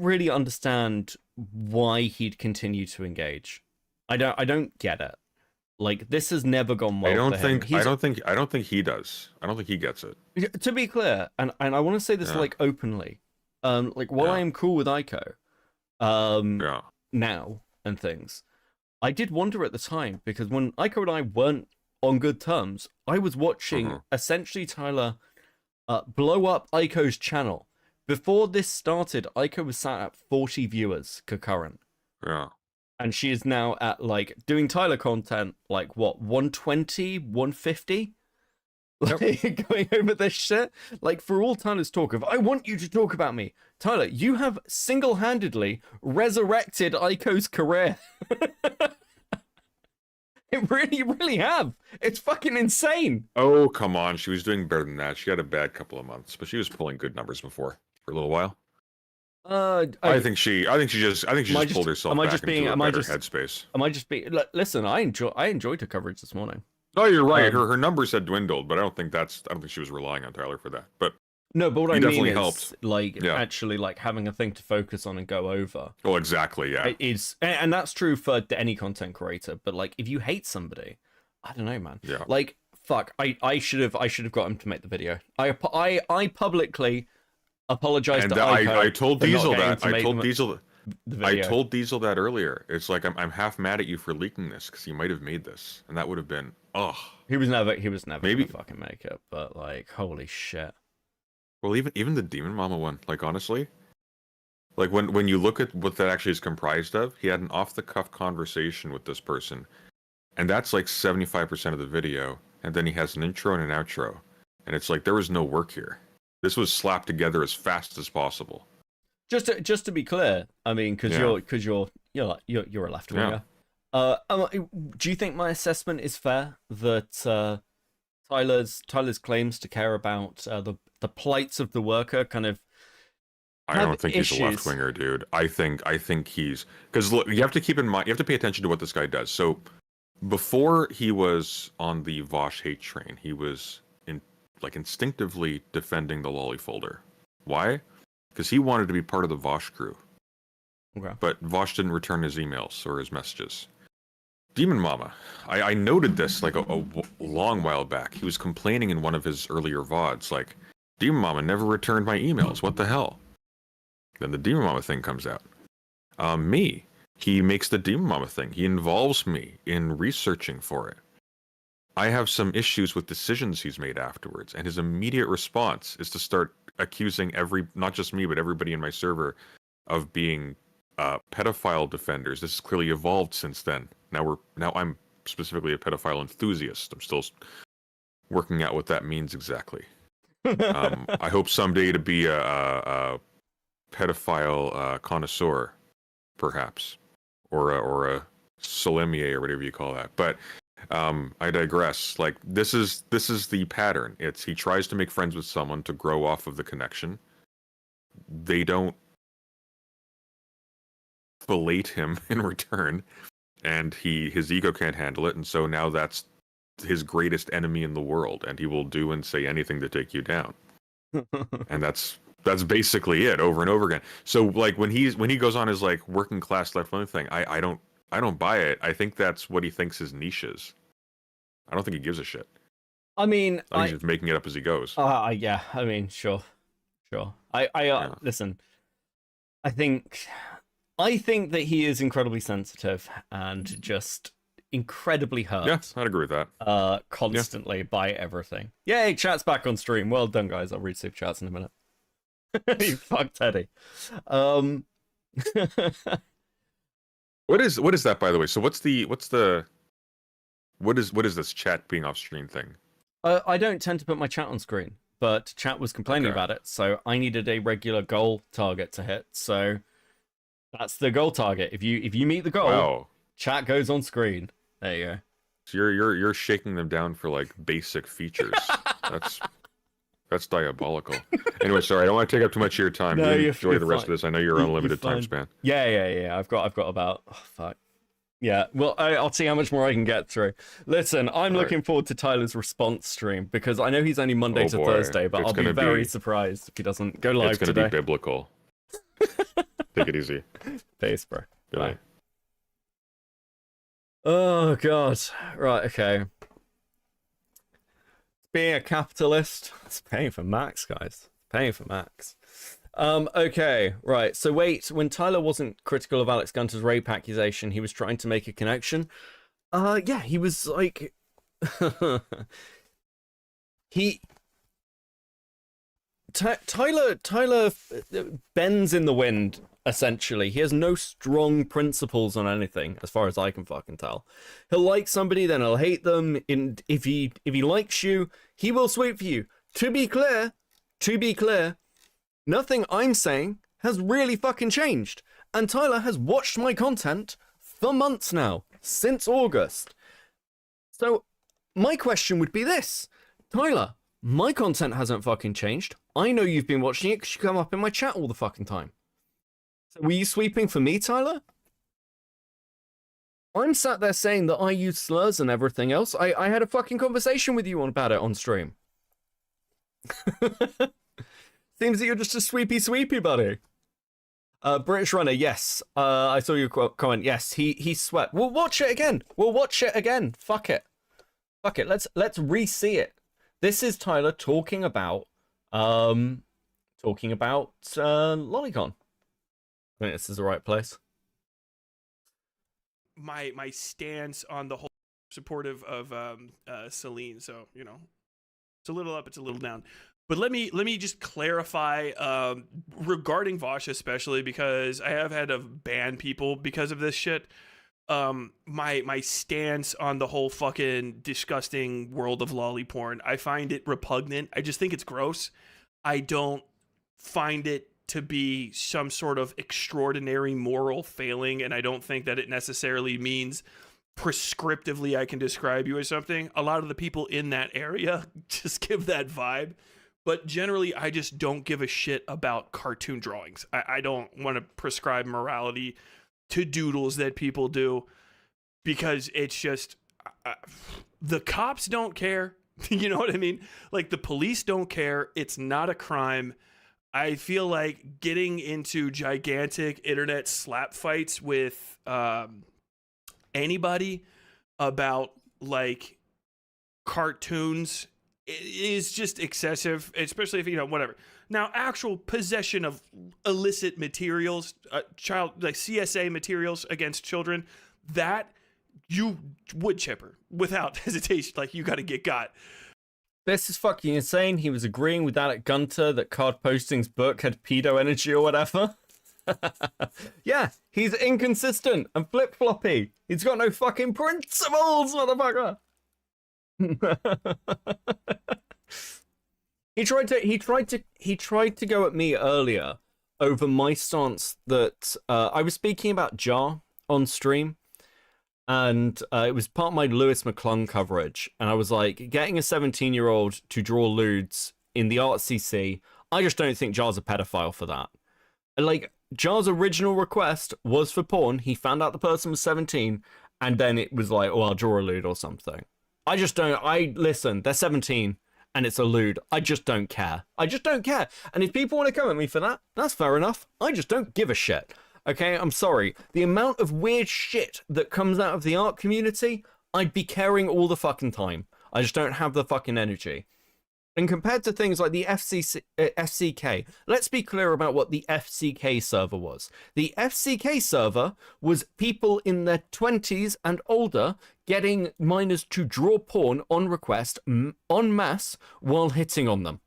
really understand why he'd continue to engage. I don't get it. Like, this has never gone well. I don't think he does. I don't think he gets it. To be clear, and I want to say this like openly. Like, while I am cool with Ico, now and things, I did wonder at the time, because when Ico and I weren't on good terms, I was watching essentially Tyler blow up Ico's channel. Before this started, Ico was sat at 40 viewers concurrent. Yeah. And she is now at, like, doing Tyler content, like, what, 120, 150? Like, going over this shit? Like, for all Tyler's talk of, I want you to talk about me. Tyler, you have single-handedly resurrected Ico's career. It really, really have. It's fucking insane. Oh, come on. She was doing better than that. She had a bad couple of months, but she was pulling good numbers before for a little while. I think she just pulled herself back into a better headspace. Am I just being? Listen, I enjoyed her coverage this morning. Oh, you're right. Her numbers had dwindled, but I don't think she was relying on Tyler for that. But no, but what I mean is helped. like actually like having a thing to focus on and go over. Well, exactly. Yeah, and that's true for any content creator. But like, if you hate somebody, I don't know, man. Yeah. Like, fuck. I should have got him to make the video. I publicly apologized to Ico. I told Diesel that. I told Diesel that earlier. It's like I'm half mad at you for leaking this because you might have made this, and that would have been He was never maybe gonna fucking make it, but like, holy shit. Well, even the Demon Mama one, like, honestly, like when you look at what that actually is comprised of, he had an off the cuff conversation with this person, and that's like 75% of the video, and then he has an intro and an outro, and it's like there was no work here. This was slapped together as fast as possible. Just to be clear, I mean, because you're a left winger. Do you think my assessment is fair that Tyler's claims to care about the plights of the worker kind of? I don't think he's a left winger, dude. I think he's, because look, you have to keep in mind, you have to pay attention to what this guy does. So before he was on the Vosh hate train, he was instinctively defending the lolly folder. Why? Because he wanted to be part of the Vosh crew. Okay. But Vosh didn't return his emails or his messages. Demon Mama, I noted this like a long while back. He was complaining in one of his earlier VODs, like, Demon Mama never returned my emails. What the hell? Then the Demon Mama thing comes out. He makes the Demon Mama thing. He involves me in researching for it. I have some issues with decisions he's made afterwards, and his immediate response is to start accusing not just me, but everybody in my server of being pedophile defenders. This has clearly evolved since then. Now I'm specifically a pedophile enthusiast. I'm still working out what that means exactly. I hope someday to be a pedophile connoisseur, perhaps, or a sommelier or whatever you call that. But I digress. Like this is the pattern. It's he tries to make friends with someone to grow off of the connection. They don't fillet him in return, and his ego can't handle it, and so now that's his greatest enemy in the world, and he will do and say anything to take you down. And that's basically it over and over again. So like when he goes on his like working class left wing thing, I don't buy it. I think that's what he thinks his niche is. I don't think he gives a shit. I mean, I think he's just making it up as he goes. Yeah. I mean, sure. Yeah. Listen. I think that he is incredibly sensitive and just incredibly hurt. Yeah, I'd agree with that. Constantly by everything. Yay, chat's back on stream. Well done, guys. I'll read super chats in a minute. You fucked Teddy. What is that, by the way? So what is this chat being off screen thing? I don't tend to put my chat on screen, but chat was complaining about it, so I needed a regular goal target to hit. So that's the goal target. If you meet the goal, chat goes on screen. There you go. So you're shaking them down for like basic features. That's diabolical. Anyway, sorry, I don't want to take up too much of your time. No, you you're enjoy the rest fine. of this. I know you're on a limited time span. Yeah. I've got about fuck. Yeah, well, I'll see how much more I can get through. Listen, I'm looking forward to Tyler's response stream because I know he's only Monday to Thursday, but I'll be very surprised if he doesn't go live today. It's going to be biblical. Take it easy. Peace, bro. Bye. Oh, God. Right, okay. Being a capitalist, it's paying for max, guys. Paying for max. Okay, right. So wait, when Tyler wasn't critical of Alex Gunter's rape accusation, he was trying to make a connection. Yeah, he was like, Tyler bends in the wind. Essentially, he has no strong principles on anything, as far as I can fucking tell. He'll like somebody, then he'll hate them. And if he likes you, he will sweep for you. To be clear, nothing I'm saying has really fucking changed. And Tyler has watched my content for months now, since August. So my question would be this. Tyler, my content hasn't fucking changed. I know you've been watching it because you come up in my chat all the fucking time. So were you sweeping for me, Tyler? I'm sat there saying that I use slurs and everything else. I had a fucking conversation with you about it on stream. Seems that you're just a sweepy, buddy. British Runner, yes. I saw your comment. Yes, he swept. We'll watch it again. Fuck it. Let's re-see it. This is Tyler talking about Lolicon. I think this is the right place. My stance on the whole supportive of Celine, so you know, it's a little up, it's a little down. But let me just clarify regarding Vosh, especially because I have had to ban people because of this shit. My stance on the whole fucking disgusting world of lolly porn, I find it repugnant. I just think it's gross. I don't find it to be some sort of extraordinary moral failing, and I don't think that it necessarily means prescriptively I can describe you as something. A lot of the people in that area just give that vibe, but generally I just don't give a shit about cartoon drawings. I don't want to prescribe morality to doodles that people do because it's just the cops don't care. You know what I mean? Like the police don't care. It's not a crime. I feel like getting into gigantic internet slap fights with anybody about like cartoons is just excessive, especially if, you know, whatever. Now, actual possession of illicit materials, child like CSA materials against children, that you would chipper without hesitation. Like you got to get got. This is fucking insane. He was agreeing with Alec Gunter that Card Posting's book had pedo energy or whatever. Yeah, he's inconsistent and flip-floppy. He's got no fucking principles, motherfucker. He tried to go at me earlier over my stance that I was speaking about Jar on stream, and it was part of my Lewis McClung coverage, and I was like, getting a 17-year-old to draw lewds in the RCC, I just don't think Jar's a pedophile for that. Like, Jar's original request was for porn. He found out the person was 17, and then it was like, oh, I'll draw a lewd or something. I just don't. Listen, they're 17 and it's a lewd. I just don't care. I just don't care. And if people want to come at me for that, that's fair enough. I just don't give a shit. Okay, I'm sorry. The amount of weird shit that comes out of the art community, I'd be caring all the fucking time. I just don't have the fucking energy. And compared to things like the FCK, let's be clear about what the FCK server was. The FCK server was people in their 20s and older getting minors to draw porn on request en masse while hitting on them.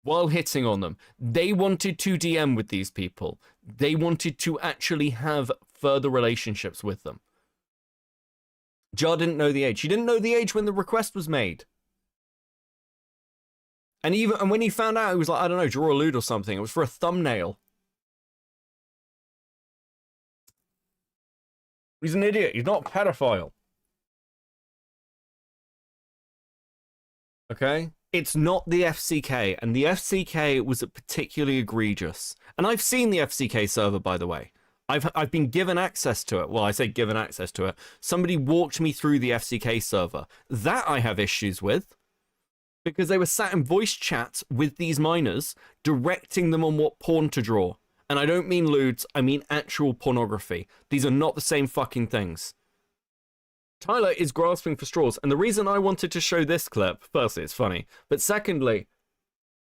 They wanted to DM with these people. They wanted to actually have further relationships with them. Jar didn't know the age. He didn't know the age when the request was made. And when he found out, he was like, I don't know, draw a lewd or something. It was for a thumbnail. He's an idiot. He's not a pedophile. Okay? It's not the FCK, and the FCK was particularly egregious. And I've seen the FCK server, by the way. I've been given access to it. Well, I say given access to it. Somebody walked me through the FCK server. That I have issues with. Because they were sat in voice chats with these minors, directing them on what porn to draw. And I don't mean lewds, I mean actual pornography. These are not the same fucking things. Tyler is grasping for straws, and the reason I wanted to show this clip, firstly, it's funny, but secondly,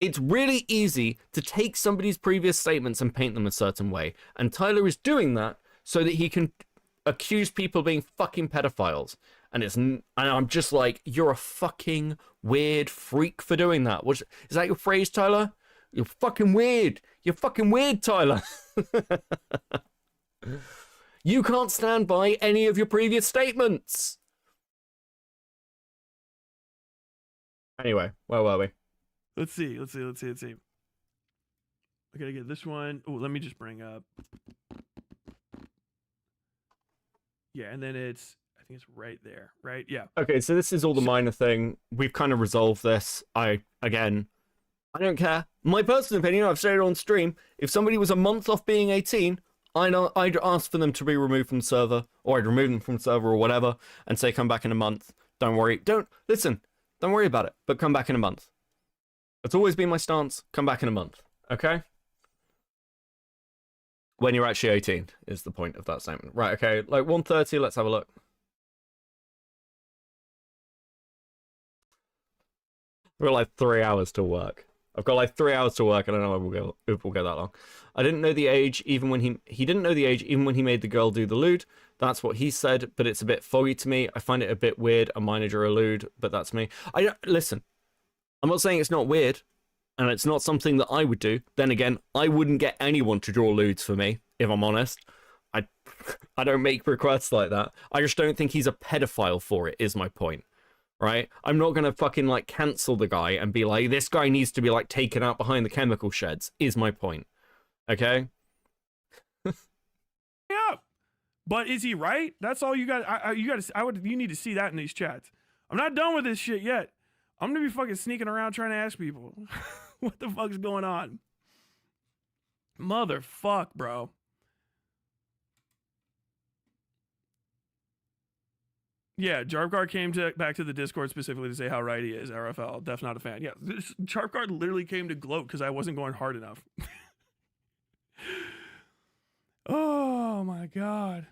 it's really easy to take somebody's previous statements and paint them a certain way, and Tyler is doing that so that he can accuse people of being fucking pedophiles. And I'm just like, you're a fucking weird freak for doing that. Is that your phrase, Tyler? You're fucking weird. You're fucking weird, Tyler. You can't stand by any of your previous statements. Anyway, where were we? Let's see. I gotta get this one. Oh, let me just bring up. Yeah, and then I think it's right there, right? Yeah. Okay, so this is all the minor thing. We've kind of resolved this. I don't care. My personal opinion, I've said it on stream, if somebody was a month off being 18, I'd ask for them to be removed from the server, or I'd remove them from the server or whatever, and say come back in a month. Don't worry. Don't worry about it, but come back in a month. It's always been my stance. Come back in a month. Okay? When you're actually 18 is the point of that statement. Right, okay. Like 1:30, let's have a look. We've got like 3 hours to work. I've got like 3 hours to work. I don't know if we'll go that long. I didn't know the age even when he didn't know the age even when he made the girl do the lewd. That's what he said, but it's a bit foggy to me. I find it a bit weird. A minor drew a lewd, but that's me. Listen. I'm not saying it's not weird, and it's not something that I would do. Then again, I wouldn't get anyone to draw lewds for me, if I'm honest. I don't make requests like that. I just don't think he's a pedophile for it, is my point. Right? I'm not going to fucking, like, cancel the guy and be like, this guy needs to be, like, taken out behind the chemical sheds, is my point. Okay? Yeah. But is he right? That's all you got. You need to see that in these chats. I'm not done with this shit yet. I'm gonna be fucking sneaking around trying to ask people what the fuck's going on. Motherfuck, bro. Yeah, Jarpguard came back to the Discord specifically to say how right he is. RFL, Def's not a fan. Yeah, Jarpguard literally came to gloat because I wasn't going hard enough. Oh my god.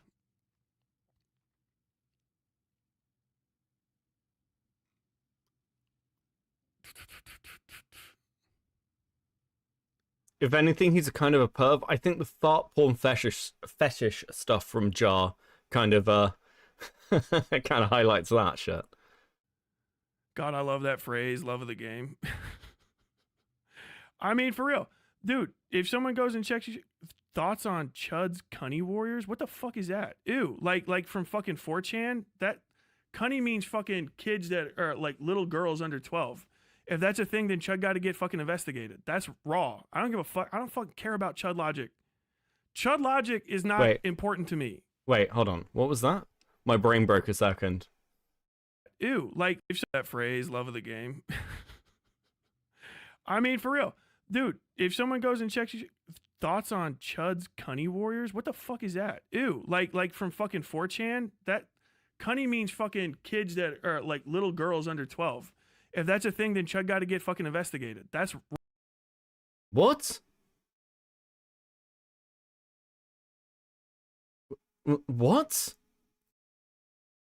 If anything, he's a kind of a perv. I think the fart porn fetish stuff from Jar kind of kind of highlights that shit. God, I love that phrase. Love of the game. I mean, for real, dude. If someone goes and checks thoughts on Chud's Cunny Warriors, what the fuck is that? Ew, like from fucking 4chan. That Cunny means fucking kids that are like little girls under 12. If that's a thing, then Chud got to get fucking investigated. That's raw. I don't give a fuck. I don't fucking care about Chud logic. Chud logic is not important to me. Wait, hold on. What was that? My brain broke a second. Ew, like if that phrase, love of the game. I mean, for real. Dude, if someone goes and checks thoughts on Chud's Cunny Warriors, what the fuck is that? Ew, like from fucking 4chan? That Cunny means fucking kids that are like little girls under 12. If that's a thing, then Chud got to get fucking investigated. That's what? What?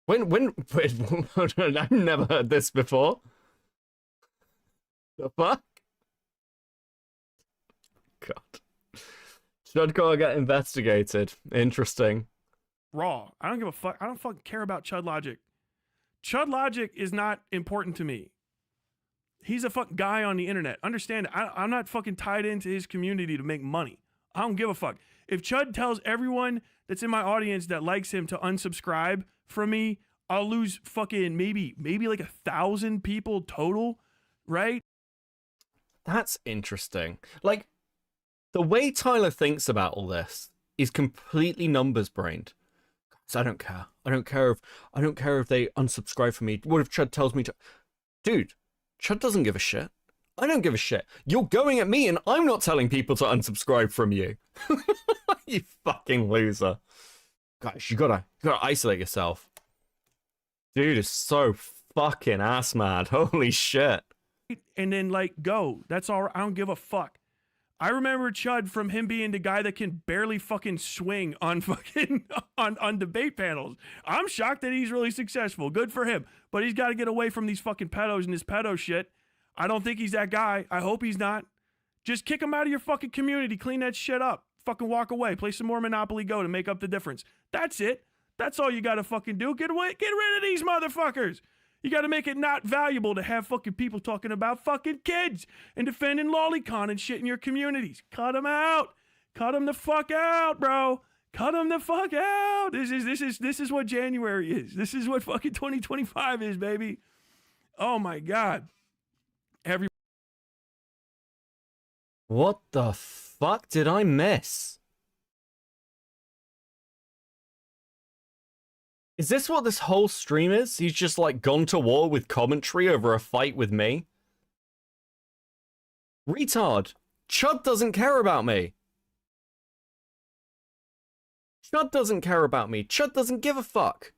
Wait, I've never heard this before. The fuck? God. Should go get investigated. Interesting. Raw. I don't give a fuck. I don't fucking care about Chud logic. Chud logic is not important to me. He's a fuck guy on the internet. Understand it. I'm not fucking tied into his community to make money. I don't give a fuck. If Chud tells everyone that's in my audience that likes him to unsubscribe from me, I'll lose fucking maybe like 1,000 people total, right? That's interesting. Like, the way Tyler thinks about all this is completely numbers brained. So I don't care. I don't care if they unsubscribe from me. What if Chud tells me to? Dude, Chud doesn't give a shit. I don't give a shit. You're going at me and I'm not telling people to unsubscribe from you. You fucking loser. Guys, you gotta isolate yourself. Dude is so fucking ass mad. Holy shit. And then like go. That's all. I don't give a fuck. I remember Chud from him being the guy that can barely fucking swing on fucking on debate panels. I'm shocked that he's really successful. Good for him. But he's got to get away from these fucking pedos and this pedo shit. I don't think he's that guy. I hope he's not. Just kick him out of your fucking community. Clean that shit up. Fucking walk away. Play some more Monopoly Go to make up the difference. That's it. That's all you got to fucking do. Get away. Get rid of these motherfuckers. You got to make it not valuable to have fucking people talking about fucking kids and defending lolicon and shit in your communities. Cut them out. Cut them the fuck out, bro. Cut them the fuck out. This is what January is. This is what fucking 2025 is, baby. Oh my God. What the fuck did I miss? Is this what this whole stream is? He's just like gone to war with commentary over a fight with me? Retard. Chud doesn't care about me. Chud doesn't care about me. Chud doesn't give a fuck.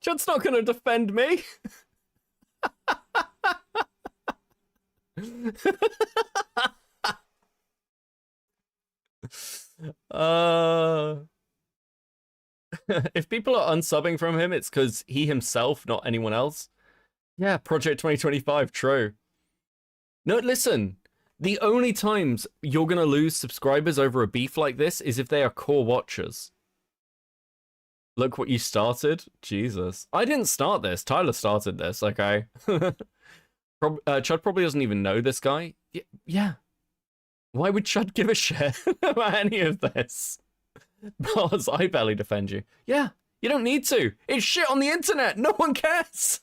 Chud's not gonna defend me. If people are unsubbing from him, it's because he himself, not anyone else. Yeah, Project 2025, true. No, listen. The only times you're gonna lose subscribers over a beef like this is if they are core watchers. Look what you started. Jesus. I didn't start this. Tyler started this, okay? Chud probably doesn't even know this guy. Yeah. Why would Chud give a shit about any of this? Because I barely defend you. Yeah, you don't need to. It's shit on the internet. No one cares.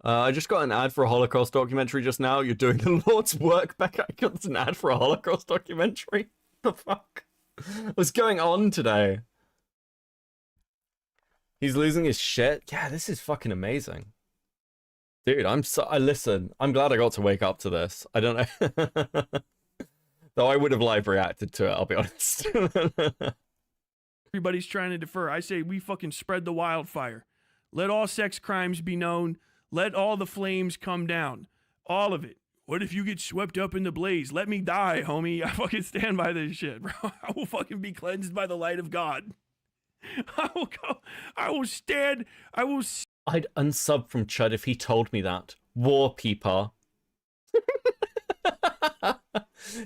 I just got an ad for a Holocaust documentary just now. You're doing the Lord's work, Becca. I got an ad for a Holocaust documentary. The fuck? What's going on today? He's losing his shit. Yeah, this is fucking amazing. Dude, listen, I'm glad I got to wake up to this. I don't know. Though I would have live reacted to it, I'll be honest. Everybody's trying to defer. I say we fucking spread the wildfire. Let all sex crimes be known. Let all the flames come down. All of it. What if you get swept up in the blaze? Let me die, homie. I fucking stand by this shit, bro. I will fucking be cleansed by the light of God. I will go. I will stand. I will. I'd unsub from Chud if he told me that. War peeper.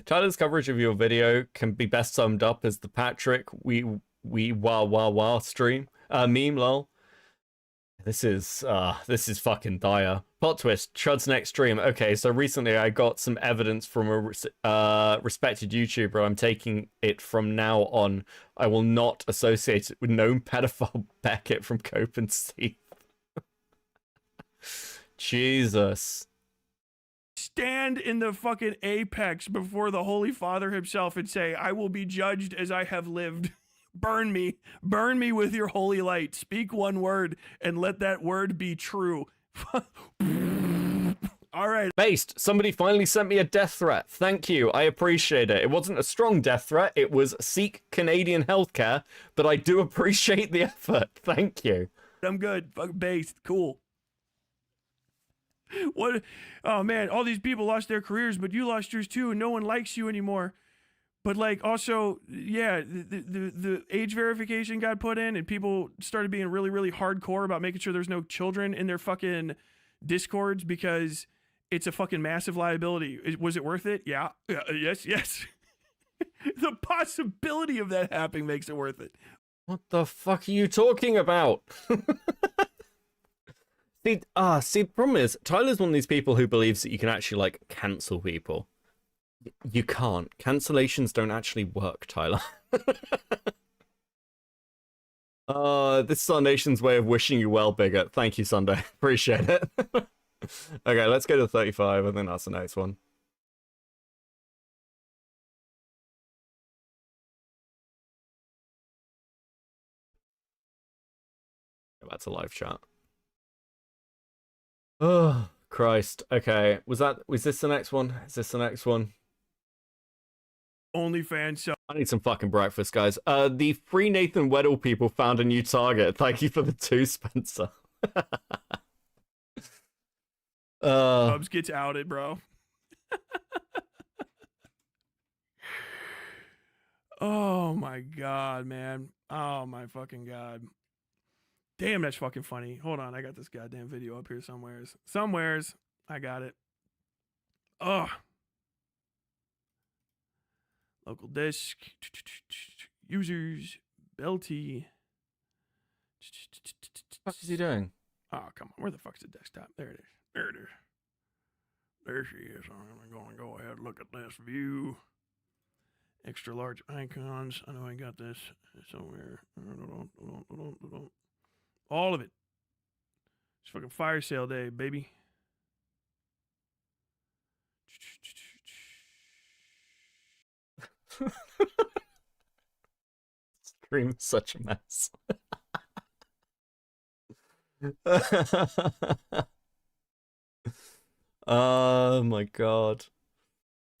Tyler's coverage of your video can be best summed up as the Patrick we wah stream. Meme lol. This is fucking dire. Plot twist, Chud's next stream. Okay, so recently I got some evidence from a respected YouTuber. I'm taking it from now on. I will not associate it with known pedophile Beckett from Cope and Steve. Jesus. Stand in the fucking apex before the Holy Father himself and say, I will be judged as I have lived. Burn me with your holy light. Speak one word and let that word be true. All right. Based, somebody finally sent me a death threat. Thank you. I appreciate it. It wasn't a strong death threat. It was seek Canadian healthcare, but I do appreciate the effort. Thank you. I'm good. Fuck Based. Cool. What? Oh man, all these people lost their careers, but you lost yours too, and no one likes you anymore. But like, also, yeah, the age verification got put in, and people started being really, really hardcore about making sure there's no children in their fucking discords because it's a fucking massive liability. Was it worth it? Yeah. Yes. The possibility of that happening makes it worth it. What the fuck are you talking about? See, the problem is, Tyler's one of these people who believes that you can actually, like, cancel people. You can't. Cancellations don't actually work, Tyler. This is our nation's way of wishing you well, bigot. Thank you, Sunday. Appreciate it. Okay, let's go to 35, and then that's the next one. That's a live chat. Oh, Christ. Okay, was this the next one? Is this the next one? OnlyFans. So I need some fucking breakfast, guys. The Free Nathan Weddle people found a new target. Thank you for the 2, Spencer. Bubs gets outed, bro. Oh my god, man. Oh my fucking god. Damn, that's fucking funny. Hold on, I got this goddamn video up here somewheres. I got it. Ugh. Local disk. Users. Belty. What is he doing? Oh, come on. Where the fuck's the desktop? There it is. There she is. I'm going to go ahead and look at this view. Extra large icons. I know I got this somewhere. All of it. It's fucking fire sale day, baby. Stream is such a mess. Oh my god.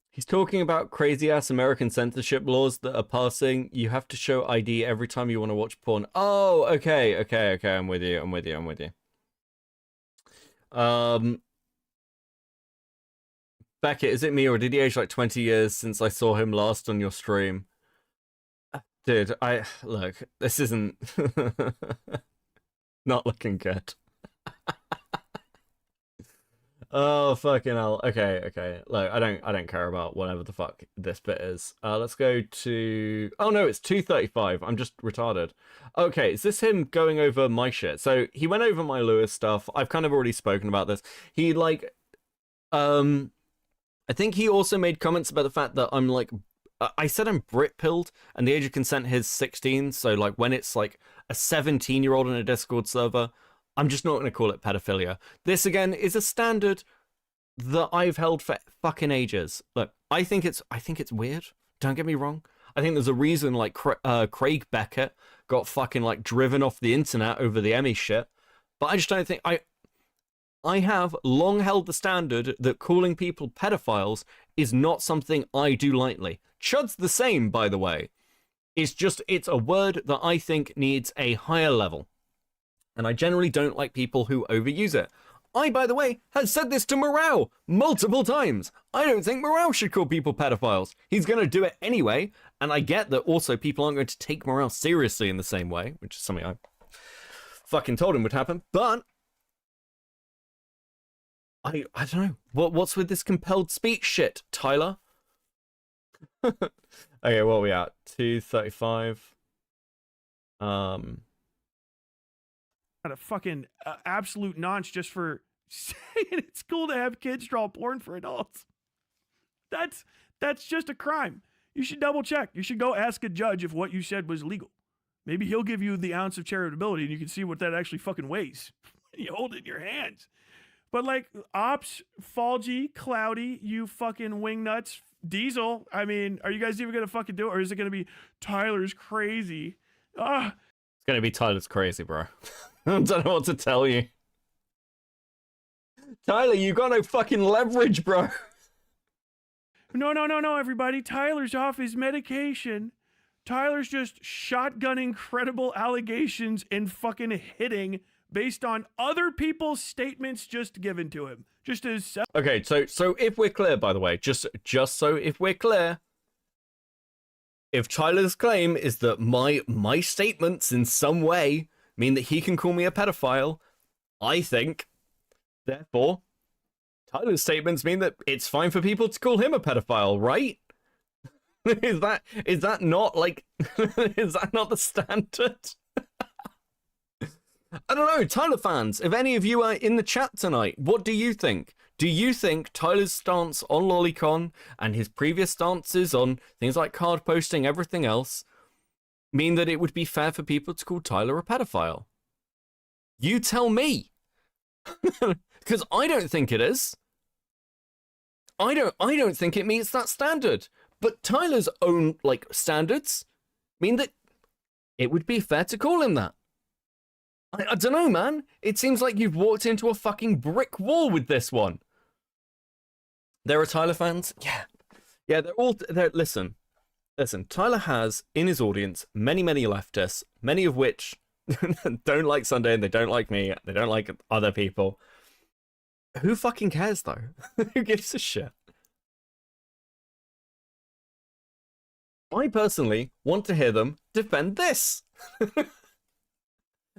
He's talking about crazy ass American censorship laws that are passing. You have to show ID every time you want to watch porn. Oh, okay. I'm with you. Beckett, is it me or did he age like 20 years since I saw him last on your stream? Dude, look, this isn't not looking good. Oh fucking hell. Okay. Look, I don't care about whatever the fuck this bit is. Let's go to, oh no, it's 2:35. I'm just retarded. Okay, is this him going over my shit? So he went over my Lewis stuff. I've kind of already spoken about this. He like I think he also made comments about the fact that I'm like, I said I'm Brit pilled and the age of consent is 16. So like when it's like a 17-year-old on a Discord server, I'm just not going to call it pedophilia. This, again, is a standard that I've held for fucking ages. Look, I think it's weird. Don't get me wrong. I think there's a reason, like, Craig Beckett got fucking, like, driven off the internet over the Emmy shit. But I just don't think... I have long held the standard that calling people pedophiles is not something I do lightly. Chud's the same, by the way. It's a word that I think needs a higher level. And I generally don't like people who overuse it. I, by the way, had said this to Morale multiple times. I don't think Morale should call people pedophiles. He's going to do it anyway. And I get that also people aren't going to take Morale seriously in the same way, which is something I fucking told him would happen. But I don't know. What's with this compelled speech shit, Tyler? Okay, what are we at? 2:35. a fucking absolute nonce just for saying it's cool to have kids draw porn for adults. That's just a crime. You should double check. You should go ask a judge if what you said was legal. Maybe he'll give you the ounce of charitability and you can see what that actually fucking weighs. You hold it in your hands. But like Ops, Falgy, Cloudy, you fucking wingnuts, Diesel. I mean, are you guys even gonna fucking do it, or is it gonna be Tyler's crazy? It's gonna be Tyler's crazy, bro. I don't know what to tell you. Tyler, you got no fucking leverage, bro. No, everybody. Tyler's off his medication. Tyler's just shotgunning credible allegations and fucking hitting based on other people's statements just given to him. Just as okay, so if we're clear, by the way, just so if we're clear, if Tyler's claim is that my statements in some way mean that he can call me a pedophile, I think, therefore, Tyler's statements mean that it's fine for people to call him a pedophile, right? Is that not like is that not the standard? I don't know, Tyler fans, if any of you are in the chat tonight, what do you think? Do you think Tyler's stance on Lolicon and his previous stances on things like card posting, everything else, mean that it would be fair for people to call Tyler a pedophile? You tell me. Because I don't think it is. I don't think it meets that standard. But Tyler's own standards mean that it would be fair to call him that. I don't know, man. It seems like you've walked into a fucking brick wall with this one. There are Tyler fans? Yeah, listen. Tyler has in his audience many leftists, many of which don't like Sunday and they don't like me. They don't like other people. Who fucking cares, though? Who gives a shit? I personally want to hear them defend this.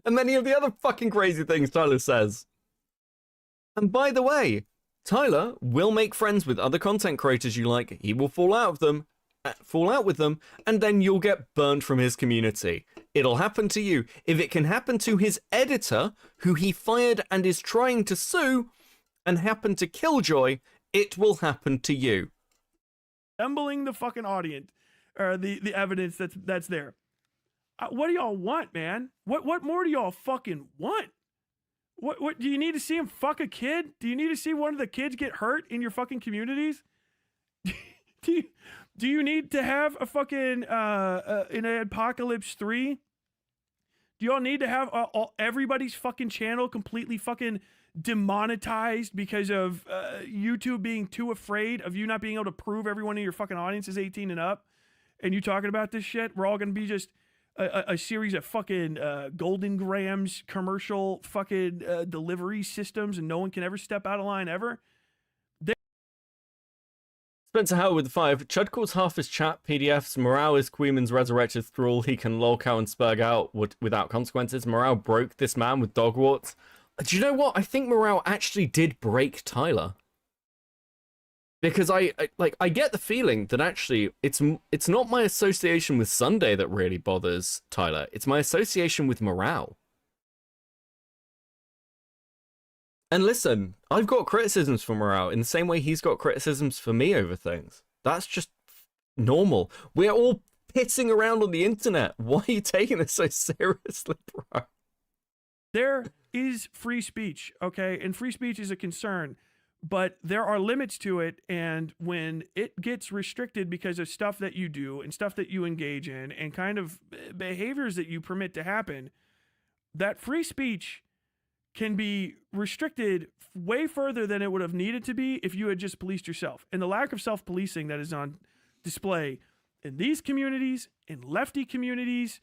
And many of the other fucking crazy things Tyler says. And by the way, Tyler will make friends with other content creators you like. He will fall out with them, and then you'll get burned from his community. It'll happen to you. If it can happen to his editor, who he fired and is trying to sue, and happen to Killjoy, it will happen to you. Assembling the fucking audience, or the evidence that's there. What do y'all want, man? What more do y'all fucking want? What do you need to see him fuck a kid? Do you need to see one of the kids get hurt in your fucking communities? do you need to have a fucking in an Apocalypse 3? Do y'all need to have everybody's fucking channel completely fucking demonetized because of YouTube being too afraid of you not being able to prove everyone in your fucking audience is 18 and up? And you talking about this shit? We're all gonna be just a series of fucking Golden Grams commercial fucking delivery systems, and no one can ever step out of line ever. Spencer Howard with the 5. Chud calls half his chat PDFs. Morale is Queeman's resurrected thrall. He can lolcow and spurg out without consequences. Morale broke this man with dog warts. Do you know what? I think Morale actually did break Tyler. Because I get the feeling that actually it's not my association with Sunday that really bothers Tyler. It's my association with Morale. And listen, I've got criticisms for Morale in the same way he's got criticisms for me over things. That's just normal. We're all pissing around on the internet. Why are you taking this so seriously, bro? There is free speech, okay? And free speech is a concern. But there are limits to it, and when it gets restricted because of stuff that you do and stuff that you engage in and kind of behaviors that you permit to happen, that free speech can be restricted way further than it would have needed to be if you had just policed yourself. And the lack of self-policing that is on display in these communities, in lefty communities,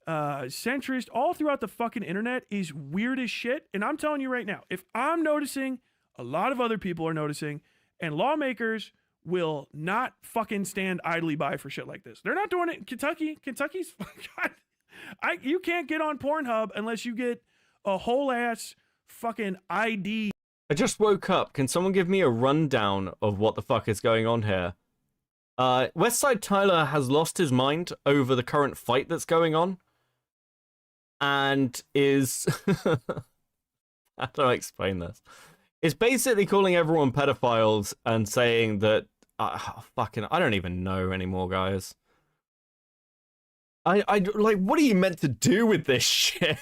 centrist, all throughout the fucking internet is weird as shit. And I'm telling you right now, if I'm noticing, a lot of other people are noticing, and lawmakers will not fucking stand idly by for shit like this. They're not doing it in Kentucky. Kentucky's God, you can't get on Pornhub unless you get a whole ass fucking ID. I just woke up. Can someone give me a rundown of what the fuck is going on here? Westside Tyler has lost his mind over the current fight that's going on. and is how do I explain this? It's basically calling everyone pedophiles and saying that fucking I don't even know anymore, guys. I like, what are you meant to do with this shit?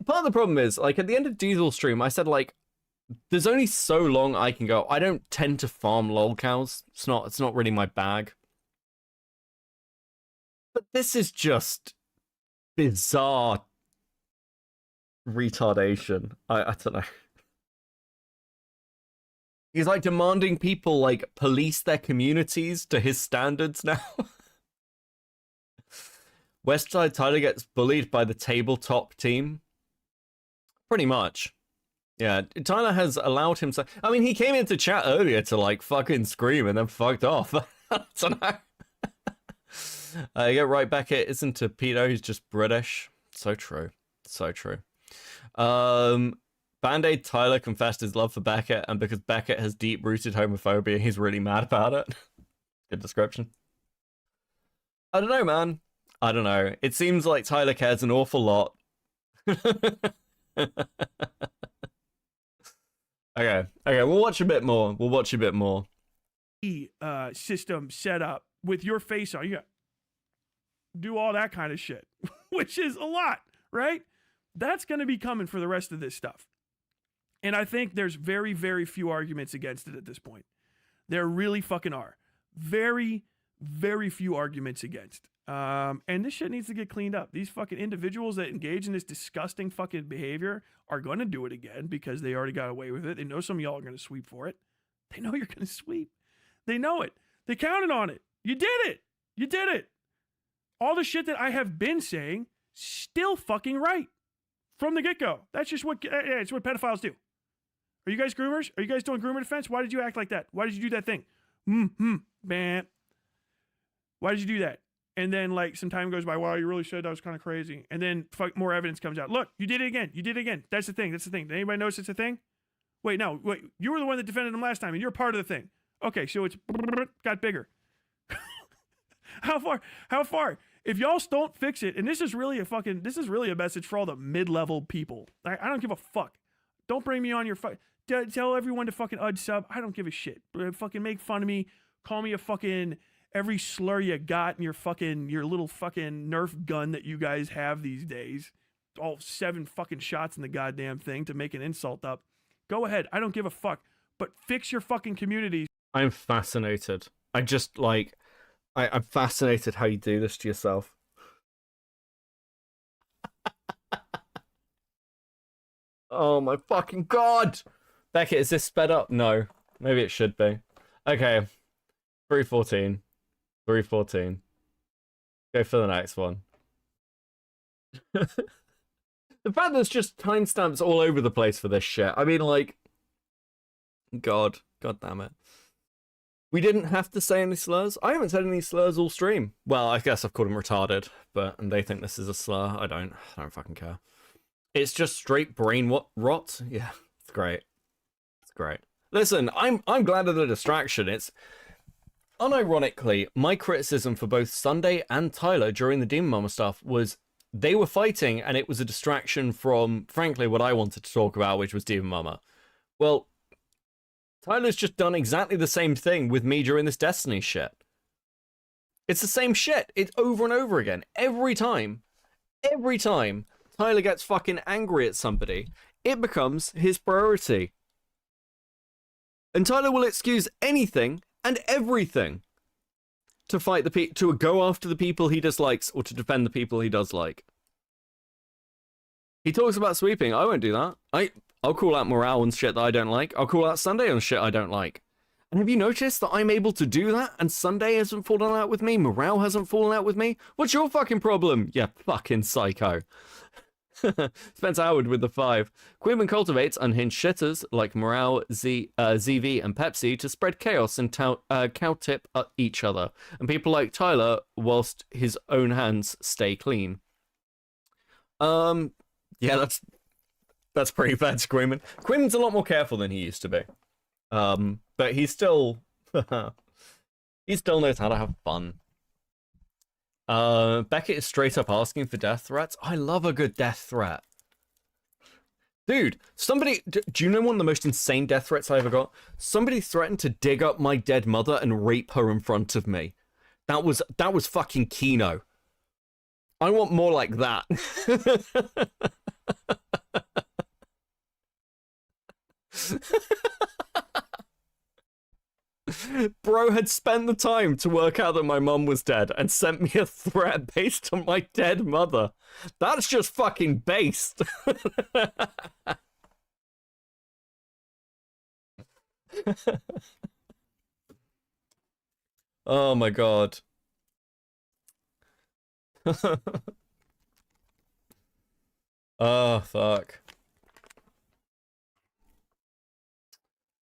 Part of the problem is, like, at the end of Diesel stream, I said, like, there's only so long I can go. I don't tend to farm lolcows. It's not really my bag. But this is just bizarre retardation. I don't know. He's like demanding people like police their communities to his standards now. Westside Tyler gets bullied by the tabletop team. Pretty much. Yeah, Tyler has allowed himself. I mean, he came into chat earlier to like fucking scream and then fucked off. I don't know. Get right back. It isn't a pedo. He's just British. So true. So true. Band-Aid Tyler confessed his love for Beckett, and because Beckett has deep-rooted homophobia, he's really mad about it. Good description. I don't know, man. I don't know. It seems like Tyler cares an awful lot. Okay, we'll watch a bit more. System set up with your face on. You got do all that kind of shit, which is a lot, right? That's going to be coming for the rest of this stuff. And I think there's very, very few arguments against it at this point. There really fucking are. Very, very few arguments against. And this shit needs to get cleaned up. These fucking individuals that engage in this disgusting fucking behavior are going to do it again because they already got away with it. They know some of y'all are going to sweep for it. They know you're going to sweep. They know it. They counted on it. You did it. You did it. All the shit that I have been saying, still fucking right. From the get-go. That's just what, it's what pedophiles do. Are you guys groomers? Are you guys doing groomer defense? Why did you act like that? Why did you do that thing? Man. Why did you do that? And then, like, some time goes by. Wow, you really should. That was kind of crazy. And then more evidence comes out. Look, you did it again. You did it again. That's the thing. Did anybody notice it's a thing? Wait, no. Wait, you were the one that defended him last time, and you're part of the thing. Okay, so it's got bigger. How far? If y'all don't fix it, and this is really a message for all the mid-level people. I don't give a fuck. Don't bring me on your tell everyone to fucking unsub. I don't give a shit. Fucking make fun of me. Call me a fucking every slur you got in your little fucking Nerf gun that you guys have these days. All 7 fucking shots in the goddamn thing to make an insult up. Go ahead. I don't give a fuck. But fix your fucking communities. I'm fascinated. I'm fascinated how you do this to yourself. Oh my fucking god! Beckett, is this sped up? No. Maybe it should be. Okay. 314. 314. Go for the next one. The fact there's just timestamps all over the place for this shit. I mean, like... God damn it. We didn't have to say any slurs. I haven't said any slurs all stream. Well, I guess I've called them retarded, and they think this is a slur. I don't fucking care. It's just straight brain rot. Yeah, it's great. It's great. Listen, I'm glad of the distraction. It's unironically my criticism for both Sunday and Tyler during the Demon Mama stuff was they were fighting, and it was a distraction from, frankly, what I wanted to talk about, which was Demon Mama. Well, Tyler's just done exactly the same thing with me during this Destiny shit. It's the same shit. It's over and over again. Every time Tyler gets fucking angry at somebody, it becomes his priority. And Tyler will excuse anything and everything to fight to go after the people he dislikes or to defend the people he does like. He talks about sweeping. I won't do that. I'll call out morale and shit that I don't like. I'll call out Sunday on shit I don't like. And have you noticed that I'm able to do that and Sunday hasn't fallen out with me? Morale hasn't fallen out with me? What's your fucking problem? You fucking psycho. Spence Howard with the 5. Queerman cultivates unhinged shitters like Morale, ZV, and Pepsi to spread chaos and cowtip at each other. And people like Tyler whilst his own hands stay clean. Yeah, that's pretty bad, Queerman. Queerman's a lot more careful than he used to be. But he still knows how to have fun. Beckett is straight up asking for death threats. I love a good death threat. Dude, somebody, do you know one of the most insane death threats I ever got? Somebody threatened to dig up my dead mother and rape her in front of me. That was fucking Kino. I want more like that. Bro had spent the time to work out that my mum was dead and sent me a threat based on my dead mother. That's just fucking based. Oh my god. Oh fuck.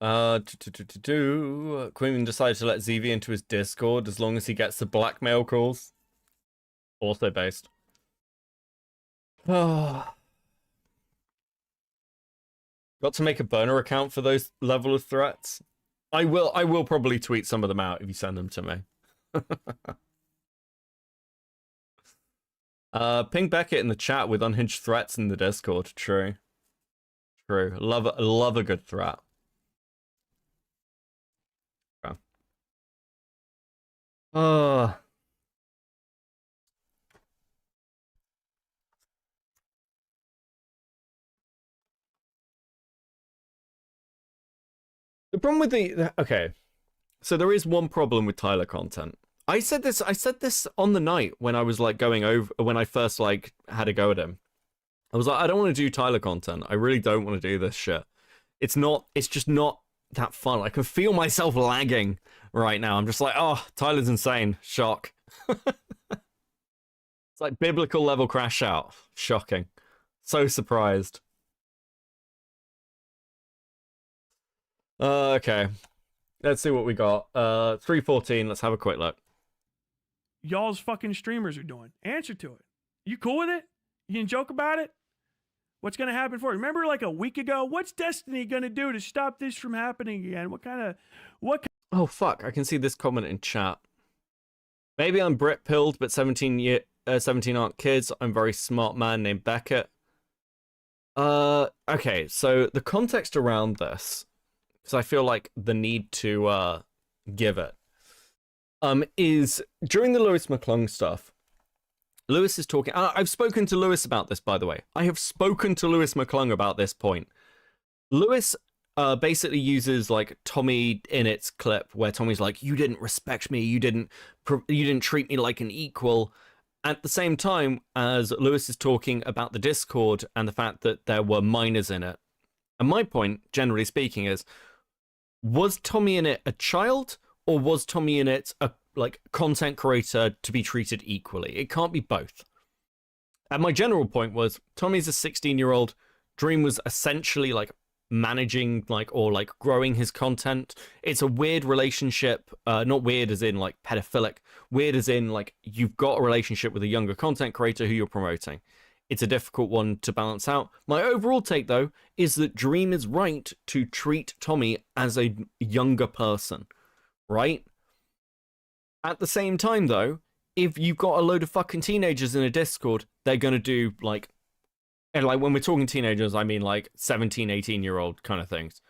Queen decided to let ZV into his Discord as long as he gets the blackmail calls. Also based. Got to make a burner account for those level of threats. I will probably tweet some of them out if you send them to me. Ping Beckett in the chat with unhinged threats in the Discord. True. Love a good threat. The problem with okay, so there is one problem with Tyler content. I said this on the night when I was like going over, when I first like had a go at him. I was like, I don't want to do Tyler content. I really don't want to do this shit. It's just not that fun. I can feel myself lagging right now. I'm just like, oh, Tyler's insane. Shock. It's like biblical level crash out. Shocking. So surprised. Okay. Let's see what we got. 314. Let's have a quick look. Y'all's fucking streamers are doing. Answer to it. You cool with it? You can joke about it? What's going to happen for it? Remember like a week ago? What's Destiny going to do to stop this from happening again? Oh, fuck. I can see this comment in chat. Maybe I'm Brit pilled, but 17 aren't kids. I'm a very smart man named Beckett. Okay, so the context around this, because I feel like the need to give it, is during the Lewis McClung stuff, Lewis is talking. I've spoken to Lewis about this, by the way. I have spoken to Lewis McClung about this point. Lewis basically uses like Tommy Innett's clip where Tommy's like, "You didn't respect me. You didn't treat me like an equal." At the same time as Lewis is talking about the Discord and the fact that there were minors in it. And my point, generally speaking, is: was Tommy Innett a child, or was Tommy Innett a content creator to be treated equally? It can't be both. And my general point was, Tommy's a 16-year-old. Dream was essentially like managing or growing his content. It's a weird relationship, not weird as in like pedophilic, weird as in like you've got a relationship with a younger content creator who you're promoting. It's a difficult one to balance out. My overall take, though, is that Dream is right to treat Tommy as a younger person, right? At the same time, though, if you've got a load of fucking teenagers in a Discord, they're going to do, and when we're talking teenagers, I mean, 17, 18-year-old kind of things.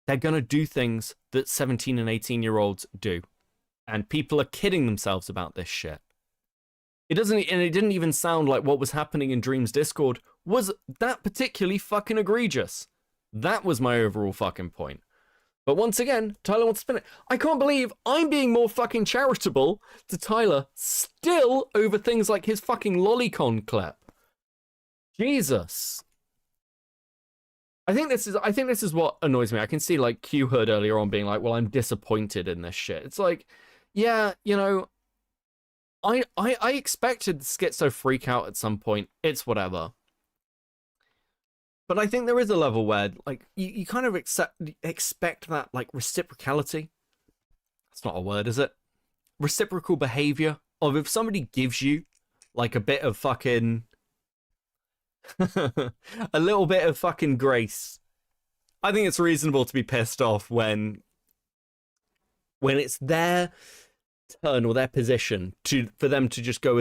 They're going to do things that 17 and 18-year-olds do. And people are kidding themselves about this shit. It didn't even sound like what was happening in Dream's Discord was that particularly fucking egregious. That was my overall fucking point. But once again, Tyler wants to spin it. I can't believe I'm being more fucking charitable to Tyler still over things like his fucking lolicon clip. Jesus. I think this is what annoys me. I can see Q Hood earlier on being like, well, I'm disappointed in this shit. It's like, yeah, I expected the schizo freak out at some point. It's whatever. But I think there is a level where you kind of expect that reciprocality. That's not a word, is it? Reciprocal behavior of if somebody gives you a bit of fucking a little bit of fucking grace. I think it's reasonable to be pissed off when it's there turn or their position for them to just go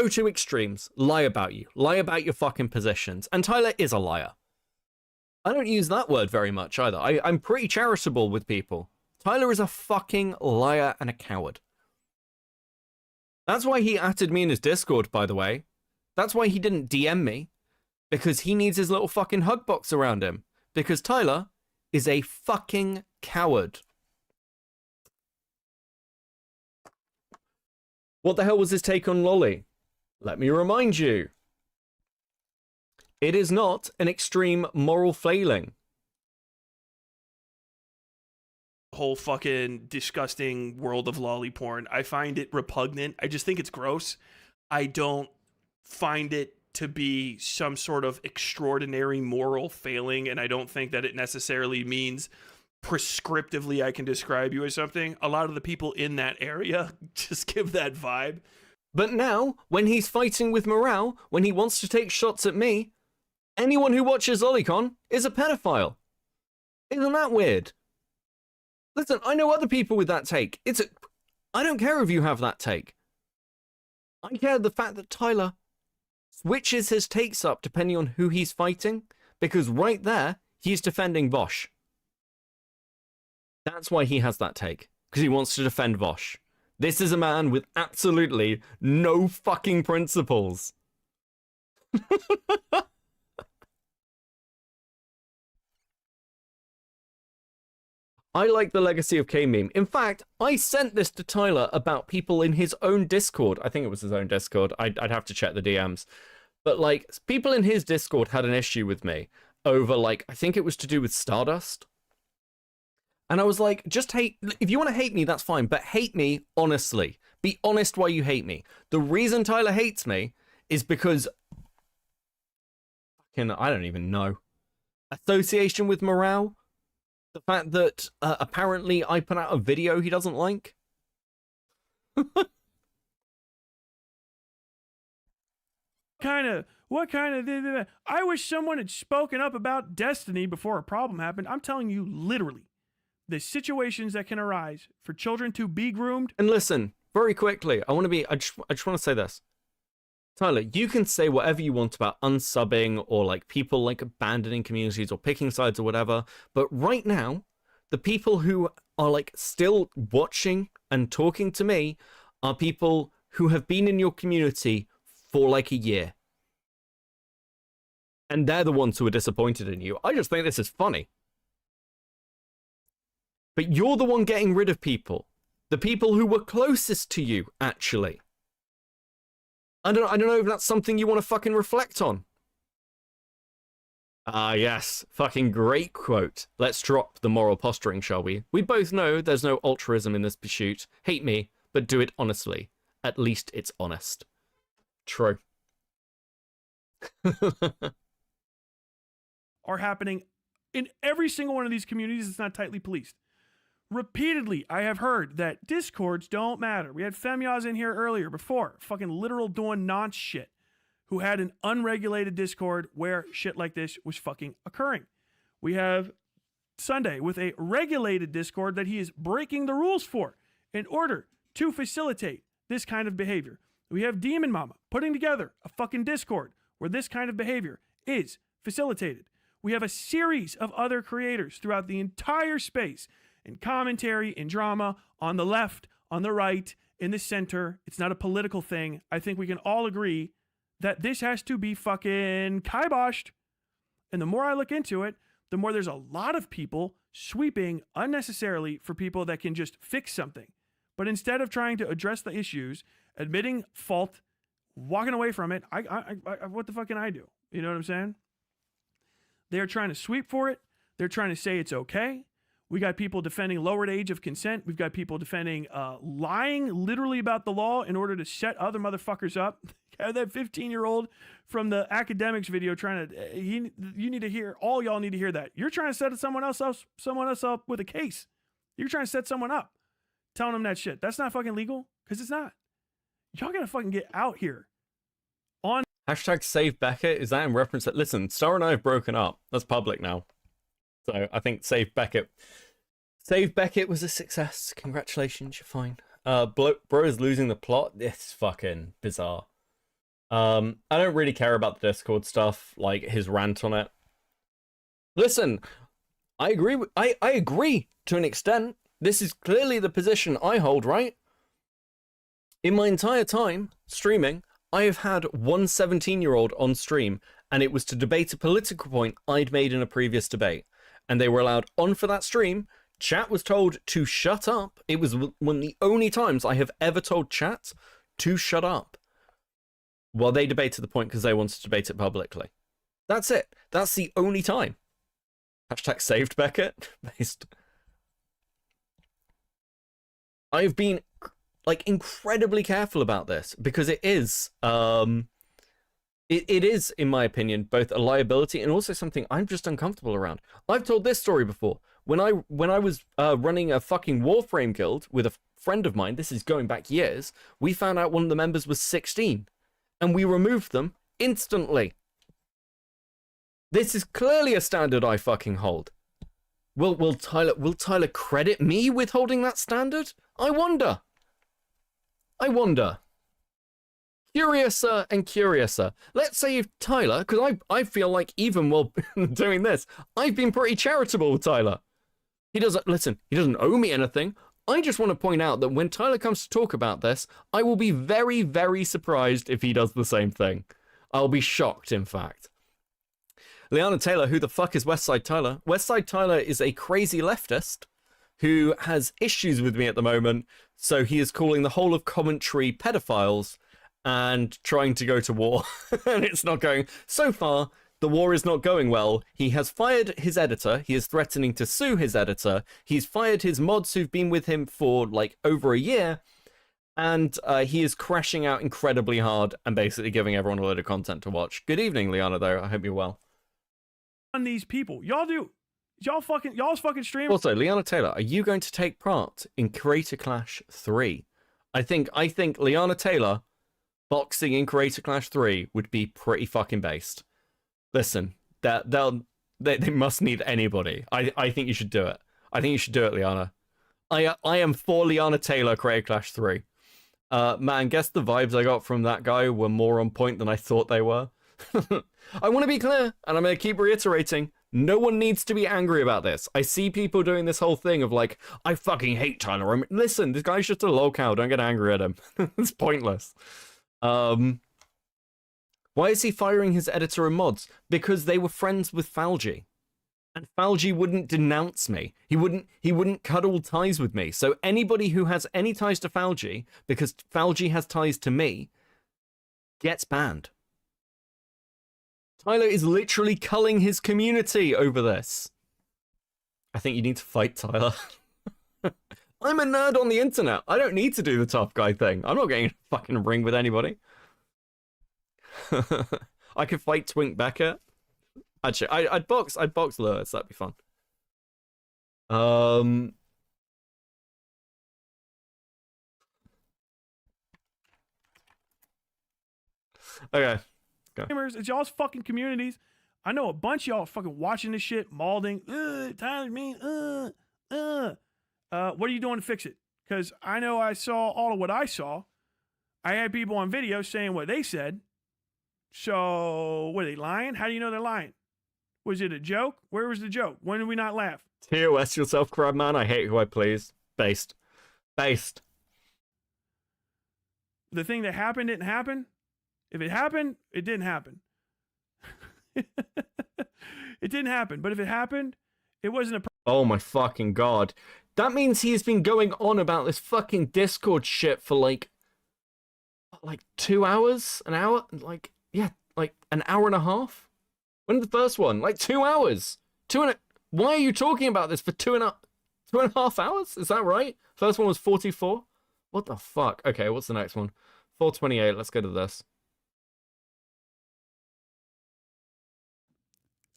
to extremes, lie about your fucking positions. And Tyler is a liar. I don't use that word very much either. I'm pretty charitable with people. Tyler is a fucking liar and a coward. That's why he added me in his Discord, by the way. That's why he didn't DM me. Because he needs his little fucking hug box around him. Because Tyler is a fucking coward. What the hell was his take on Lolly? Let me remind you. It is not an extreme moral failing. Whole fucking disgusting world of lolly porn. I find it repugnant. I just think it's gross. I don't find it to be some sort of extraordinary moral failing, and I don't think that it necessarily means prescriptively I can describe you as something. A lot of the people in that area just give that vibe. But now, when he's fighting with morale, when he wants to take shots at me, anyone who watches Lolicon is a pedophile. Isn't that weird? Listen, I know other people with that take. I don't care if you have that take. I care the fact that Tyler switches his takes up depending on who he's fighting, because right there, he's defending Vosh. That's why he has that take, because he wants to defend Vosh. This is a man with absolutely no fucking principles. I like the Legacy of K meme. In fact, I sent this to Tyler about people in his own Discord. I think it was his own Discord. I'd have to check the DMs. But, like, people in his Discord had an issue with me over, like, I think it was to do with Stardust. And I was like, just hate... If you want to hate me, that's fine. But hate me honestly. Be honest why you hate me. The reason Tyler hates me is because... I don't even know. Association with morale? The fact that apparently I put out a video he doesn't like? What kind of... I wish someone had spoken up about Destiny before a problem happened. I'm telling you, literally, the situations that can arise for children to be groomed. And listen, very quickly, I just want to say this. Tyler, you can say whatever you want about unsubbing or like people like abandoning communities or picking sides or whatever, but right now, the people who are like still watching and talking to me are people who have been in your community for like a year. And they're the ones who are disappointed in you. I just think this is funny. But you're the one getting rid of people. The people who were closest to you, actually. I don't know if that's something you want to fucking reflect on. Ah, yes. Fucking great quote. Let's drop the moral posturing, shall we? We both know there's no altruism in this pursuit. Hate me, but do it honestly. At least it's honest. True. Are happening in every single one of these communities that's not tightly policed. Repeatedly, I have heard that Discords don't matter. We had Femyaz in here earlier before, fucking literal doing nonce shit, who had an unregulated Discord where shit like this was fucking occurring. We have Sunday with a regulated Discord that he is breaking the rules for in order to facilitate this kind of behavior. We have Demon Mama putting together a fucking Discord where this kind of behavior is facilitated. We have a series of other creators throughout the entire space in commentary, in drama, on the left, on the right, in the center. It's not a political thing. I think we can all agree that this has to be fucking kiboshed. And the more I look into it, the more there's a lot of people sweeping unnecessarily for people that can just fix something. But instead of trying to address the issues, admitting fault, walking away from it, what the fuck can I do? You know what I'm saying? They're trying to sweep for it. They're trying to say it's okay. We got people defending lowered age of consent. We've got people defending lying literally about the law in order to set other motherfuckers up. That 15-year-old from the academics video trying to, you need to hear, all y'all need to hear that. You're trying to set someone else up with a case. You're trying to set someone up, telling them that shit. That's not fucking legal, because it's not. Y'all gotta fucking get out here. On Hashtag save Beckett, is that in reference to, listen, Star and I have broken up. That's public now. So I think Save Beckett was a success. Congratulations, you're fine. bro is losing the plot. It's fucking bizarre. I don't really care about the Discord stuff, like his rant on it. Listen, I agree. I agree to an extent. This is clearly the position I hold, right? In my entire time streaming, I have had one 17-year-old on stream, and it was to debate a political point I'd made in a previous debate. And they were allowed on for that stream. Chat was told to shut up. It was one of the only times I have ever told chat to shut up while they debated the point because they wanted to debate it publicly. That's it. That's the only time. Hashtag saved Beckett. Based. I've been like incredibly careful about this because it is it is, in my opinion, both a liability and also something I'm just uncomfortable around. I've told this story before. When I was running a fucking Warframe guild with a friend of mine, this is going back years, we found out one of the members was 16, and we removed them instantly. This is clearly a standard I fucking hold. Will Tyler credit me with holding that standard? I wonder. Curiouser and curiouser. Let's say if Tyler, because I feel like even while doing this, I've been pretty charitable with Tyler. He doesn't owe me anything. I just want to point out that when Tyler comes to talk about this, I will be very, very surprised if he does the same thing. I'll be shocked, in fact. Liana Taylor, who the fuck is Westside Tyler? Westside Tyler is a crazy leftist who has issues with me at the moment, so he is calling the whole of commentary pedophiles and trying to go to war. And it's not going. So far, the war is not going well. He has fired his editor. He is threatening to sue his editor. He's fired his mods who've been with him for like over a year. And he is crashing out incredibly hard and basically giving everyone a load of content to watch. Good evening, Liana, though. I hope you're well. On these people. Y'all's fucking streaming. Also, Liana Taylor, are you going to take part in Creator Clash 3? I think Liana Taylor boxing in Creator Clash 3 would be pretty fucking based. Listen, they must need anybody. I think you should do it. I think you should do it, Liana. I am for Liana Taylor Creator Clash 3. Man, guess the vibes I got from that guy were more on point than I thought they were. I want to be clear, and I'm going to keep reiterating, no one needs to be angry about this. I see people doing this whole thing of like, I fucking hate Tyler. Listen, this guy's just a lol cow. Don't get angry at him. It's pointless. Why is he firing his editor and mods? Because they were friends with Falgi. And Falgi wouldn't denounce me. He wouldn't cut all ties with me. So anybody who has any ties to Falgi, because Falgi has ties to me, gets banned. Tyler is literally culling his community over this. I think you need to fight Tyler. I'm a nerd on the internet. I don't need to do the tough guy thing. I'm not getting in a fucking ring with anybody. I could fight Twink Beckett. Actually, I'd box Lewis. That'd be fun. Okay. Gamers, it's y'all's fucking communities. I know a bunch of y'all fucking watching this shit, malding. Tyler, mean. What are you doing to fix it? Because I know I saw all of what I saw. I had people on video saying what they said. So, were they lying? How do you know they're lying? Was it a joke? Where was the joke? When did we not laugh? TOS yourself, crab man. I hate who I please. Based. The thing that happened didn't happen. If it happened, it didn't happen. It didn't happen. But if it happened, it wasn't a... Oh my fucking god. That means he has been going on about this fucking Discord shit for like 2 hours? An hour? Like an hour and a half? When did the first one? Like 2 hours. Why are you talking about this for two and a half hours? Is that right? First one was 44? What the fuck? Okay, what's the next one? 428. Let's go to this.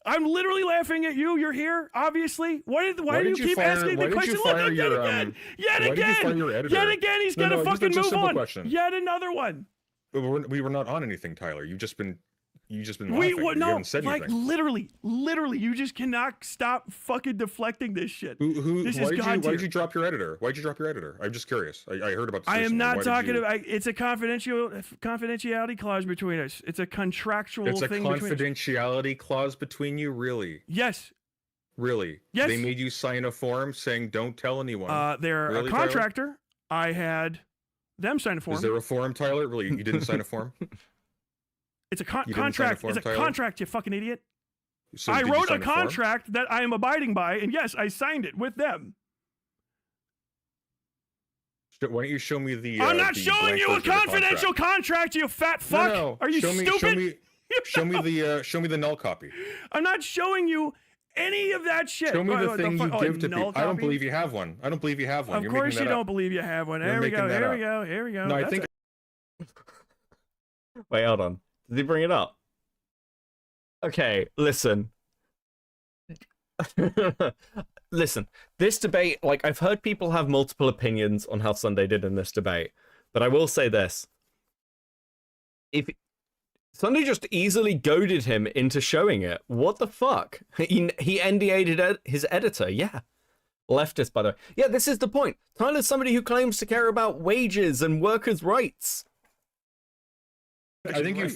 I'm literally laughing at you. You're here, obviously. Why do you keep asking the question? Look, yet again. Yet again, he's going to fucking move on. Question. Yet another one. We were not on anything, Tyler. You've just been you just been laughing. You haven't said like anything. literally, you just cannot stop fucking deflecting this shit. Why did you drop your editor? Why'd you drop your editor? I'm just curious. I heard about this. I am not talking about. It's a confidentiality clause between us. It's a contractual thing. It's a confidentiality clause between you, really? Yes. Really? Yes. They made you sign a form saying don't tell anyone. They're really, a contractor. Tyler? I had them sign a form. Is there a form, Tyler? Really? You didn't sign a form? It's a contract. It's a contract, you fucking idiot. So I wrote a contract that I am abiding by, and yes, I signed it with them. Why don't you show me the? I'm not showing you a confidential contract, you fat fuck. No. Are you stupid? Show me the null copy. I'm not showing you any of that shit. Show me the thing you give to people. Copy? I don't believe you have one. Of course you don't believe you have one. Here we go. No, I think. Wait, hold on. Did he bring it up? Okay, listen. Listen, this debate, like, I've heard people have multiple opinions on how Sunday did in this debate, but I will say this. If Sunday just easily goaded him into showing it, what the fuck? He NDA'd his editor, yeah. Leftist, by the way. Yeah, this is the point. Tyler's somebody who claims to care about wages and workers' rights. I think you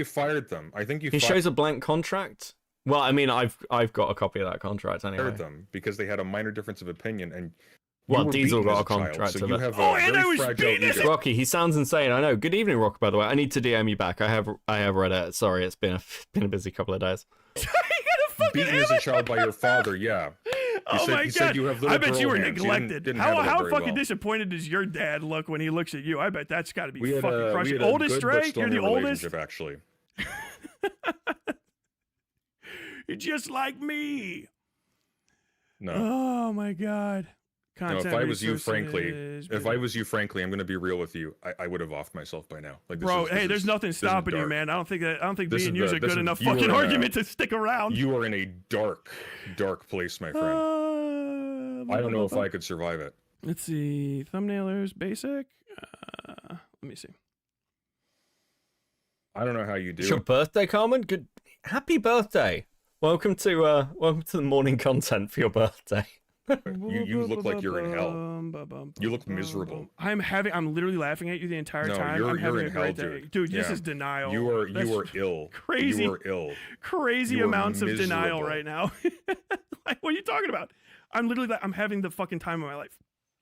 fired them. He shows a blank contract. Well, I mean, I've got a copy of that contract anyway. Fired them because they had a minor difference of opinion, and well, Diesel got a contract of it. And I was beaten. Rocky, he sounds insane. I know. Good evening, Rocky. By the way, I need to DM you back. I have read it. Sorry, it's been a busy couple of days. Beaten as a child by your father, yeah. My God. I bet you were neglected. Didn't how fucking well. disappointed does your dad look when he looks at you? I bet that's got to be fucking crushing. Oldest, right? You're the oldest? Actually. You're just like me. No. Oh, my God. No, if I was you, frankly, I'm going to be real with you. I would have offed myself by now. Like, bro, there's nothing stopping you, man. I don't think me and you is a good enough fucking argument to stick around. You are in a dark place, my friend. I don't know if I could survive it. Let's see. Thumbnailers, basic. Let me see. I don't know how you do. It's your birthday, Carmen. Good, happy birthday. Welcome to the morning content for your birthday. You look like you're in hell. You look miserable. I'm literally laughing at you the entire time. You're I'm having in a great hell, day. Dude, this is denial. You are ill. Crazy. You are ill. Crazy amounts of denial right now. Like, what are you talking about? I'm having the fucking time of my life.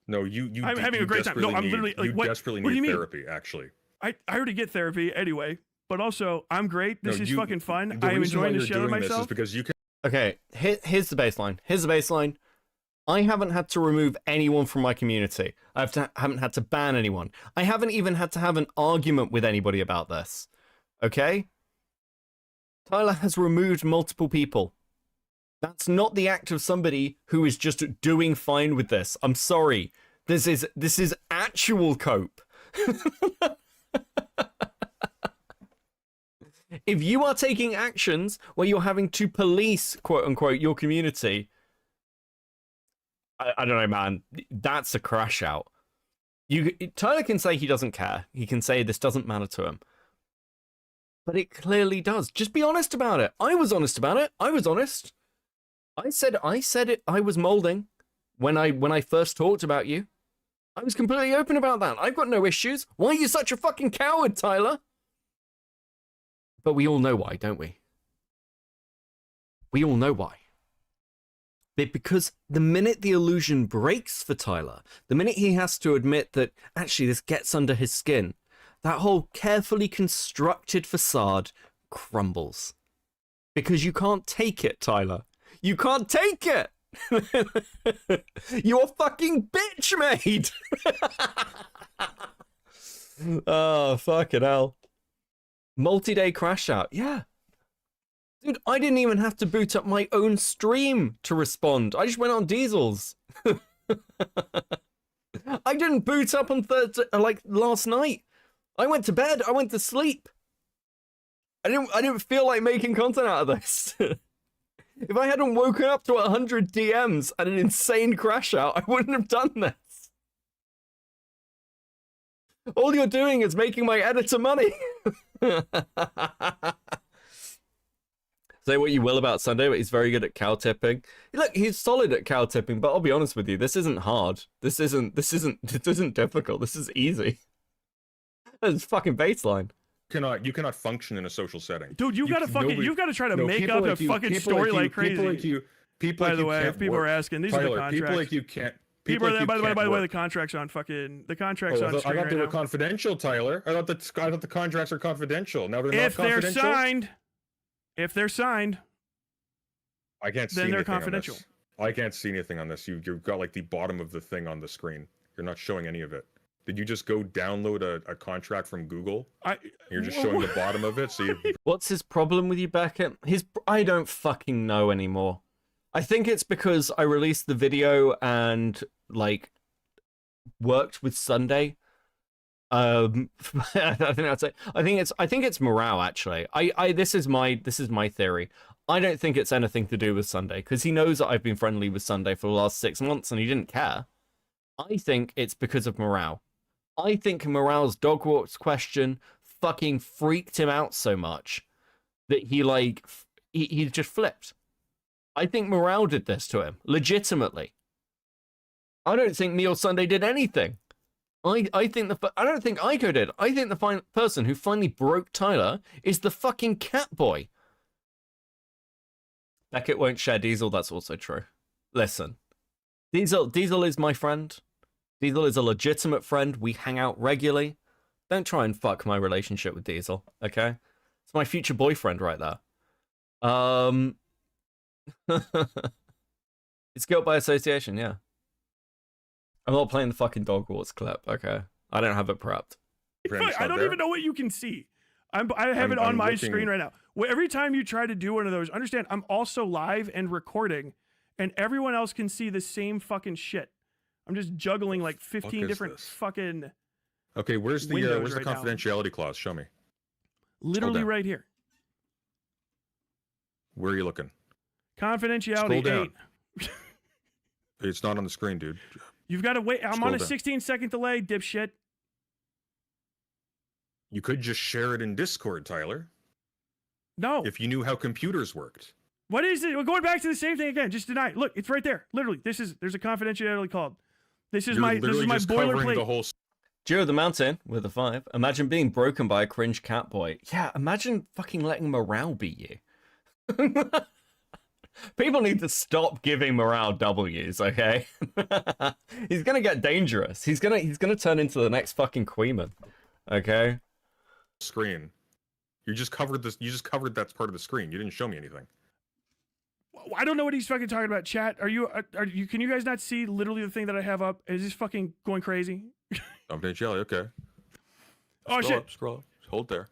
No, I'm having a great time. No, I'm literally like, you desperately need therapy, actually. I already get therapy anyway, but also I'm great. This is fucking fun. I am enjoying the show myself. Is because you can. Okay, here's the baseline. I haven't had to remove anyone from my community. I haven't had to ban anyone. I haven't even had to have an argument with anybody about this. Okay? Tyler has removed multiple people. That's not the act of somebody who is just doing fine with this. I'm sorry. This is actual cope. If you are taking actions where you're having to police, quote unquote, your community, I don't know, man. That's a crash out. Tyler can say he doesn't care. He can say this doesn't matter to him. But it clearly does. Just be honest about it. I was honest about it. I was honest. I said it. I was molding when I first talked about you. I was completely open about that. I've got no issues. Why are you such a fucking coward, Tyler? But we all know why, don't we? We all know why. Because the minute the illusion breaks for Tyler, the minute he has to admit that actually this gets under his skin, that whole carefully constructed facade crumbles. Because you can't take it, Tyler. You can't take it! You're fucking bitch made! Oh, fucking hell. Multi-day crash out, yeah. Dude, I didn't even have to boot up my own stream to respond. I just went on Diesel's. I didn't boot up on Thursday, like last night. I went to bed. I went to sleep. I didn't feel like making content out of this. If I hadn't woken up to 100 DMs and an insane crash out, I wouldn't have done this. All you're doing is making my editor money. Say what you will about Sunday, but he's very good at cow tipping. Look, he's solid at cow tipping, but I'll be honest with you, this isn't hard. This isn't difficult. This is easy. It's fucking baseline. You cannot function in a social setting. Dude, you've got to try to make up a fucking story like crazy. People by the way, if people are asking, these are the contracts. People like you can't. By the way, the contracts on fucking the contracts on. I thought they were confidential, Tyler. I thought the contracts are confidential. Now they're not confidential. If they're signed, I can't see. Then they're confidential. I can't see anything on this. You've got like the bottom of the thing on the screen. You're not showing any of it. Did you just go download a contract from Google? You're just showing the bottom of it. So you. What's his problem with you, Beckett? I don't fucking know anymore. I think it's because I released the video and like worked with Sunday. I think it's morale actually. This is my theory. I don't think it's anything to do with Sunday because he knows that I've been friendly with Sunday for the last 6 months and he didn't care. I think it's because of morale. I think Morale's dog walks question fucking freaked him out so much that he just flipped. I think Morale did this to him, legitimately. I don't think me or Sunday did anything. I don't think Ico did. I think the person who finally broke Tyler is the fucking cat boy. Beckett won't share Diesel, that's also true. Listen, Diesel is my friend. Diesel is a legitimate friend. We hang out regularly. Don't try and fuck my relationship with Diesel, okay? It's my future boyfriend right there. It's guilt by association, yeah. I'm not playing the fucking dog wars clip, okay? I don't have it prepped. I don't even know what you can see. I have it on my screen right now. Every time you try to do one of those, understand, I'm also live and recording, and everyone else can see the same fucking shit. I'm just juggling like 15 different fucking. Okay, where's the confidentiality clause? Show me. Literally right here. Where are you looking? Confidentiality 8. It's not on the screen, dude. You've got to wait. I'm on a 16-second delay, dipshit. You could just share it in Discord, Tyler. No. If you knew how computers worked. What is it? We're going back to the same thing again. Just deny it. Look, it's right there. Literally, there's a confidentiality clause. This is my boilerplate. Giro the Mountain with a 5. Imagine being broken by a cringe cat boy. Yeah, imagine fucking letting Morale beat you. People need to stop giving Morale W's, okay? He's gonna get dangerous. He's gonna turn into the next fucking Queeman, okay? Screen. You just covered this. You just covered that part of the screen. You didn't show me anything. I don't know what he's fucking talking about. Chat, are you? Can you guys not see literally the thing that I have up? Is this fucking going crazy? Confidentiality. Okay. Oh shit! Scroll up. Hold there.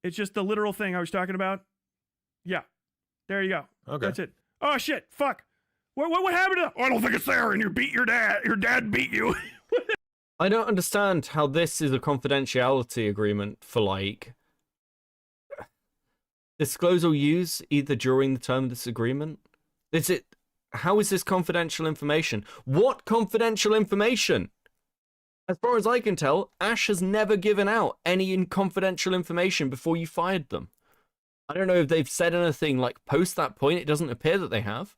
It's just the literal thing I was talking about. Yeah. There you go. Okay. That's it. Oh shit! Fuck. What happened to? Oh, I don't think it's there. And you beat your dad. Your dad beat you. I don't understand how this is a confidentiality agreement for like disclose or use either during the term of this agreement. How is this confidential information? What confidential information? As far as I can tell, Ash has never given out any confidential information before you fired them. I don't know if they've said anything like post that point. It doesn't appear that they have.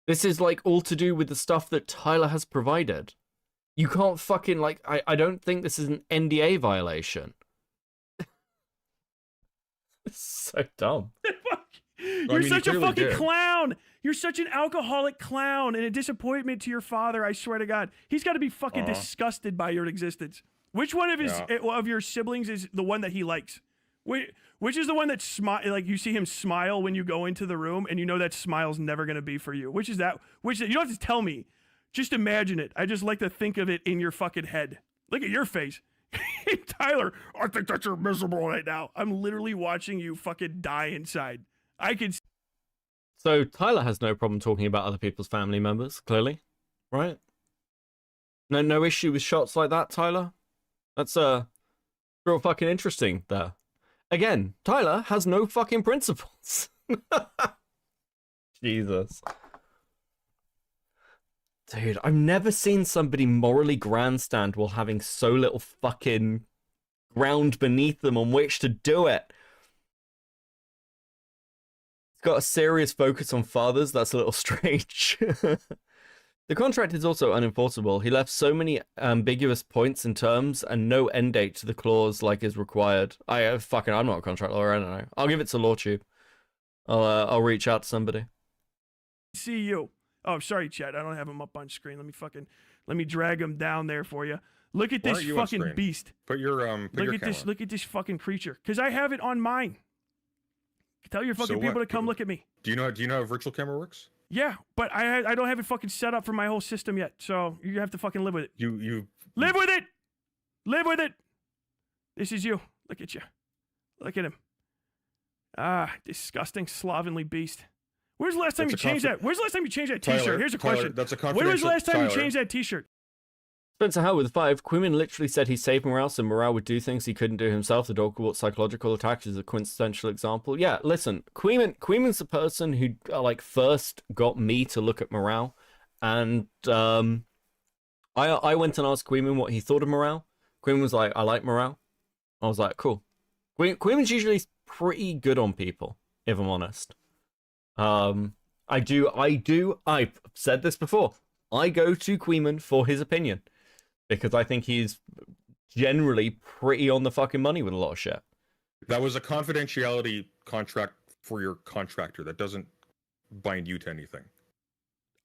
This is like all to do with the stuff that Tyler has provided. You can't fucking like, I don't think this is an NDA violation. It's so dumb. You're such a fucking clown. You're such an alcoholic clown and a disappointment to your father. I swear to God, he's got to be fucking disgusted by your existence. Which one of your siblings is the one that he likes? Which is the one that like you see him smile when you go into the room and you know that smile's never going to be for you? Which is that? You don't have to tell me. Just imagine it. I just like to think of it in your fucking head. Look at your face. Hey, Tyler, I think that you're miserable right now. I'm literally watching you fucking die inside. I can. So Tyler has no problem talking about other people's family members, clearly, right? No issue with shots like that, Tyler. That's real fucking interesting there. Again, Tyler has no fucking principles. Jesus. Dude, I've never seen somebody morally grandstand while having so little fucking ground beneath them on which to do it. It's got a serious focus on fathers. That's a little strange. The contract is also unenforceable. He left so many ambiguous points and terms and no end date to the clause like is required. I'm not a contract lawyer. I don't know. I'll give it to LawTube. I'll reach out to somebody. See you. Oh, sorry, chat. I don't have him up on screen. Let me drag him down there for you. Look at this fucking beast. Put your Look at this fucking creature. Because I have it on mine. Tell your fucking people to come look at me. Do you know how virtual camera works? Yeah, but I don't have it fucking set up for my whole system yet, so you have to fucking live with it. You live with it. Live with it. This is you. Look at you. Look at him. Ah, disgusting, slovenly beast. Where's the last time you changed that? Where's the last time you changed that T-shirt? Here's a question. That's a when was the last time you changed that T-shirt? Spencer Howard with 5. Quinlan literally said he saved Morale, so Morale would do things he couldn't do himself. The dog caught psychological attacks is a quintessential example. Yeah, listen, Quinlan's the person who first got me to look at Morale, and I went and asked Quinlan what he thought of Morale. Quinlan was like, I like Morale. I was like, cool. Quinlan's usually pretty good on people, if I'm honest. I've said this before. I go to Quinlan for his opinion. Because I think he's generally pretty on the fucking money with a lot of shit. That was a confidentiality contract for your contractor. That doesn't bind you to anything.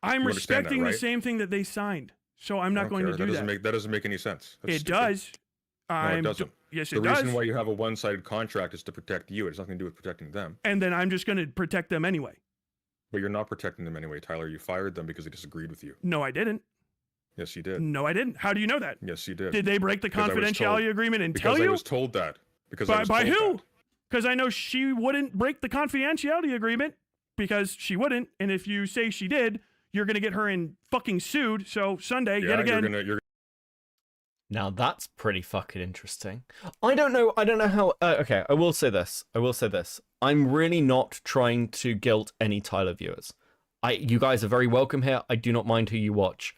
I'm respecting the same thing that they signed. So I'm not going to do that. That doesn't make any sense. It does. No, it doesn't. Yes, it does. The reason why you have a one-sided contract is to protect you. It has nothing to do with protecting them. And then I'm just going to protect them anyway. But you're not protecting them anyway, Tyler. You fired them because they disagreed with you. No, I didn't. Yes, you did. No, I didn't. How do you know that? Yes, you did. Did they break the confidentiality agreement and tell you? Because I was told that. By who? Because I know she wouldn't break the confidentiality agreement because she wouldn't. And if you say she did, you're going to get her in fucking sued. So Sunday, yet again. Now that's pretty fucking interesting. I don't know how. Okay, I will say this. I'm really not trying to guilt any Tyler viewers. You guys are very welcome here. I do not mind who you watch.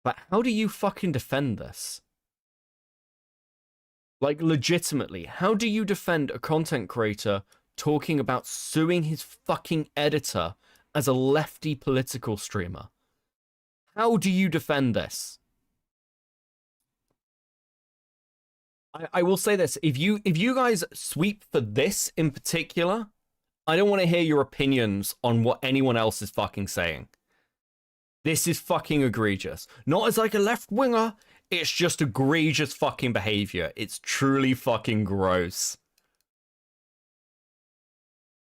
But how do you fucking defend this? Like, legitimately, how do you defend a content creator talking about suing his fucking editor as a lefty political streamer? How do you defend this? I will say this. If you guys sweep for this in particular, I don't want to hear your opinions on what anyone else is fucking saying. This is fucking egregious. Not as like a left winger. It's just egregious fucking behavior. It's truly fucking gross.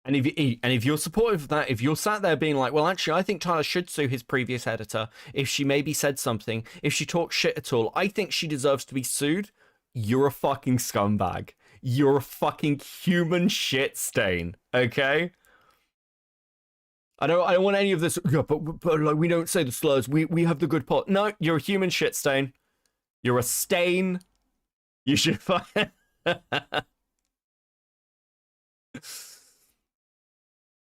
And if you're supportive of that, if you're sat there being like, well, actually, I think Tyler should sue his previous editor if she maybe said something, if she talks shit at all, I think she deserves to be sued. You're a fucking scumbag. You're a fucking human shit stain. Okay? I don't want any of this. Yeah, but like, we don't say the slurs. We have the good part. No, you're a human shit stain. You're a stain. You should find.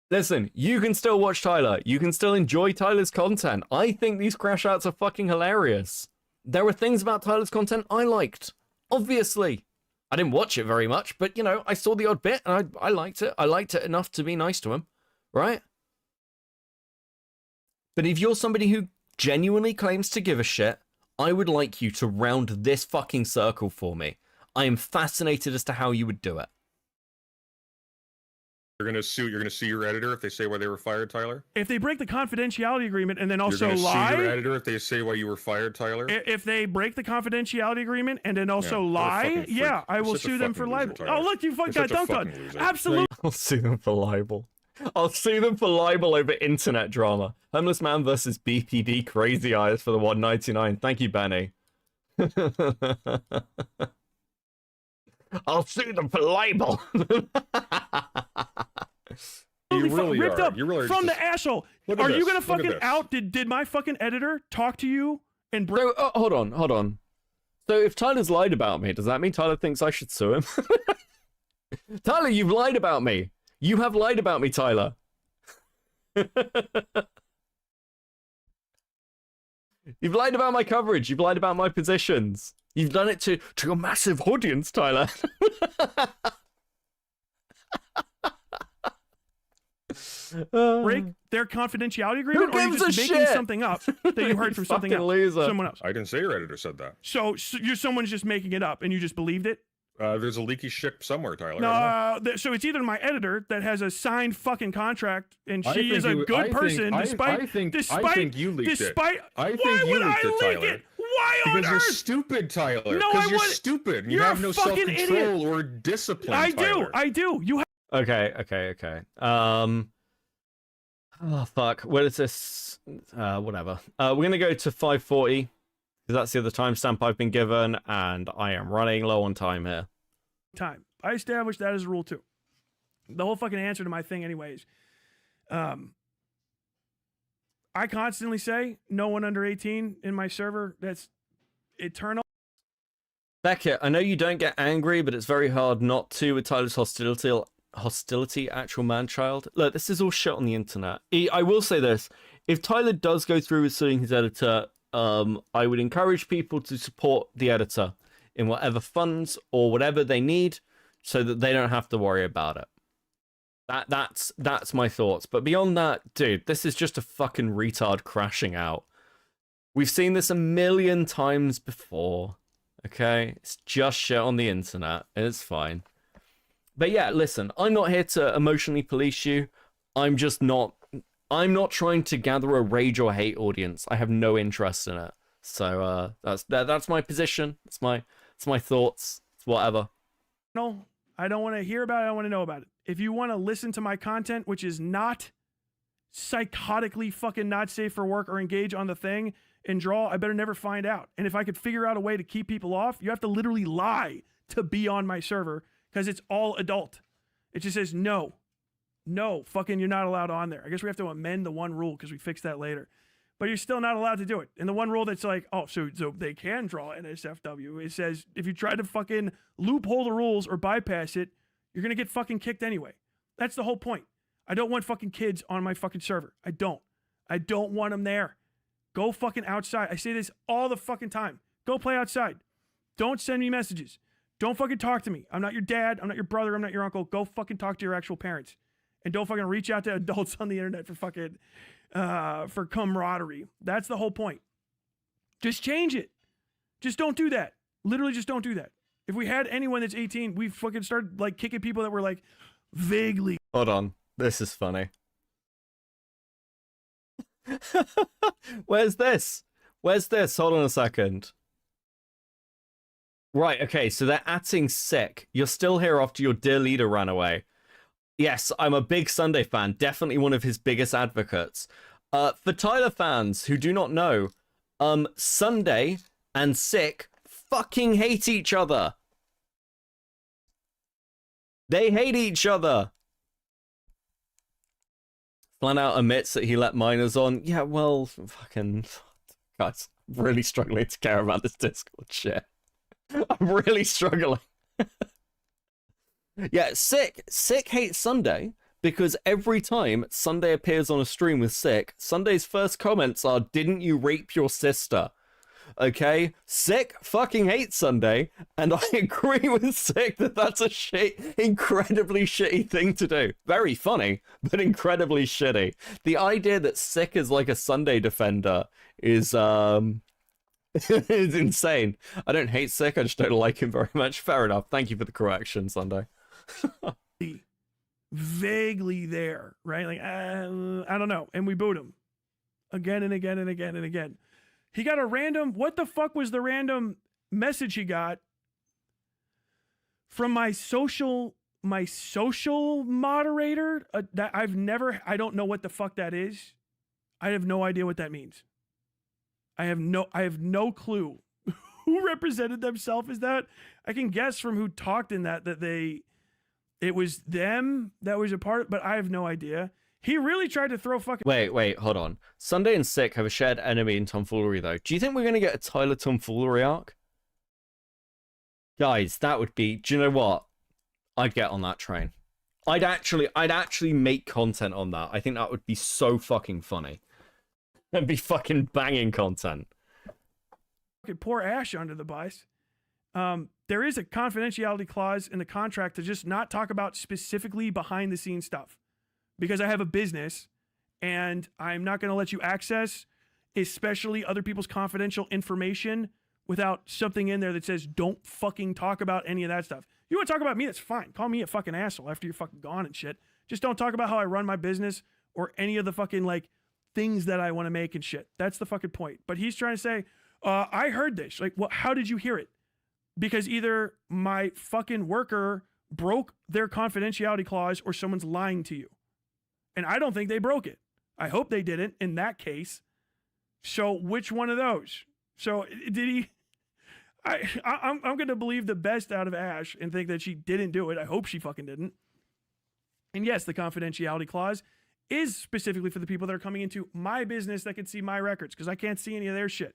Listen, you can still watch Tyler. You can still enjoy Tyler's content. I think these crash outs are fucking hilarious. There were things about Tyler's content I liked. Obviously. I didn't watch it very much, but, you know, I saw the odd bit and I liked it. I liked it enough to be nice to him. Right? But if you're somebody who genuinely claims to give a shit, I would like you to round this fucking circle for me. I am fascinated as to how you would do it. You're gonna sue your editor if they say why they were fired, Tyler? If they break the confidentiality agreement and then also you're lie. Sue your editor if they say why you were fired, Tyler? If they break the confidentiality agreement and then also lie, yeah, I will sue them for libel. Oh, look, you fucking got dunked on. Absolutely. I'll sue them for libel. I'll sue them for libel over internet drama. Homeless man versus BPD Crazy Eyes for the 199. Thank you, Benny. I'll sue them for libel. You really ripped are. up You really from just... the asshole. Are you gonna fucking out? Did my fucking editor talk to you and So, hold on. So if Tyler's lied about me, does that mean Tyler thinks I should sue him? Tyler, you've lied about me. You have lied about me, Tyler. You've lied about my coverage. You've lied about my positions. You've done it to a massive audience, Tyler. Break their confidentiality agreement, or are you just making something up that you heard from something else, someone else? I didn't say your editor said that. So someone's just making it up, and you just believed it? There's a leaky ship somewhere, Tyler. No, so it's either my editor that has a signed fucking contract, and she is a good person, despite. I think you leaked it. I think why you would leaked I it, leak Tyler. it? Why on Because you're earth? stupid, Tyler. No, Because you're wouldn't. stupid. And you You're have a no fucking self-control idiot. or discipline. I Tyler. do. You have. Okay. Oh fuck. What is this? Whatever. We're gonna go to 5:40 because that's the other timestamp I've been given, and I am running low on time here. Time. I established that as a rule too. The whole fucking answer to my thing, anyways. I constantly say no one under 18 in my server. That's eternal. Beckett, I know you don't get angry, but it's very hard not to with Tyler's hostility, actual man-child. Look, this is all shit on the internet. I will say this. If Tyler does go through with suing his editor, I would encourage people to support the editor in whatever funds or whatever they need so that they don't have to worry about it. That's my thoughts. But beyond that, dude, this is just a fucking retard crashing out. We've seen this a million times before. Okay? It's just shit on the internet. It's fine. But yeah, listen, I'm not here to emotionally police you. I'm not trying to gather a rage or hate audience. I have no interest in it. So that's my position. It's my thoughts. It's whatever. No, I don't want to hear about it. I want to know about it. If you want to listen to my content, which is not psychotically fucking not safe for work, or engage on the thing and draw, I better never find out. And if I could figure out a way to keep people off, you have to literally lie to be on my server, because it's all adult. It just says no, fucking you're not allowed on there. I guess we have to amend the one rule because we fixed that later. But you're still not allowed to do it. And the one rule that's like, oh, so they can draw NSFW. It says if you try to fucking loophole the rules or bypass it, you're going to get fucking kicked anyway. That's the whole point. I don't want fucking kids on my fucking server. I don't want them there. Go fucking outside. I say this all the fucking time. Go play outside. Don't send me messages. Don't fucking talk to me. I'm not your dad. I'm not your brother. I'm not your uncle. Go fucking talk to your actual parents. And don't fucking reach out to adults on the internet for fucking, for camaraderie. That's the whole point. Just change it. Just don't do that. Literally just don't do that. If we had anyone that's 18, we fucking started like kicking people that were like vaguely. Hold on. This is funny. Where's this? Hold on a second. Right, okay, so they're atting sick. You're still here after your dear leader ran away. Yes, I'm a big Sunday fan, definitely one of his biggest advocates. For Tyler fans who do not know, Sunday and Sick fucking hate each other. They hate each other. Flan out admits that he let minors on. Yeah, well, fucking... Guys, I'm really struggling to care about this Discord shit. I'm really struggling. Yeah, Sick hates Sunday because every time Sunday appears on a stream with Sick, Sunday's first comments are, "Didn't you rape your sister?" Okay? Sick fucking hates Sunday, and I agree with Sick that that's a incredibly shitty thing to do. Very funny, but incredibly shitty. The idea that Sick is like a Sunday defender is, it's insane. I don't hate Sick, I just don't like him very much. Fair enough. Thank you for the correction, Sunday. Vaguely there, right? Like, I don't know. And we boot him again and again and again and again. He got a random, what the fuck was the random message he got from my social moderator? That I don't know what the fuck that is. I have no idea what that means. I have no clue who represented themselves as that. I can guess from who talked in that it was them that was a part, but I have no idea. He really tried to throw fucking... Wait, hold on. Sunday and Sick have a shared enemy in tomfoolery, though. Do you think we're going to get a Tyler tomfoolery arc? Guys, that would be... Do you know what? I'd get on that train. I'd actually make content on that. I think that would be so fucking funny. That'd be fucking banging content. Okay, pour Ash under the bus. there is a confidentiality clause in the contract to just not talk about specifically behind the scenes stuff, because I have a business and I'm not going to let you access especially other people's confidential information without something in there that says don't fucking talk about any of that stuff. You want to talk about me, that's fine. Call me a fucking asshole after you're fucking gone and shit. Just don't talk about how I run my business or any of the fucking like things that I want to make and shit. That's the fucking point. But he's trying to say, I heard this. Like, well, how did you hear it? Because either my fucking worker broke their confidentiality clause or someone's lying to you. And I don't think they broke it. I hope they didn't in that case. So which one of those? So did he? I'm going to believe the best out of Ash and think that she didn't do it. I hope she fucking didn't. And yes, the confidentiality clause is specifically for the people that are coming into my business that can see my records, because I can't see any of their shit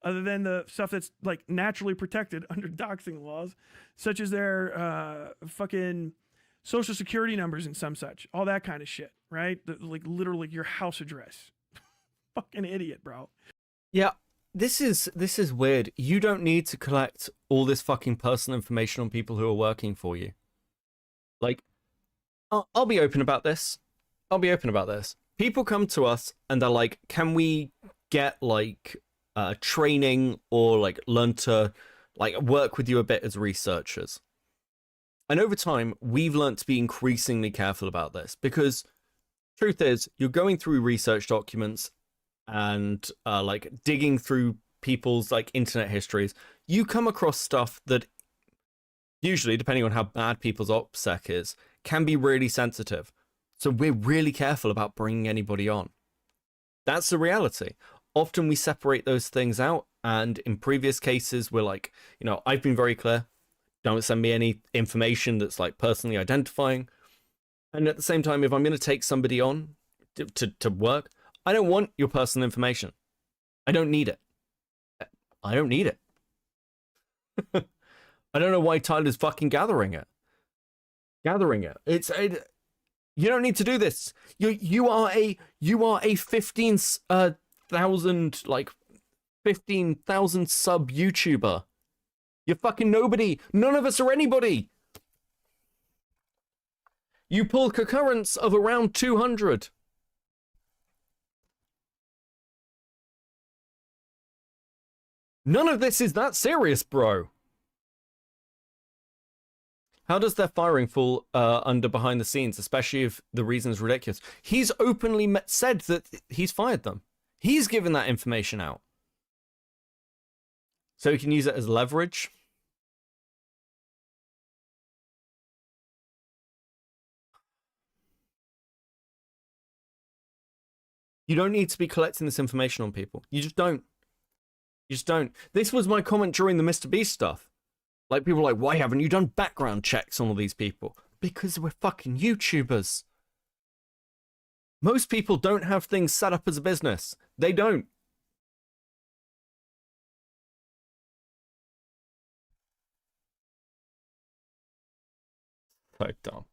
other than the stuff that's like naturally protected under doxing laws, such as their fucking social security numbers and some such, all that kind of shit, right? Like literally your house address. Fucking idiot, bro. Yeah, this is weird. You don't need to collect all this fucking personal information on people who are working for you. Like, I'll be open about this. People come to us and they're like, can we get like training or like learn to like work with you a bit as researchers? And over time, we've learned to be increasingly careful about this, because truth is, you're going through research documents and like digging through people's like internet histories. You come across stuff that usually, depending on how bad people's OPSEC is, can be really sensitive. So we're really careful about bringing anybody on. That's the reality. Often we separate those things out, and in previous cases, we're like, you know, I've been very clear. Don't send me any information that's like personally identifying. And at the same time, if I'm going to take somebody on to work, I don't want your personal information. I don't need it. I don't need it. I don't know why Tyler's fucking gathering it. You don't need to do this. You are a 15,000 sub YouTuber. You're fucking nobody. None of us are anybody. You pull concurrence of around 200. None of this is that serious, bro. How does their firing fall under behind the scenes, especially if the reason is ridiculous? He's openly said that he's fired them. He's given that information out. So he can use it as leverage. You don't need to be collecting this information on people. You just don't. You just don't. This was my comment during the Mr. Beast stuff. Like, people were like, why haven't you done background checks on all these people? Because we're fucking YouTubers. Most people don't have things set up as a business. They don't. So dumb.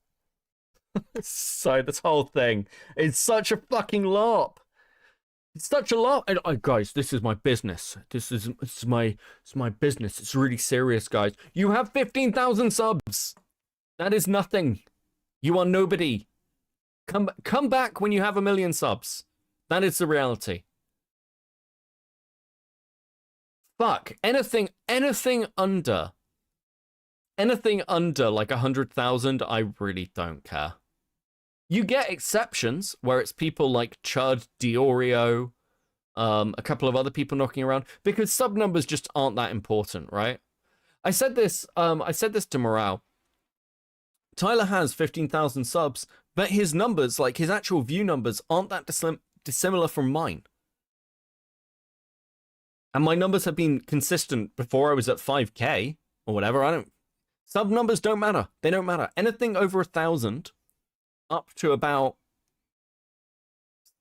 So this whole thing is such a fucking LARP. It's such a LARP. And, guys, this is my business. It's my business. It's really serious, guys. You have 15,000 subs. That is nothing. You are nobody. Come back when you have 1 million subs. That is the reality. Fuck. Anything under like 100,000, I really don't care. You get exceptions where it's people like Chud, Diorio, a couple of other people knocking around, because sub numbers just aren't that important, right? I said this to Morale. Tyler has 15,000 subs, but his numbers, like his actual view numbers, aren't that dissimilar from mine. And my numbers have been consistent before I was at 5K or whatever. Sub numbers don't matter. They don't matter. Anything over 1,000 up to about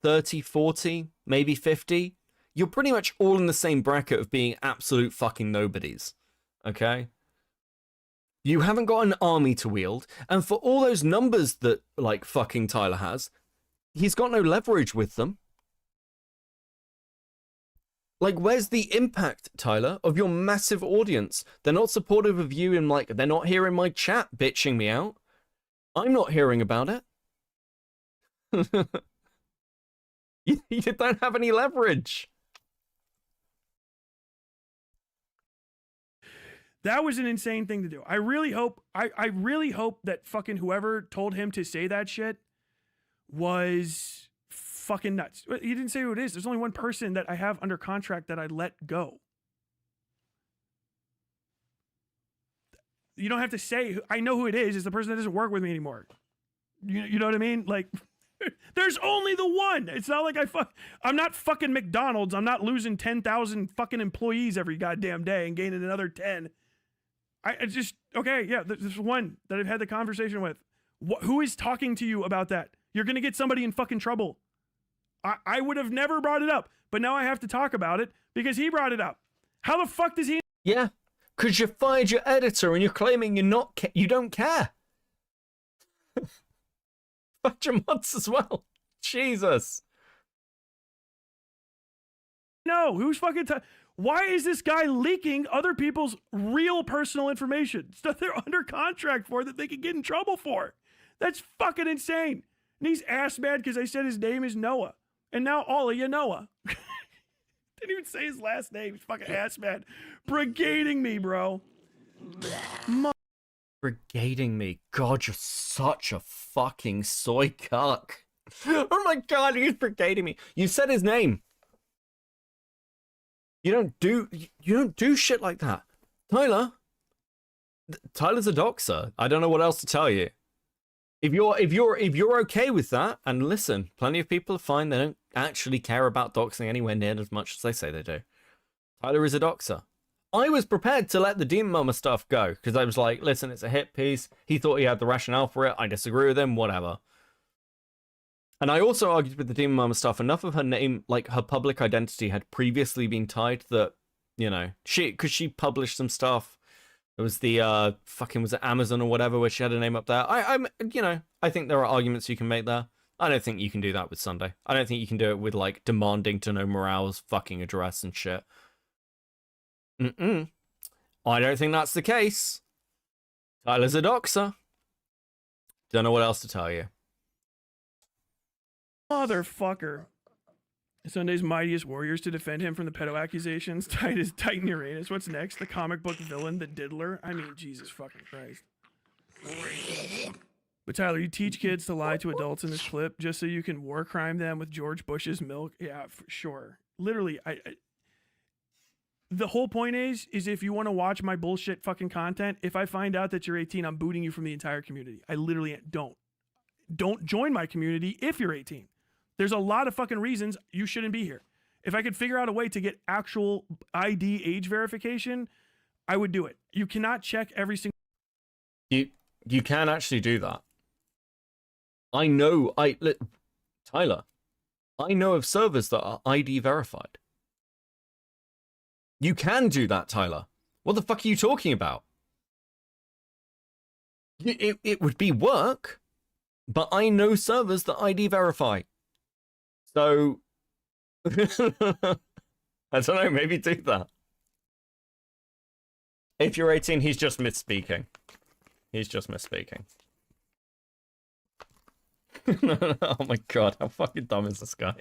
30, 40, maybe 50, you're pretty much all in the same bracket of being absolute fucking nobodies. Okay? You haven't got an army to wield, and for all those numbers that, like, fucking Tyler has, he's got no leverage with them. Like, where's the impact, Tyler, of your massive audience? They're not supportive of you and, like, they're not here in my chat bitching me out. I'm not hearing about it. You don't have any leverage. That was an insane thing to do. I really hope that fucking whoever told him to say that shit was fucking nuts. He didn't say who it is. There's only one person that I have under contract that I let go. You don't have to say, I know who it is. It's the person that doesn't work with me anymore. You know what I mean? Like, there's only the one. It's not like I'm not fucking McDonald's. I'm not losing 10,000 fucking employees every goddamn day and gaining another 10. I just, okay, yeah, there's one that I've had the conversation with. Who is talking to you about that? You're going to get somebody in fucking trouble. I would have never brought it up, but now I have to talk about it because he brought it up. How the fuck does he? Yeah, because you fired your editor and you're claiming you don't care. Fuck your mods as well. Jesus. No, who's fucking... Why is this guy leaking other people's real personal information? Stuff they're under contract for that they could get in trouble for. That's fucking insane. And he's ass mad because I said his name is Noah. And now all of you Noah. Didn't even say his last name. He's fucking ass mad. Brigading me, bro. Brigading me. God, you're such a fucking soy cuck. Oh my god, he's brigading me. You said his name. You don't do shit like that. Tyler's a doxer. I don't know what else to tell you. If you're okay with that, and listen, plenty of people are fine. They don't actually care about doxing anywhere near as much as they say they do. Tyler is a doxer. I was prepared to let the Demon Mama stuff go because I was like, listen, it's a hit piece. He thought he had the rationale for it. I disagree with him. Whatever. And I also argued with the Demon Mama stuff. Enough of her name, like her public identity, had previously been tied that, you know, because she published some stuff. It was the was it Amazon or whatever where she had her name up there. I think there are arguments you can make there. I don't think you can do that with Sunday. I don't think you can do it with like demanding to know Morale's fucking address and shit. I don't think that's the case. Tyler's a doxer. Don't know what else to tell you. Motherfucker. Sunday's mightiest warriors to defend him from the pedo accusations. Titan Uranus. What's next? The comic book villain, the diddler? I mean, Jesus fucking Christ. But Tyler, you teach kids to lie to adults in this clip just so you can war crime them with George Bush's milk? Yeah, for sure. Literally, the whole point is if you want to watch my bullshit fucking content, if I find out that you're 18, I'm booting you from the entire community. I literally don't. Don't join my community if you're 18. There's a lot of fucking reasons you shouldn't be here. If I could figure out a way to get actual ID age verification, I would do it. You cannot check every single... You can actually do that. Tyler, I know of servers that are ID verified. You can do that, Tyler. What the fuck are you talking about? It would be work, but I know servers that ID verify. So, I don't know, maybe do that. If you're 18, he's just misspeaking. He's just misspeaking. Oh my god, how fucking dumb is this guy?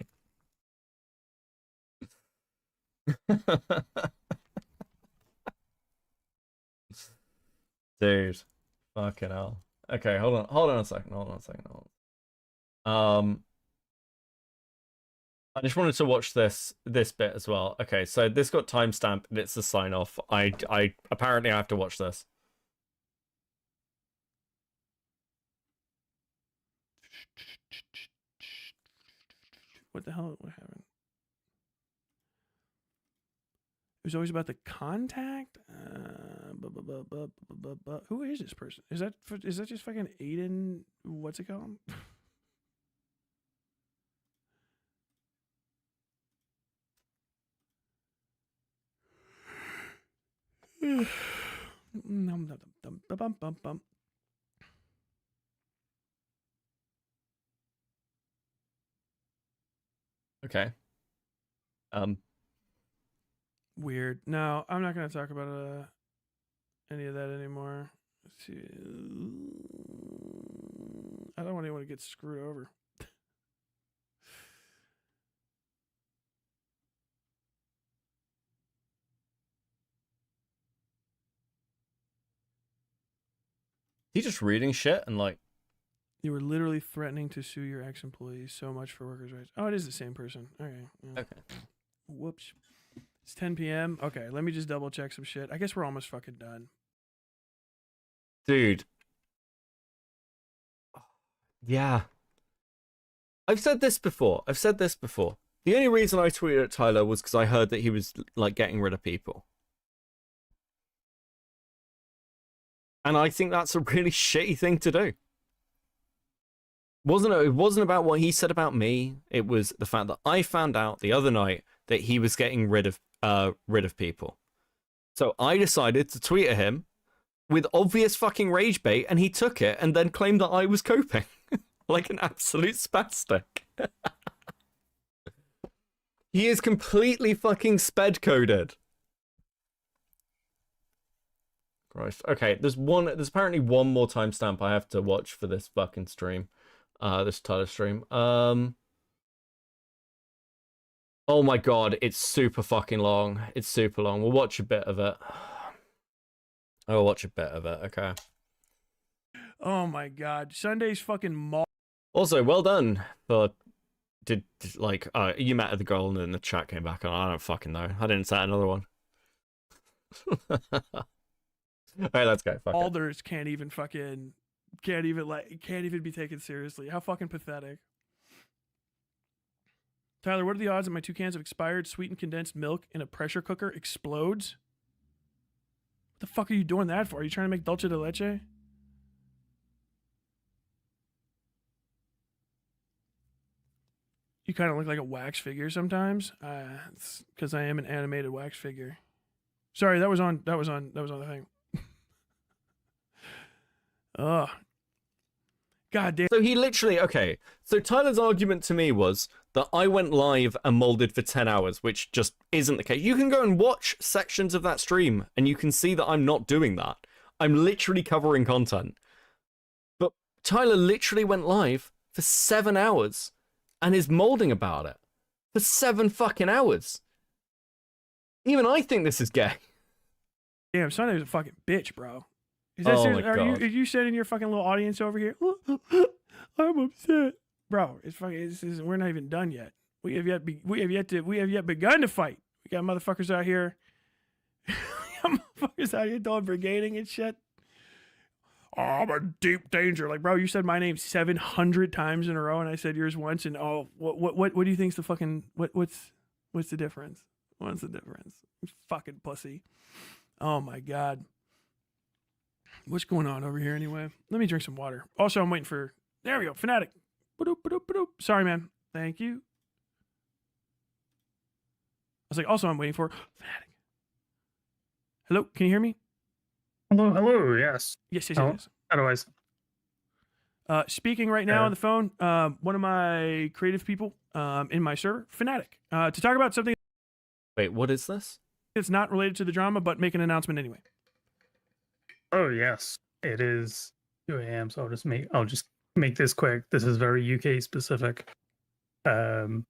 Dude, fucking hell. Okay, hold on a second. I just wanted to watch this bit as well. Okay, so this got timestamped and it's the sign off. I apparently I have to watch this. What the hell? What happened? It was always about the contact. Who is this person? Is that just fucking Aiden? What's it called? Okay. weird. No, I'm not gonna talk about any of that anymore. Let's see. I don't want anyone to get screwed over. He just reading shit and like. You were literally threatening to sue your ex-employees so much for workers' rights. Oh, it is the same person. Okay. Yeah. Okay. Whoops. It's 10 p.m. Okay, let me just double check some shit. I guess we're almost fucking done. Dude. Yeah. I've said this before. The only reason I tweeted at Tyler was because I heard that he was like getting rid of people. And I think that's a really shitty thing to do. It wasn't about what he said about me. It was the fact that I found out the other night that he was getting rid of people. So I decided to tweet at him with obvious fucking rage bait, and he took it and then claimed that I was coping like an absolute spastic. He is completely fucking sped coded. Christ. Okay, there's apparently one more timestamp I have to watch for this fucking stream. This Tyler stream. Oh my god, it's super fucking long. It's super long. We'll watch a bit of it. I'll watch a bit of it, okay. Oh my god. Sunday's fucking Also, well done for you met the girl and then the chat came back on. I don't fucking know. I didn't set another one. Alright, let's go. Fuck Alders can't even be taken seriously. How fucking pathetic. Tyler, what are the odds that my 2 cans of expired sweetened condensed milk in a pressure cooker explodes? What the fuck are you doing that for? Are you trying to make dulce de leche? You kind of look like a wax figure sometimes. It's because I am an animated wax figure. Sorry, that was on the thing. Ugh. God damn. So he literally, okay. So Tyler's argument to me was that I went live and molded for 10 hours, which just isn't the case. You can go and watch sections of that stream and you can see that I'm not doing that. I'm literally covering content. But Tyler literally went live for 7 hours and is molding about it for 7 fucking hours. Even I think this is gay. Damn, Sunday's a fucking bitch, bro. Is that serious? Are you sitting your fucking little audience over here? I'm upset, bro. We're not even done yet. We have yet begun to fight. We got motherfuckers out here. Doing brigading and shit. Oh, I'm a deep danger. Like, bro, you said my name 700 times in a row, and I said yours once. And what do you think's the fucking what's the difference? What's the difference? You fucking pussy. Oh my god. What's going on over here anyway? Let me drink some water. Also, I'm waiting for... There we go. Fanatic. Ba-doop, ba-doop, ba-doop. Sorry, man. Thank you. I was like, also, I'm waiting for... Fanatic. Hello? Can you hear me? Hello. Yes. Yes. Otherwise. Speaking right now on the phone, one of my creative people in my server, Fanatic, to talk about something... Wait, what is this? It's not related to the drama, but make an announcement anyway. Oh yes, it is 2 a.m. So I'll just make this quick. This is very UK specific. So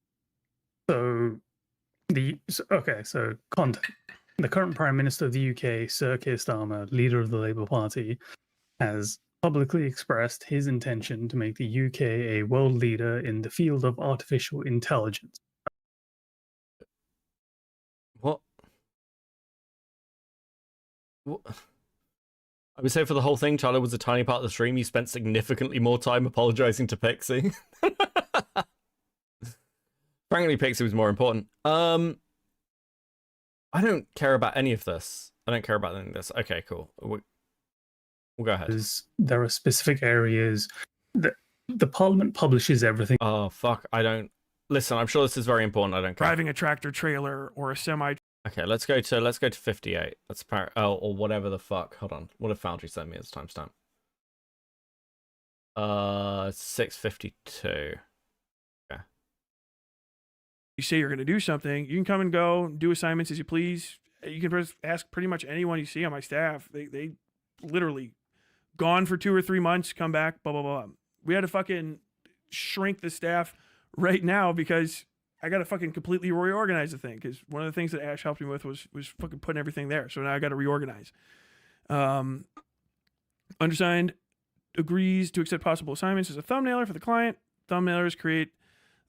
content. The current Prime Minister of the UK, Sir Keir Starmer, leader of the Labour Party, has publicly expressed his intention to make the UK a world leader in the field of artificial intelligence. What? I would say for the whole thing, Tyler was a tiny part of the stream. You spent significantly more time apologizing to Pixie. Frankly, Pixie was more important. I don't care about any of this. Okay, cool. We'll go ahead. There are specific areas that the Parliament publishes everything. Oh, fuck. I don't... Listen, I'm sure this is very important. I don't care. Driving a tractor trailer or a semi... Okay, let's go to 58. That's or whatever the fuck. Hold on. What did Foundry send me as timestamp? 6:52. Yeah. you say you're going to do something, you can come and go, do assignments as you please. You can ask pretty much anyone you see on my staff. They literally gone for 2 or 3 months, come back, blah, blah, blah. We had to fucking shrink the staff right now because I got to fucking completely reorganize the thing. Because one of the things that Ash helped me with was fucking putting everything there. So now I got to reorganize. Undersigned agrees to accept possible assignments as a thumbnailer for the client. Thumbnailers create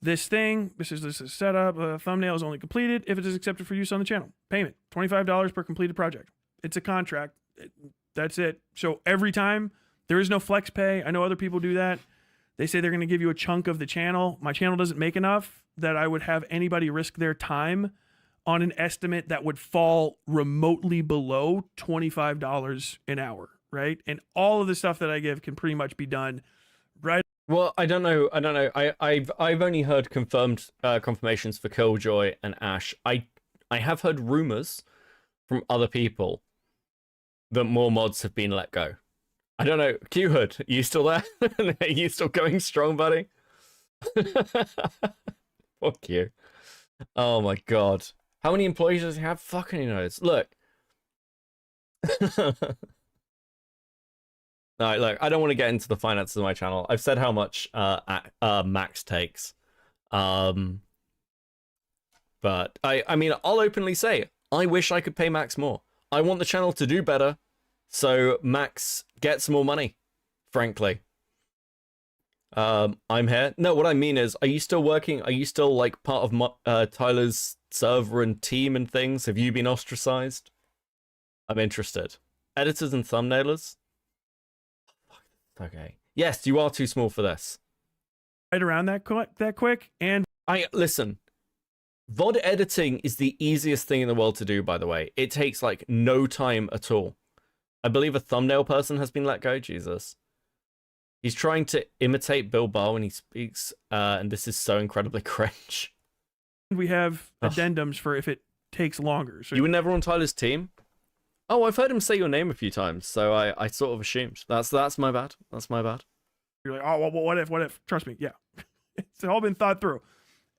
this thing. This is setup. Thumbnail is only completed if it is accepted for use on the channel. Payment, $25 per completed project. It's a contract. That's it. So every time, there is no flex pay. I know other people do that. They say they're going to give you a chunk of the channel. My channel doesn't make enough that I would have anybody risk their time on an estimate that would fall remotely below $25 an hour, right? And all of the stuff that I give can pretty much be done right. Well, I don't know. I've only heard confirmed confirmations for Killjoy and Ash. I have heard rumors from other people that more mods have been let go. I don't know. Q-Hood, are you still there? Are you still going strong, buddy? Fuck you. Oh my god. How many employees does he have? Fucking knows. Look. Alright, look, I don't want to get into the finances of my channel. I've said how much Max takes. But I mean, I'll openly say, I wish I could pay Max more. I want the channel to do better, so Max gets more money, frankly. I'm here. No, what I mean is, are you still working? Are you still, like, part of Tyler's server and team and things? Have you been ostracized? I'm interested. Editors and thumbnailers? Okay. Yes, you are too small for this. Right around that quick, and listen. VOD editing is the easiest thing in the world to do, by the way. It takes, like, no time at all. I believe a thumbnail person has been let go. Jesus. He's trying to imitate Bill Barr when he speaks, and this is so incredibly cringe. we have addendums for if it takes longer. So you were never on Tyler's team? Oh, I've heard him say your name a few times, so I sort of assumed. That's my bad. That's my bad. You're like, oh, well, what if? Trust me, yeah. It's all been thought through.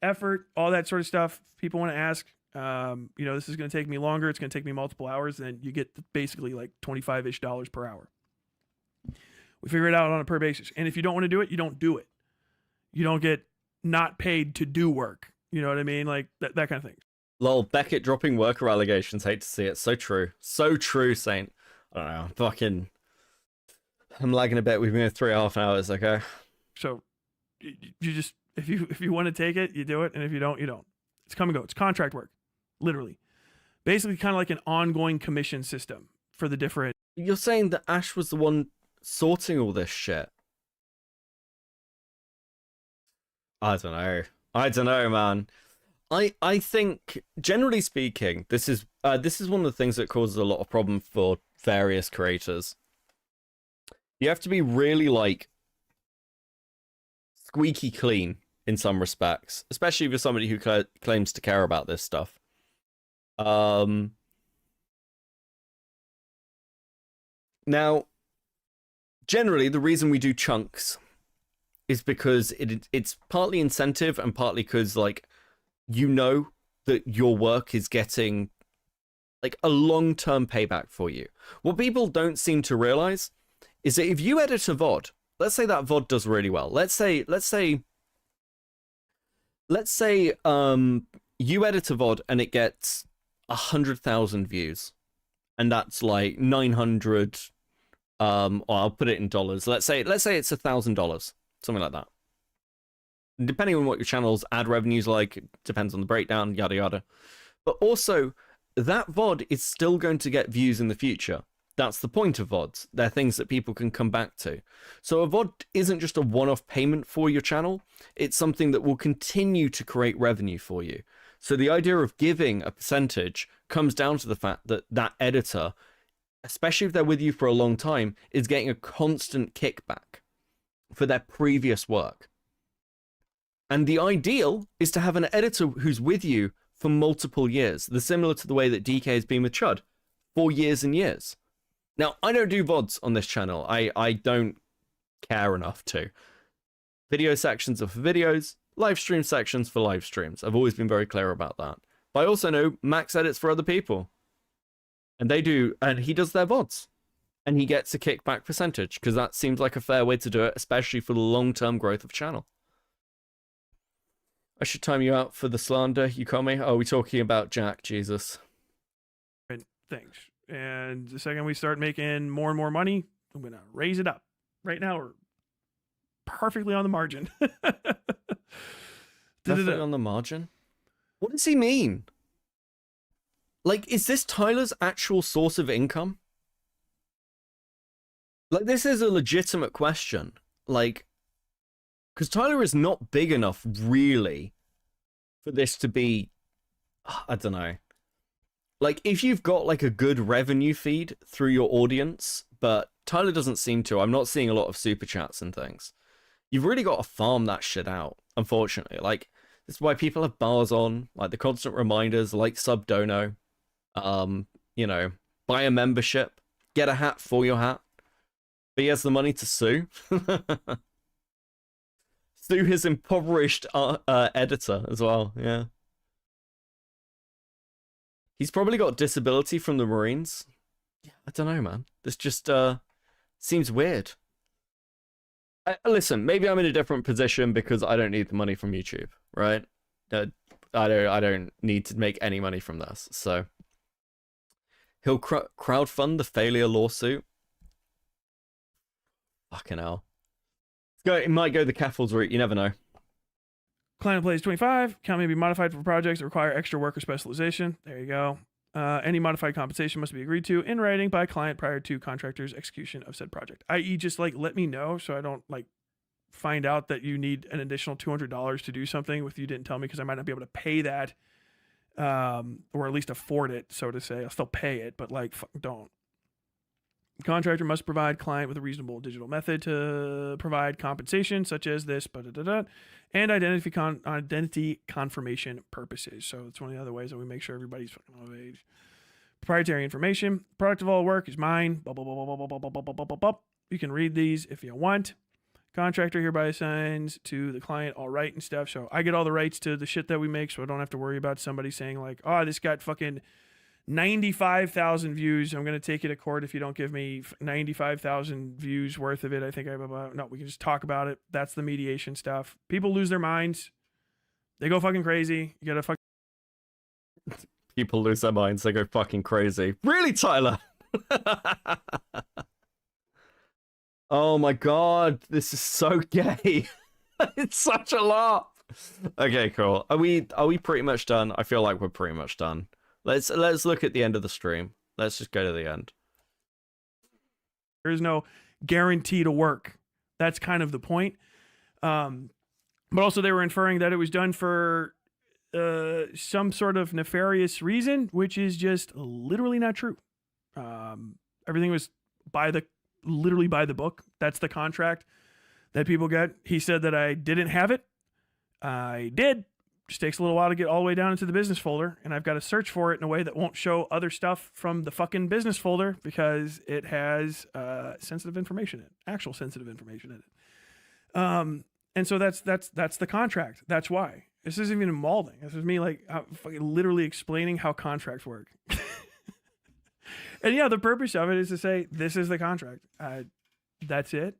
Effort, all that sort of stuff. People want to ask, this is going to take me longer. It's going to take me multiple hours. Then you get basically like $25-ish per hour. We figure it out on a per basis. And if you don't want to do it, you don't do it. You don't get not paid to do work. You know what I mean? Like that kind of thing. Lol, Beckett dropping worker allegations. Hate to see it. So true. So true, Saint. I don't know. I'm lagging a bit. We've been here 3.5 hours, okay? So you just, if you want to take it, you do it. And if you don't, you don't. It's come and go. It's contract work. Literally. Basically kind of like an ongoing commission system for the different. You're saying that Ash was the one sorting all this shit? I don't know, man. I think, generally speaking, this is one of the things that causes a lot of problem for various creators. You have to be really, like, squeaky clean in some respects, especially if you're somebody who claims to care about this stuff. Now, generally, the reason we do chunks is because it's partly incentive and partly because, like, you know that your work is getting, like, a long-term payback for you. What people don't seem to realize is that if you edit a VOD, let's say that VOD does really well. Let's say you edit a VOD and it gets 100,000 views, and that's like 900. Or I'll put it in dollars. Let's say it's $1,000, something like that. Depending on what your channel's ad revenue's like, depends on the breakdown, yada yada. But also, that VOD is still going to get views in the future. That's the point of VODs. They're things that people can come back to. So a VOD isn't just a one-off payment for your channel. It's something that will continue to create revenue for you. So the idea of giving a percentage comes down to the fact that that editor, especially if they're with you for a long time, is getting a constant kickback for their previous work. And the ideal is to have an editor who's with you for multiple years. Similar to the way that DK has been with Chud for years and years. Now, I don't do VODs on this channel. I don't care enough to. Video sections are for videos. live stream sections for live streams. I've always been very clear about that. But I also know Max edits for other people. And he does their VODs. And he gets a kickback percentage, because that seems like a fair way to do it, especially for the long-term growth of channel. I should time you out for the slander, you call me? Oh, we're talking about Jack, Jesus. Things. And the second we start making more and more money, I'm going to raise it up. Right now, we're perfectly on the margin. Perfectly on the margin? What does he mean? Like, is this Tyler's actual source of income? Like, this is a legitimate question. Like, because Tyler is not big enough, really, for this to be, I don't know. Like, if you've got, like, a good revenue feed through your audience, but Tyler doesn't seem to. I'm not seeing a lot of super chats and things. You've really got to farm that shit out, unfortunately. Like, this is why people have bars on, like the constant reminders, like sub dono, you know, buy a membership, get a hat for your hat. But he has the money to sue. Sue his impoverished editor as well, yeah. He's probably got disability from the Marines. Yeah, I don't know, man. This just seems weird. Listen, maybe I'm in a different position because I don't need the money from YouTube, right? I don't need to make any money from this, so he'll crowdfund the failure lawsuit. Fucking hell. It might go the CAFL's route, you never know. Client plays 25. Account may be modified for projects that require extra work or specialization. There you go. Any modified compensation must be agreed to in writing by client prior to contractor's execution of said project. I.e., just like let me know so I don't like find out that you need an additional $200 to do something if you didn't tell me, because I might not be able to pay that, or at least afford it, so to say. I'll still pay it, but like don't. Contractor must provide client with a reasonable digital method to provide compensation, such as this, and identity confirmation purposes. So it's one of the other ways that we make sure everybody's fucking of age. Proprietary information. Product of all work is mine. Blah, blah, blah, blah, blah, blah, blah, blah, blah, blah, blah. You can read these if you want. Contractor hereby assigns to the client all right and stuff. So I get all the rights to the shit that we make, so I don't have to worry about somebody saying like, oh, this got fucking 95,000 views. I'm going to take you to court if you don't give me 95,000 views worth of it. I think no, we can just talk about it. That's the mediation stuff. People lose their minds. They go fucking crazy. You got to People lose their minds. They go fucking crazy. Really, Tyler? Oh my God. This is so gay. It's such a laugh. Okay, cool. Are we pretty much done? I feel like we're pretty much done. Let's look at the end of the stream. Let's just go to the end. There is no guarantee to work. That's kind of the point. But also they were inferring that it was done for some sort of nefarious reason, which is just literally not true. Everything was literally by the book. That's the contract that people get. He said that I didn't have it. I did. Just takes a little while to get all the way down into the business folder, and I've got to search for it in a way that won't show other stuff from the fucking business folder because it has sensitive information in it, actual sensitive information in it. And so that's the contract. That's why. This isn't even molding. This is me like literally explaining how contracts work. And yeah, the purpose of it is to say this is the contract. That's it.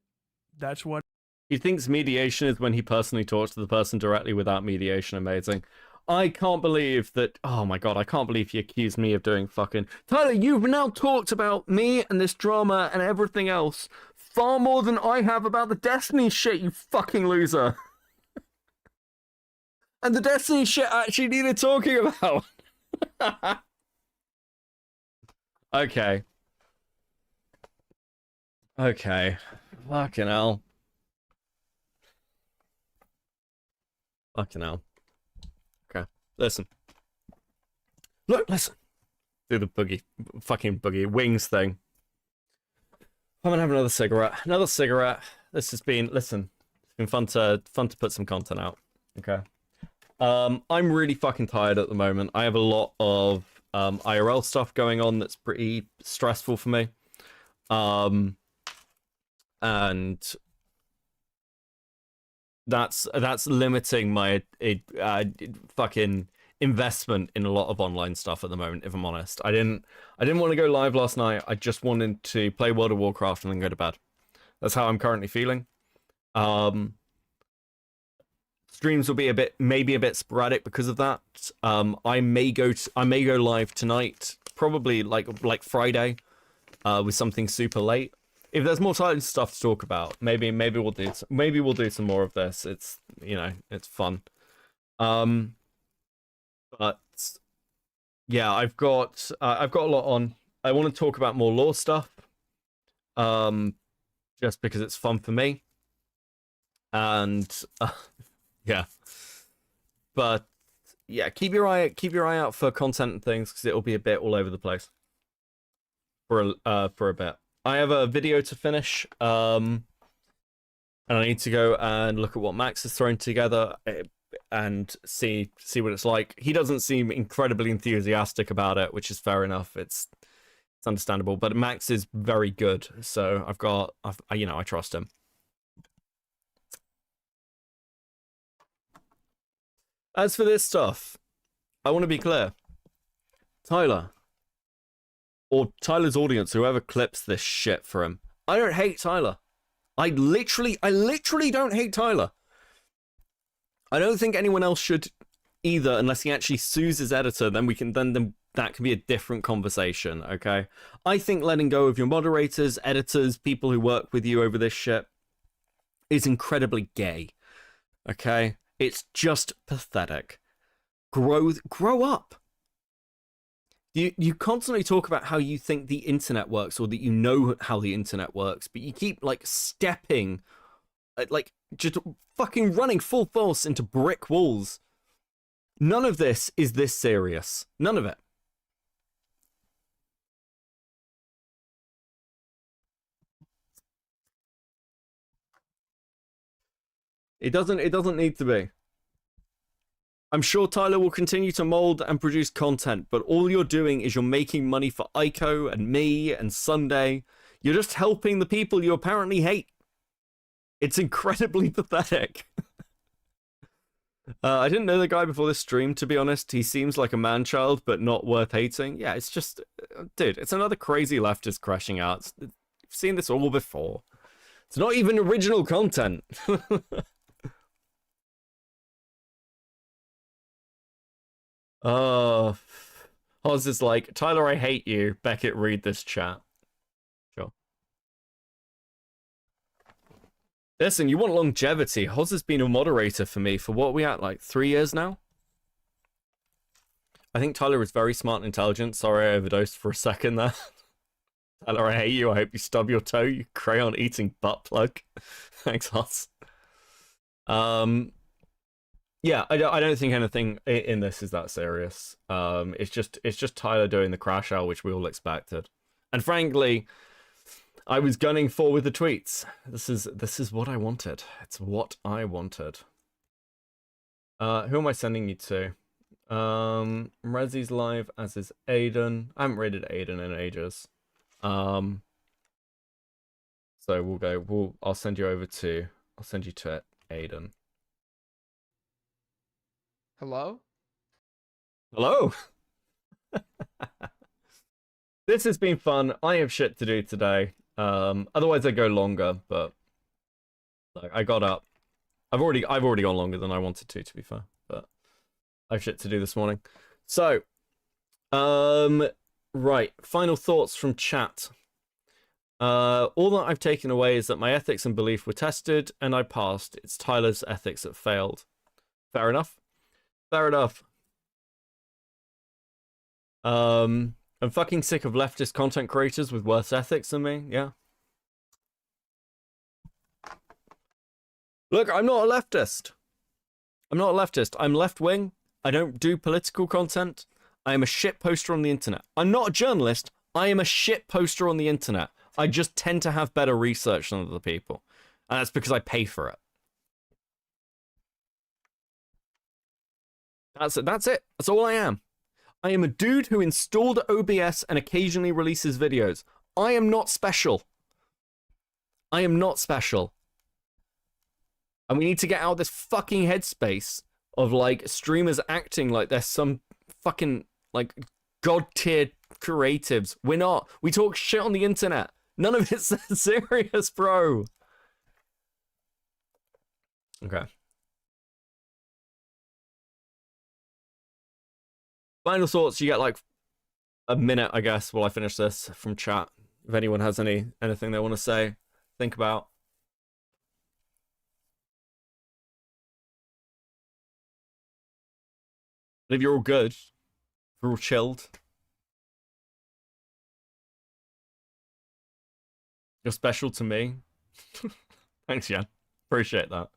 That's what. He thinks mediation is when he personally talks to the person directly without mediation. Amazing. I can't believe that. Oh my God, I can't believe you accused me of doing fucking. Tyler, you've now talked about me and this drama and everything else far more than I have about the Destiny shit, you fucking loser. And the Destiny shit actually needed talking about. Okay. Okay. Fucking hell. Fucking hell. Okay. Listen. Look, listen. Do the fucking boogie wings thing. I'm gonna have another cigarette. Another cigarette. This has been, listen, it's been fun to put some content out. Okay. I'm really fucking tired at the moment. I have a lot of IRL stuff going on that's pretty stressful for me. And that's limiting my fucking investment in a lot of online stuff at the moment, if I'm honest. I didn't want to go live last night. I just wanted to play World of Warcraft and then go to bed. That's how I'm currently feeling. Streams will be maybe a bit sporadic because of that. I may go live tonight, probably like Friday, with something super late. If there's more title stuff to talk about, maybe we'll do some more of this. It's, you know, it's fun. But yeah, I've got a lot on. I want to talk about more lore stuff, just because it's fun for me. And yeah, but yeah, keep your eye out for content and things, because it'll be a bit all over the place for a bit. I have a video to finish, and I need to go and look at what Max has thrown together and see what it's like. He doesn't seem incredibly enthusiastic about it, which is fair enough. It's understandable, but Max is very good, so I trust him. As for this stuff, I want to be clear. Tyler, or Tyler's audience, whoever clips this shit for him, I don't hate Tyler. I literally don't hate Tyler. I don't think anyone else should either, unless he actually sues his editor. Then that can be a different conversation, okay? I think letting go of your moderators, editors, people who work with you over this shit is incredibly gay, okay? It's just pathetic. Grow up. You constantly talk about how you think the internet works, or that you know how the internet works, but you keep stepping, just fucking running full force into brick walls. None of this is this serious. None of it. It doesn't need to be. I'm sure Tyler will continue to mold and produce content, but all you're doing is you're making money for Ico and me and Sunday. You're just helping the people you apparently hate. It's incredibly pathetic. I didn't know the guy before this stream, to be honest. He seems like a man-child, but not worth hating. Yeah, it's just... Dude, it's another crazy leftist crashing out. You've seen this all before. It's not even original content. Oh, Oz is like, Tyler, I hate you. Beckett, read this chat. Sure. Listen, you want longevity. Oz has been a moderator for me for what are we at, 3 years now? I think Tyler is very smart and intelligent. Sorry, I overdosed for a second there. Tyler, I hate you. I hope you stub your toe, you crayon-eating butt plug. Thanks, Oz. Yeah, I don't think anything in this is that serious. It's just Tyler doing the crash out, which we all expected. And frankly, I was gunning for with the tweets. This is what I wanted. It's what I wanted. Who am I sending you to? Rezzy's live, as is Aiden. I haven't rated Aiden in ages. So I'll send you to Aiden. Hello? Hello. This has been fun. I have shit to do today. Otherwise I'd go longer, but I got up. I've already gone longer than I wanted to be fair, but I have shit to do this morning. So, right, final thoughts from chat. All that I've taken away is that my ethics and belief were tested and I passed. It's Tyler's ethics that failed. Fair enough. Fair enough. I'm fucking sick of leftist content creators with worse ethics than me, yeah. Look, I'm not a leftist. I'm left-wing. I don't do political content. I am a shit poster on the internet. I'm not a journalist. I am a shit poster on the internet. I just tend to have better research than other people. And that's because I pay for it. That's it. That's all I am. I am a dude who installed OBS and occasionally releases videos. I am not special. I am not special. And we need to get out of this fucking headspace of like streamers acting like they're some fucking like god tier creatives. We're not. We talk shit on the internet. None of it's serious, bro. Okay. Final thoughts. You get like a minute, I guess, while I finish this from chat. If anyone has anything they want to say, think about. But if you're all good, if you're all chilled, you're special to me. Thanks, Jan. Appreciate that.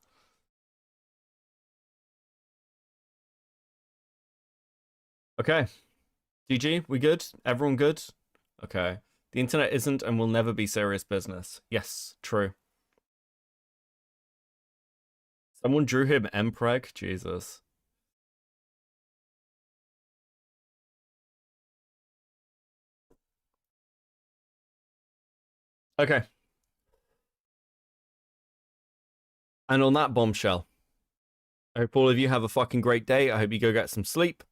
Okay. GG, we good? Everyone good? Okay. The internet isn't and will never be serious business. Yes, true. Someone drew him Mpreg? Jesus. Okay. And on that bombshell, I hope all of you have a fucking great day. I hope you go get some sleep.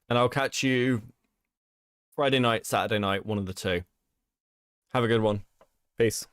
And I'll catch you Friday night, Saturday night, one of the two. Have a good one. Peace.